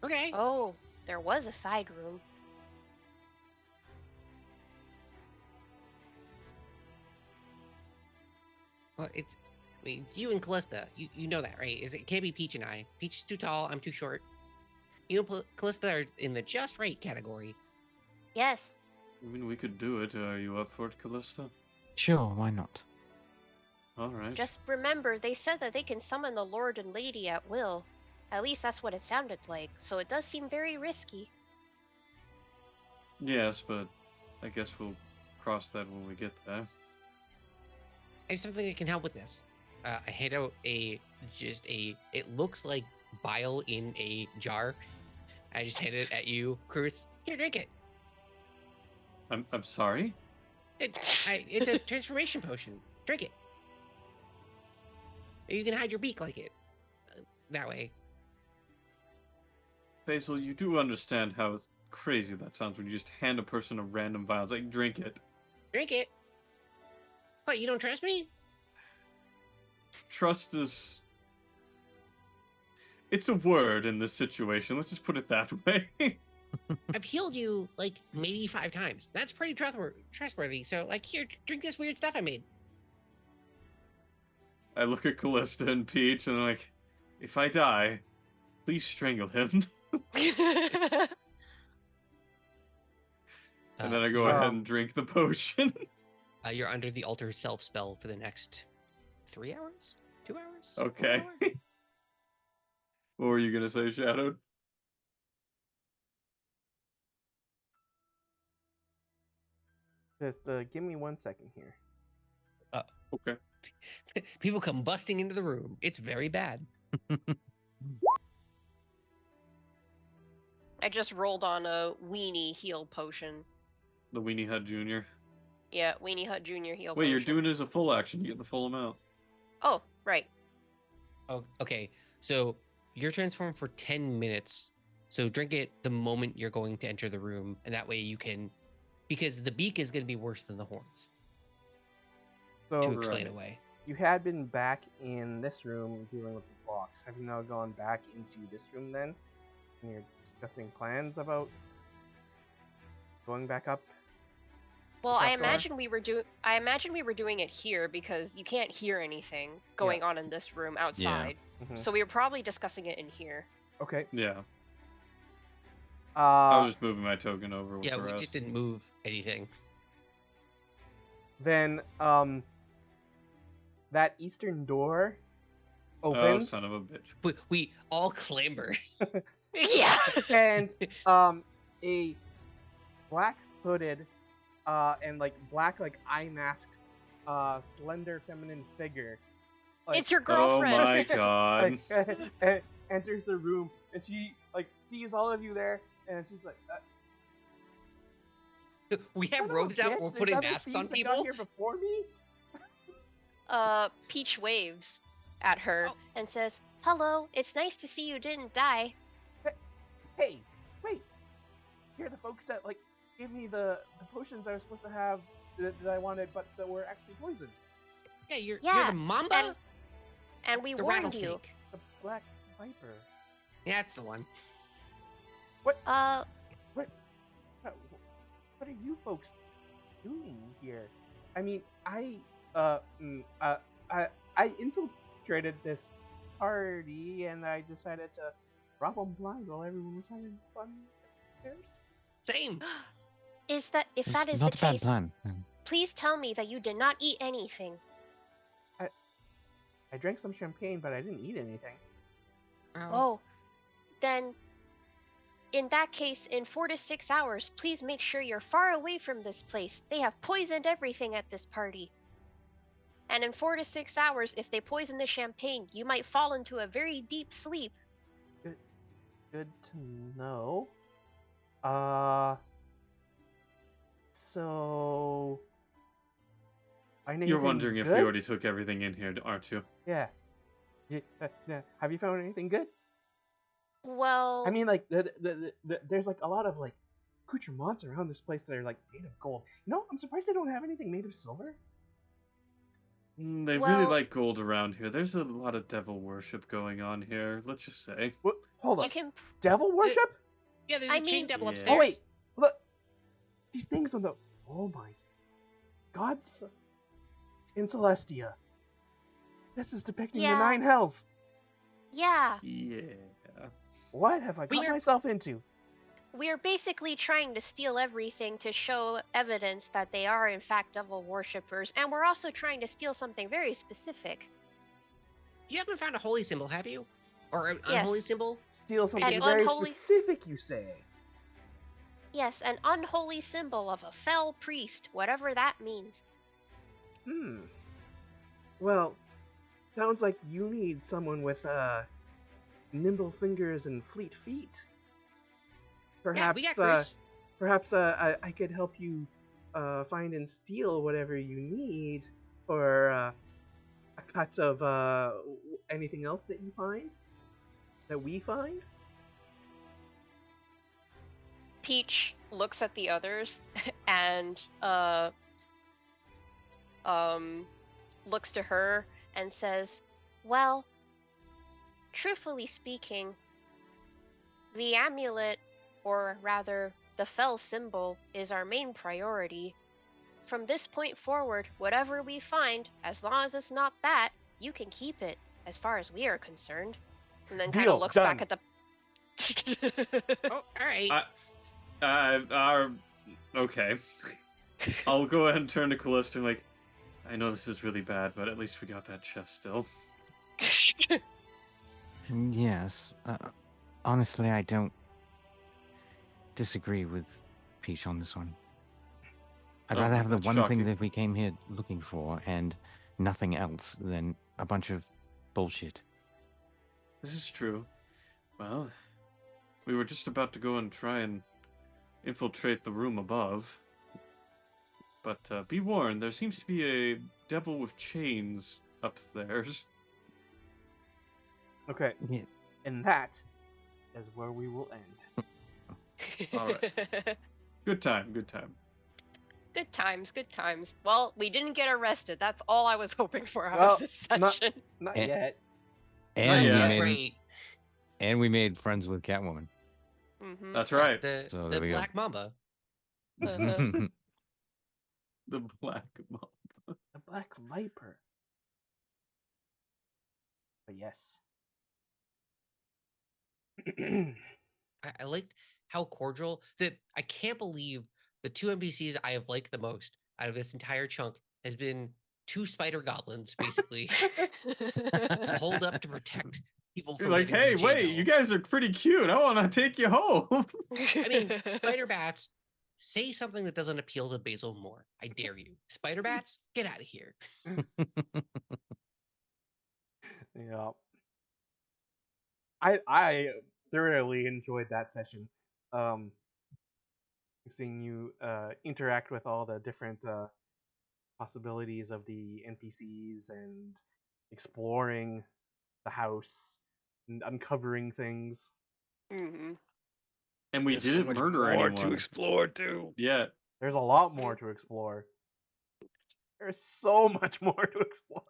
[SPEAKER 4] Okay.
[SPEAKER 2] Oh, there was a side room.
[SPEAKER 4] Well, I mean, it's you and Callista. You know that, right? It can't be Peach and I. Peach is too tall. I'm too short. You and Callista are in the just right category.
[SPEAKER 2] Yes.
[SPEAKER 3] I mean, we could do it. Are you up for it, Callista?
[SPEAKER 6] Sure, why not?
[SPEAKER 3] All right.
[SPEAKER 2] Just remember, they said that they can summon the Lord and Lady at will. At least that's what it sounded like, so it does seem very risky.
[SPEAKER 3] Yes, but I guess we'll cross that when we get there.
[SPEAKER 4] I have something that can help with this. I hand out it looks like bile in a jar. I just hand it at you, Cruz. Here, drink it.
[SPEAKER 3] I'm sorry?
[SPEAKER 4] It's a transformation potion. Drink it. You can hide your beak like it. That way.
[SPEAKER 3] Basil, you do understand how crazy that sounds when you just hand a person a random vial. It's like, drink it.
[SPEAKER 4] Drink it. What, you don't trust me?
[SPEAKER 3] Trust is... It's a word in this situation. Let's just put it that way.
[SPEAKER 4] I've healed you, like, maybe 5 times. That's pretty trustworthy. So, like, here, drink this weird stuff I made.
[SPEAKER 3] I look at Callista and Peach and I'm like, if I die, please strangle him. And then I go ahead and drink the potion.
[SPEAKER 4] You're under the altar self spell for the next 3 hours? 2 hours?
[SPEAKER 3] Okay.
[SPEAKER 4] 1 hour?
[SPEAKER 3] What were you going to say, Shadow?
[SPEAKER 1] Just give me 1 second here.
[SPEAKER 3] Okay.
[SPEAKER 4] People come busting into the room. It's very bad.
[SPEAKER 2] I just rolled on a Weenie heal potion.
[SPEAKER 3] The Weenie Hut Jr.
[SPEAKER 2] Yeah, Weenie Hut Jr. heal
[SPEAKER 3] Wait,
[SPEAKER 2] potion.
[SPEAKER 3] you're doing it as a full action. You get the full amount.
[SPEAKER 2] Oh, right.
[SPEAKER 4] Oh, okay. So you're transformed for 10 minutes. So drink it the moment you're going to enter the room, and that way you can, because the beak is going to be worse than the horns.
[SPEAKER 1] So
[SPEAKER 4] To explain
[SPEAKER 3] Right.
[SPEAKER 4] away.
[SPEAKER 1] you had been back in this room dealing with the box. Have you now gone back into this room then? And you're discussing plans about going back up?
[SPEAKER 2] Well,
[SPEAKER 1] What's
[SPEAKER 2] I
[SPEAKER 1] up, Dora?
[SPEAKER 2] imagine we were doing it here because you can't hear anything going on in this room outside.
[SPEAKER 1] Mhm.
[SPEAKER 2] So we were probably discussing it in here.
[SPEAKER 1] Okay.
[SPEAKER 3] Yeah. I
[SPEAKER 1] Uh,
[SPEAKER 3] was just moving my token over with
[SPEAKER 4] Yeah,
[SPEAKER 3] the
[SPEAKER 4] we
[SPEAKER 3] rest.
[SPEAKER 4] just didn't move anything.
[SPEAKER 1] then that eastern door
[SPEAKER 3] Oh,
[SPEAKER 1] opens,
[SPEAKER 3] son of a bitch.
[SPEAKER 4] We all clamber.
[SPEAKER 2] Yeah.
[SPEAKER 1] and a black hooded and like black like eye masked slender feminine figure like
[SPEAKER 2] It's your
[SPEAKER 3] Oh
[SPEAKER 2] girlfriend.
[SPEAKER 3] my god.
[SPEAKER 1] enters the room, and she like sees all of you there, and she's like,
[SPEAKER 4] We have
[SPEAKER 1] son of a
[SPEAKER 4] robes out.
[SPEAKER 1] bitch,
[SPEAKER 4] We're
[SPEAKER 1] there's
[SPEAKER 4] putting
[SPEAKER 1] other
[SPEAKER 4] masks on
[SPEAKER 1] thieves that got
[SPEAKER 4] people.
[SPEAKER 1] here before me.
[SPEAKER 2] Peach waves at her
[SPEAKER 4] Oh.
[SPEAKER 2] and says, "Hello, it's nice to see you didn't die."
[SPEAKER 1] Hey, wait, you're the folks that like gave me the potions I was supposed to have that I wanted, but that were actually poisoned.
[SPEAKER 4] Yeah, you're
[SPEAKER 2] Yeah,
[SPEAKER 4] the Mamba,
[SPEAKER 2] And we
[SPEAKER 4] the
[SPEAKER 2] warned you.
[SPEAKER 4] rattlesnake.
[SPEAKER 1] The Black Viper.
[SPEAKER 4] Yeah, that's the one.
[SPEAKER 1] What?
[SPEAKER 2] Uh,
[SPEAKER 1] What are you folks doing here? I mean, I infiltrated this party, and I decided to rob them blind while everyone was having fun upstairs.
[SPEAKER 4] Same.
[SPEAKER 2] if that is
[SPEAKER 6] It's
[SPEAKER 2] the
[SPEAKER 6] not a bad
[SPEAKER 2] case,
[SPEAKER 6] plan.
[SPEAKER 2] please tell me that you did not eat anything.
[SPEAKER 1] I drank some champagne, but I didn't eat anything.
[SPEAKER 2] Oh, then in that case, in 4 to 6 hours, please make sure you're far away from this place. They have poisoned everything at this party. And in 4 to 6 hours, if they poison the champagne, you might fall into a very deep sleep.
[SPEAKER 1] Good to know. So find
[SPEAKER 3] You're
[SPEAKER 1] anything
[SPEAKER 3] wondering if
[SPEAKER 1] good?
[SPEAKER 3] we already took everything in here, aren't you?
[SPEAKER 1] Yeah. Have you found anything good?
[SPEAKER 2] Well,
[SPEAKER 1] I mean, like there's like a lot of like accoutrements around this place that are like made of gold. No, I'm surprised they don't have anything made of silver.
[SPEAKER 3] They really
[SPEAKER 2] Well-
[SPEAKER 3] like gold around here. There's a lot of devil worship going on here, let's just say.
[SPEAKER 1] What? Hold
[SPEAKER 2] you
[SPEAKER 1] up.
[SPEAKER 2] can.
[SPEAKER 1] Devil worship?
[SPEAKER 4] Yeah, there's
[SPEAKER 2] I
[SPEAKER 4] a chain
[SPEAKER 2] mean-
[SPEAKER 4] devil
[SPEAKER 3] Yeah.
[SPEAKER 4] upstairs.
[SPEAKER 1] Oh wait, look. These things on the. Oh my. Gods. In Celestia. This is depicting the
[SPEAKER 2] Yeah.
[SPEAKER 1] 9 hells.
[SPEAKER 2] Yeah,
[SPEAKER 3] Yeah.
[SPEAKER 1] What have I got
[SPEAKER 4] We're-
[SPEAKER 1] myself into?
[SPEAKER 2] we're basically trying to steal everything to show evidence that they are in fact devil worshippers, and we're also trying to steal something very specific.
[SPEAKER 4] You haven't found a holy symbol, have you? Or an
[SPEAKER 2] Yes.
[SPEAKER 4] unholy symbol?
[SPEAKER 1] Steal something
[SPEAKER 2] An
[SPEAKER 1] very
[SPEAKER 2] unholy-
[SPEAKER 1] specific, you say?
[SPEAKER 2] Yes, an unholy symbol of a fell priest, whatever that means.
[SPEAKER 1] Well, sounds like you need someone with nimble fingers and fleet feet.
[SPEAKER 4] Yeah, we
[SPEAKER 1] Perhaps,
[SPEAKER 4] got Chris.
[SPEAKER 1] perhaps I could help you find and steal whatever you need, or a cut of anything else that you find, that we find.
[SPEAKER 2] Peach looks at the others and looks to her and says, "Well, truthfully speaking, the amulet, or rather the fell symbol, is our main priority. From this point forward, whatever we find, as long as it's not that, you can keep it, as far as we are concerned." And then kind
[SPEAKER 1] Deal,
[SPEAKER 2] of looks
[SPEAKER 1] done.
[SPEAKER 2] back at the.
[SPEAKER 4] Oh, all right.
[SPEAKER 3] Okay. I'll go ahead and turn to Callista like, I know this is really bad, but at least we got that chest still.
[SPEAKER 6] Yes. Honestly, I don't disagree with Peach on this one. I'd
[SPEAKER 3] Oh,
[SPEAKER 6] rather have the
[SPEAKER 3] that's
[SPEAKER 6] one thing
[SPEAKER 3] shocking.
[SPEAKER 6] that we came here looking for and nothing else than a bunch of bullshit.
[SPEAKER 3] This is true. Well, we were just about to go and try and infiltrate the room above. But be warned, there seems to be a devil with chains upstairs.
[SPEAKER 1] Okay,
[SPEAKER 6] Yeah.
[SPEAKER 1] and that is where we will end.
[SPEAKER 3] All right. Good time, good time.
[SPEAKER 2] Good times, good times. Well, we didn't get arrested. That's all I was hoping for out
[SPEAKER 1] Well,
[SPEAKER 2] of this
[SPEAKER 1] not-
[SPEAKER 2] session.
[SPEAKER 1] Not
[SPEAKER 6] Eh.
[SPEAKER 1] yet.
[SPEAKER 6] And
[SPEAKER 3] Yeah.
[SPEAKER 6] we made
[SPEAKER 4] Great.
[SPEAKER 6] and we made friends with Catwoman.
[SPEAKER 2] Mm-hmm.
[SPEAKER 3] That's right.
[SPEAKER 4] The,
[SPEAKER 6] So
[SPEAKER 4] the
[SPEAKER 6] there we go.
[SPEAKER 4] Black Mamba.
[SPEAKER 2] Uh-huh.
[SPEAKER 3] The black mob.
[SPEAKER 1] The Black Viper. But yes.
[SPEAKER 4] I liked how cordial that I can't believe the two NPCs I have liked the most out of this entire chunk has been two spider goblins, basically, hold up to protect people
[SPEAKER 3] You're
[SPEAKER 4] from
[SPEAKER 3] like,
[SPEAKER 4] getting to the
[SPEAKER 3] hey, wait,
[SPEAKER 4] jail.
[SPEAKER 3] you guys are pretty cute. I want to take you home.
[SPEAKER 4] I mean, spider bats, say something that doesn't appeal to Basil more. I dare you. Spider bats, get out of here.
[SPEAKER 1] Yeah. I thoroughly enjoyed that session. Seeing you interact with all the different possibilities of the NPCs and exploring the house and uncovering things.
[SPEAKER 2] hmm
[SPEAKER 3] And we
[SPEAKER 5] There's so
[SPEAKER 3] didn't
[SPEAKER 5] much
[SPEAKER 3] murder
[SPEAKER 5] more
[SPEAKER 3] anyone.
[SPEAKER 5] to explore too.
[SPEAKER 3] Yeah.
[SPEAKER 1] There's a lot more to explore. There's so much more to explore.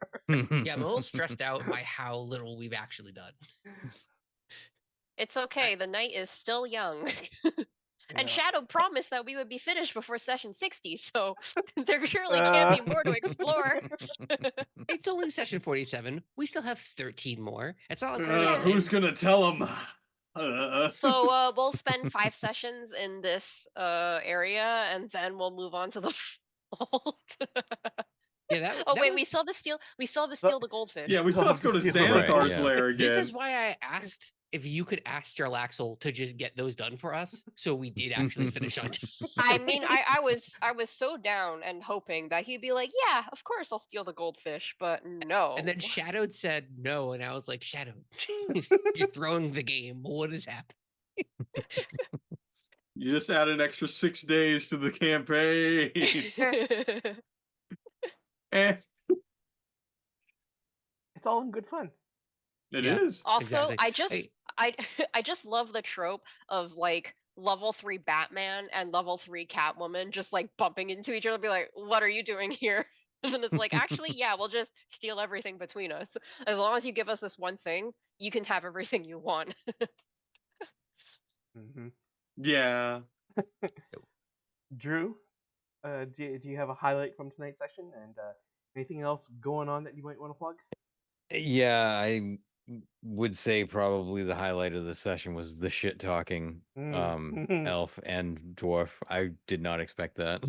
[SPEAKER 4] Yeah, I'm a little stressed out by how little we've actually done.
[SPEAKER 2] It's okay. The night is still young. And
[SPEAKER 1] Yeah.
[SPEAKER 2] Shadow promised that we would be finished before session 60, so there surely can't be more to explore.
[SPEAKER 4] It's only session 47. We still have 13 more. It's not like we're
[SPEAKER 2] Yeah.
[SPEAKER 4] gonna
[SPEAKER 3] Who's
[SPEAKER 4] spend-
[SPEAKER 3] gonna tell him?
[SPEAKER 2] So we'll spend 5 sessions in this area, and then we'll move on to the vault.
[SPEAKER 4] Yeah, that
[SPEAKER 2] Oh
[SPEAKER 4] that
[SPEAKER 2] wait,
[SPEAKER 4] was,
[SPEAKER 2] we still have to steal. We still have to steal the goldfish.
[SPEAKER 3] Yeah, we
[SPEAKER 1] Still
[SPEAKER 3] still have to go to
[SPEAKER 1] steal the
[SPEAKER 3] Xanathar's
[SPEAKER 5] yeah.
[SPEAKER 3] lair again.
[SPEAKER 4] This is why I asked if you could ask Jarlaxle to just get those done for us, so we did actually finish on time.
[SPEAKER 2] I mean, I was so down and hoping that he'd be like, yeah, of course I'll steal the goldfish, but no.
[SPEAKER 4] And then Shadowed said no, and I was like, Shadow, you're throwing the game. What is happening?
[SPEAKER 3] You just add an extra 6 days to the campaign. Eh,
[SPEAKER 1] It's all in good fun.
[SPEAKER 3] it
[SPEAKER 4] Yeah.
[SPEAKER 3] is.
[SPEAKER 2] Also,
[SPEAKER 4] Exactly.
[SPEAKER 2] I just love the trope of like level 3 Batman and level 3 Catwoman just like bumping into each other, be like, "What are you doing here?" And then it's like, actually, yeah, we'll just steal everything between us. As long as you give us this one thing, you can have everything you want.
[SPEAKER 1] Mm-hmm.
[SPEAKER 3] Yeah.
[SPEAKER 1] Drew, do you have a highlight from tonight's session and anything else going on that you might want to plug?
[SPEAKER 5] Yeah, I would say probably the highlight of the session was the shit talking elf and dwarf. I did not expect that.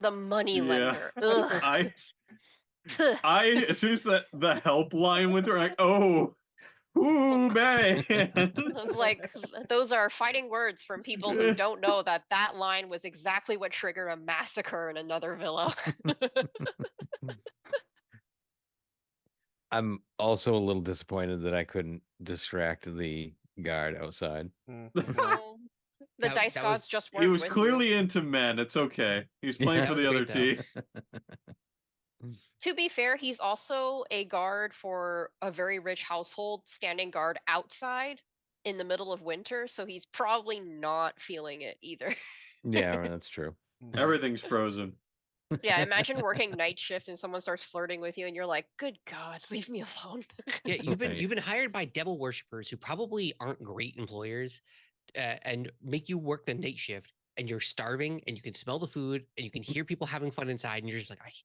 [SPEAKER 2] The money
[SPEAKER 3] Yeah.
[SPEAKER 2] lender. Ugh.
[SPEAKER 3] I as soon as the helpline went through, I'm like, oh, ooh, man.
[SPEAKER 2] It's like those are fighting words from people who don't know that that line was exactly what triggered a massacre in another villa.
[SPEAKER 5] I'm also a little disappointed that I couldn't distract the guard outside.
[SPEAKER 2] Oh, the
[SPEAKER 4] That-
[SPEAKER 2] dice
[SPEAKER 4] that
[SPEAKER 2] gods
[SPEAKER 4] was-
[SPEAKER 2] just
[SPEAKER 3] He
[SPEAKER 2] weren't
[SPEAKER 3] was
[SPEAKER 2] with
[SPEAKER 3] clearly into men. It's okay. He was playing
[SPEAKER 5] Yeah.
[SPEAKER 3] for
[SPEAKER 4] That
[SPEAKER 3] the
[SPEAKER 4] was
[SPEAKER 3] other
[SPEAKER 4] great,
[SPEAKER 3] team.
[SPEAKER 2] you. To be fair, he's also a guard for a very rich household, standing guard outside in the middle of winter, so he's probably not feeling it either.
[SPEAKER 5] Yeah, that's true.
[SPEAKER 3] Everything's frozen.
[SPEAKER 2] Yeah, imagine working night shift and someone starts flirting with you and you're like, "Good God, leave me alone."
[SPEAKER 4] Yeah, you've
[SPEAKER 5] Right.
[SPEAKER 4] been hired by devil worshippers who probably aren't great employers, and make you work the night shift, and you're starving, and you can smell the food, and you can hear people having fun inside, and you're just like, I hate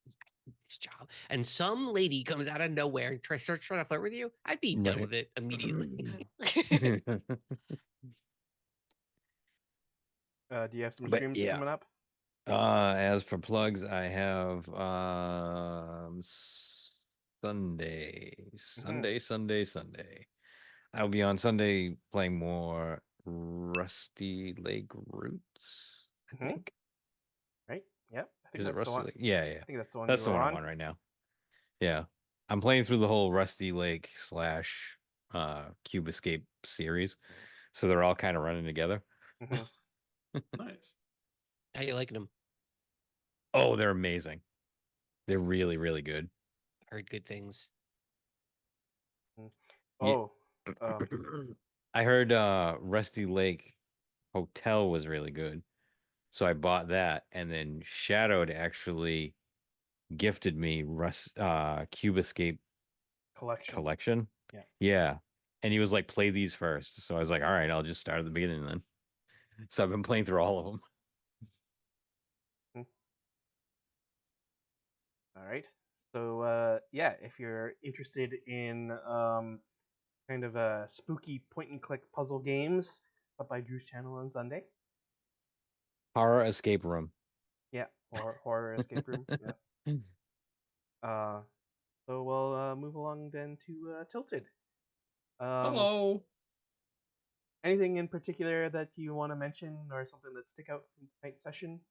[SPEAKER 4] this job. And some lady comes out of nowhere and starts trying to flirt with you. I'd be done
[SPEAKER 5] Right.
[SPEAKER 4] with it immediately.
[SPEAKER 1] Do you have some
[SPEAKER 5] But
[SPEAKER 1] streams
[SPEAKER 5] yeah.
[SPEAKER 1] coming up?
[SPEAKER 5] As for plugs, I have Sunday. I'll be on Sunday playing more Rusty Lake Roots, I
[SPEAKER 1] Mhm.
[SPEAKER 5] think.
[SPEAKER 1] Right? Yep. I think
[SPEAKER 5] Is it
[SPEAKER 1] that's the
[SPEAKER 5] Rusty
[SPEAKER 1] one.
[SPEAKER 5] Lake? Yeah,
[SPEAKER 1] I think that's the one.
[SPEAKER 5] That's
[SPEAKER 1] you
[SPEAKER 5] the
[SPEAKER 1] were
[SPEAKER 5] one
[SPEAKER 1] on.
[SPEAKER 5] I'm on right now. Yeah. I'm playing through the whole Rusty Lake / Cube Escape series. So they're all kind of running together.
[SPEAKER 1] Mhm.
[SPEAKER 3] Nice.
[SPEAKER 4] How you liking them?
[SPEAKER 5] Oh, they're amazing. They're really, really good.
[SPEAKER 4] Heard good things.
[SPEAKER 1] Oh,
[SPEAKER 5] I heard Rusty Lake Hotel was really good. So I bought that, and then Shadowed actually gifted me Cube Escape collection.
[SPEAKER 1] Yeah.
[SPEAKER 5] Yeah. And he was like, play these first. So I was like, all right, I'll just start at the beginning then. So I've been playing through all of them.
[SPEAKER 1] All right. So yeah, if you're interested in kind of spooky point and click puzzle games, up by Drew's channel on Sunday.
[SPEAKER 5] Horror Escape Room.
[SPEAKER 1] Yeah, horror escape room. Yeah. So we'll move along then to Tilted.
[SPEAKER 3] Hello.
[SPEAKER 1] Anything in particular that you want to mention, or something that stick out from tonight's session?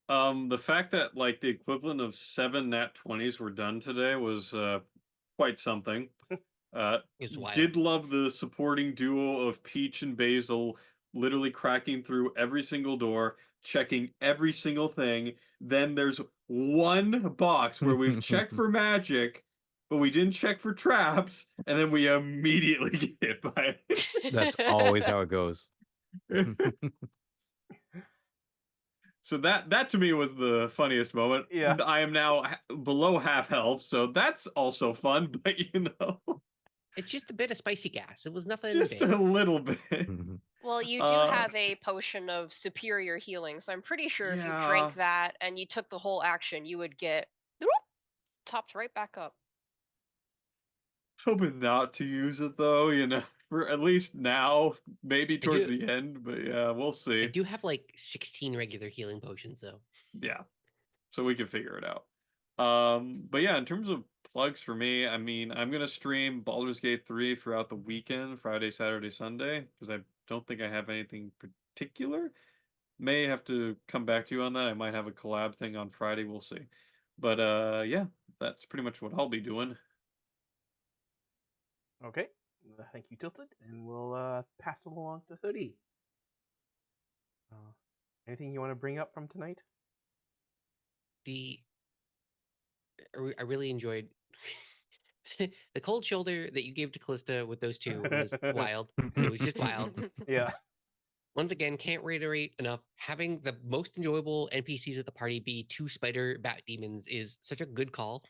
[SPEAKER 3] The fact that like the equivalent of 7 nat 20s were done today was quite something.
[SPEAKER 4] It's wild.
[SPEAKER 3] Did love the supporting duo of Peach and Basil literally cracking through every single door, checking every single thing. Then there's one box where we've checked for magic, but we didn't check for traps, and then we immediately get hit by it.
[SPEAKER 5] That's always how it goes.
[SPEAKER 3] So that to me was the funniest moment.
[SPEAKER 1] Yeah.
[SPEAKER 3] I am now below half health, so that's also fun, but
[SPEAKER 4] It's just a bit of spicy gas. It was nothing
[SPEAKER 3] just
[SPEAKER 4] big.
[SPEAKER 3] a little bit.
[SPEAKER 2] Well, you do have a potion of superior healing, so I'm pretty sure if you drank that and you took the whole action, you would get topped right back up.
[SPEAKER 3] Hoping not to use it though, for at least now, maybe towards
[SPEAKER 4] do-
[SPEAKER 3] the end, but yeah, we'll
[SPEAKER 4] I
[SPEAKER 3] see.
[SPEAKER 4] do have like 16 regular healing potions though.
[SPEAKER 3] Yeah, so we can figure it out. But yeah, in terms of plugs for me, I mean, I'm gonna stream Baldur's Gate 3 throughout the weekend, Friday, Saturday, Sunday, because I don't think I have anything particular. May have to come back to you on that. I might have a collab thing on Friday, we'll see. But yeah, that's pretty much what I'll be doing.
[SPEAKER 1] Okay. Thank you, Tilted, and we'll pass it along to Hoodie. Anything you want to bring up from tonight?
[SPEAKER 4] I really enjoyed the cold shoulder that you gave to Callista with those two was wild. It was just wild.
[SPEAKER 1] Yeah.
[SPEAKER 4] Once again, can't reiterate enough. Having the most enjoyable NPCs at the party be 2 spider bat demons is such a good call.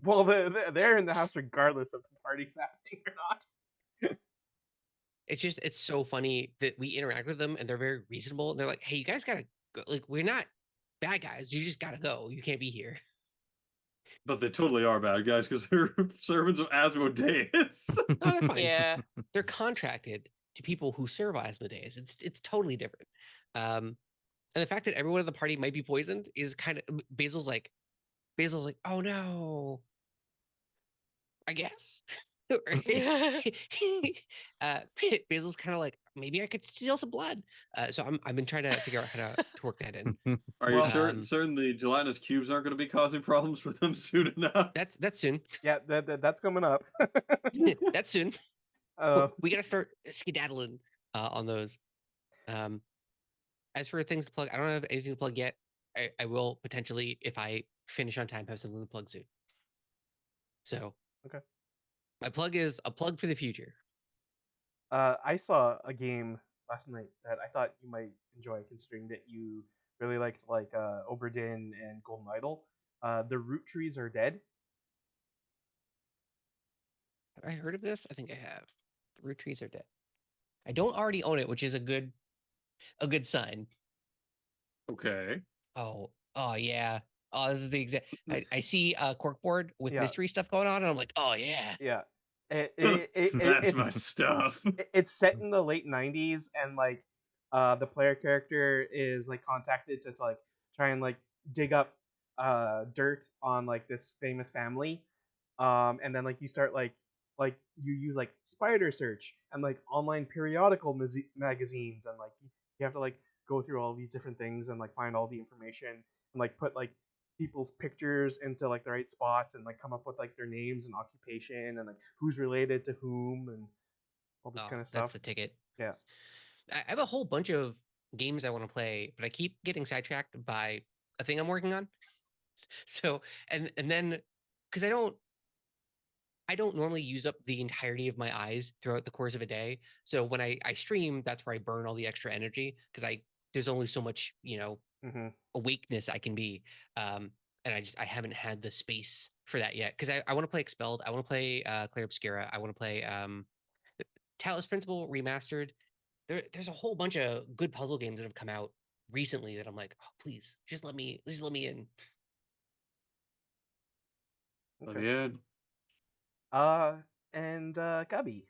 [SPEAKER 1] Well, they're in the house regardless of the party's happening or not.
[SPEAKER 4] It's so funny that we interact with them and they're very reasonable. And they're like, hey, you guys gotta go. Like, we're not bad guys. You just gotta go. You can't be here.
[SPEAKER 3] But they totally are bad guys because they're servants of Asmodeus.
[SPEAKER 4] No, they're fine.
[SPEAKER 2] Yeah.
[SPEAKER 4] They're contracted to people who serve Asmodeus. It's totally different. And the fact that everyone in the party might be poisoned is kind of Basil's like, oh no. I guess. Basil's kind of like, maybe I could steal some blood. So I've been trying to figure out how to work that in.
[SPEAKER 3] Are you certain the gelatinous cubes aren't going to be causing problems for them soon enough?
[SPEAKER 4] That's soon.
[SPEAKER 1] Yeah, that's coming up.
[SPEAKER 4] That's soon. We gotta start skedaddling on those. As for things to plug, I don't have anything to plug yet. I will potentially, if I finish on time, have something to plug soon. So
[SPEAKER 1] okay.
[SPEAKER 4] My plug is a plug for the future.
[SPEAKER 1] I saw a game last night that I thought you might enjoy, considering that you really liked Oberdin and Golden Idol. The Root Trees Are Dead.
[SPEAKER 4] Have I heard of this? I think I have. The Root Trees Are Dead. I don't already own it, which is a good sign.
[SPEAKER 3] Okay.
[SPEAKER 4] Oh yeah. Oh, this is the exact. I see a corkboard with mystery stuff going on, and I'm like, oh yeah.
[SPEAKER 1] Yeah.
[SPEAKER 3] That's my stuff.
[SPEAKER 1] It's set in the late 90s, and the player character is contacted to try and dig up dirt on this famous family, and then you start you use spider search and online periodical magazines, and you have to go through all these different things and find all the information and put people's pictures into the right spots and come up with their names and occupation and who's related to whom and all this kind of stuff.
[SPEAKER 4] That's the ticket.
[SPEAKER 1] Yeah.
[SPEAKER 4] I have a whole bunch of games I want to play, but I keep getting sidetracked by a thing I'm working on. So and then because I don't normally use up the entirety of my eyes throughout the course of a day. So when I stream, that's where I burn all the extra energy because there's only so much, awakeness I can be. And I haven't had the space for that yet because I want to play Expelled. I want to play Clair Obscura. I want to play Talos Principle Remastered. There's a whole bunch of good puzzle games that have come out recently that I'm like, oh, please, just let me in.
[SPEAKER 1] Okay. And Gabi.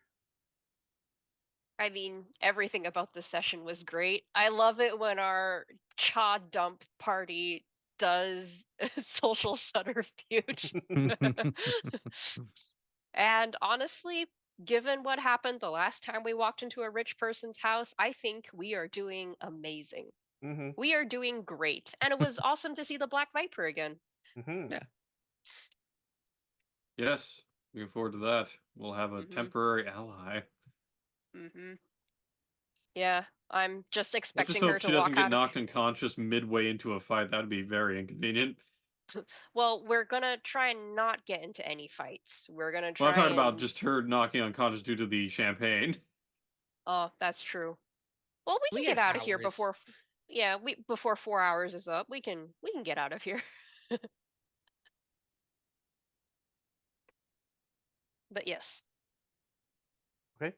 [SPEAKER 2] I mean, everything about this session was great. I love it when our cha dump party does social subterfuge. And honestly, given what happened the last time we walked into a rich person's house, I think we are doing amazing.
[SPEAKER 1] Mm-hmm.
[SPEAKER 2] We are doing great. And it was awesome to see the Black Viper again.
[SPEAKER 1] Mm-hmm.
[SPEAKER 4] Yeah.
[SPEAKER 3] Yes, looking forward to that. We'll have a
[SPEAKER 2] Mhm.
[SPEAKER 3] temporary ally.
[SPEAKER 2] Mm-hmm. Yeah, I'm just
[SPEAKER 3] I just
[SPEAKER 2] expecting
[SPEAKER 3] hope
[SPEAKER 2] her
[SPEAKER 3] she
[SPEAKER 2] to
[SPEAKER 3] doesn't
[SPEAKER 2] walk
[SPEAKER 3] get
[SPEAKER 2] out of.
[SPEAKER 3] knocked unconscious midway into a fight. That'd be very inconvenient.
[SPEAKER 2] Well, we're gonna try and not get into any fights. We're gonna
[SPEAKER 3] Well, I'm
[SPEAKER 2] try
[SPEAKER 3] talking about
[SPEAKER 2] and.
[SPEAKER 3] just her knocking unconscious due to the champagne.
[SPEAKER 2] Oh, that's true. Well, we
[SPEAKER 4] We
[SPEAKER 2] can get
[SPEAKER 4] got
[SPEAKER 2] out of here
[SPEAKER 4] hours.
[SPEAKER 2] before. Yeah, before 4 hours is up. We can get out of here. But yes.
[SPEAKER 1] Okay.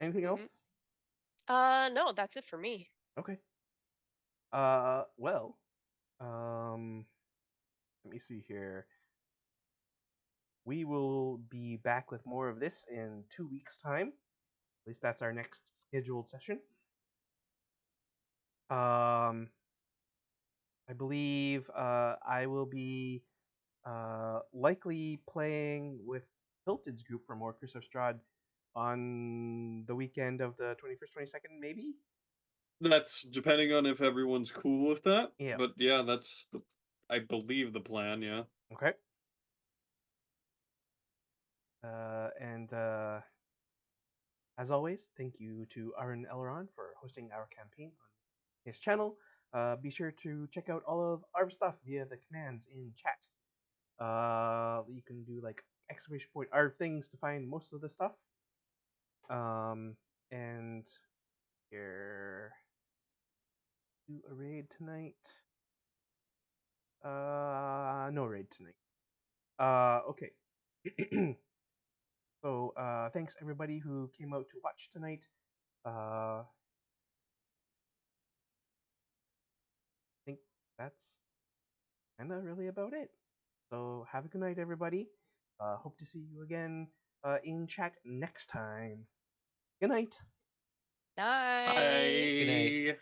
[SPEAKER 1] Anything
[SPEAKER 2] Mhm.
[SPEAKER 1] else?
[SPEAKER 2] No, that's it for me.
[SPEAKER 1] Okay. Well, let me see here. We will be back with more of this in 2 weeks' time. At least that's our next scheduled session. I believe I will be likely playing with Tilted's group for more Curse of Strahd on the weekend of the 21st, 22nd, maybe?
[SPEAKER 3] That's depending on if everyone's cool with that.
[SPEAKER 1] Yeah.
[SPEAKER 3] But yeah, that's I believe the plan, yeah.
[SPEAKER 1] Okay. And as always, thank you to Aaron Elron for hosting our campaign on his channel. Be sure to check out all of our stuff via the commands in chat. You can do like !ARV things to find most of the stuff. And here, do a raid tonight. No raid tonight. Okay. So, thanks everybody who came out to watch tonight. I think that's kind of really about it. So, have a good night, everybody. Hope to see you again in chat next time. Good night.
[SPEAKER 2] Bye.
[SPEAKER 3] Bye.
[SPEAKER 4] Good night.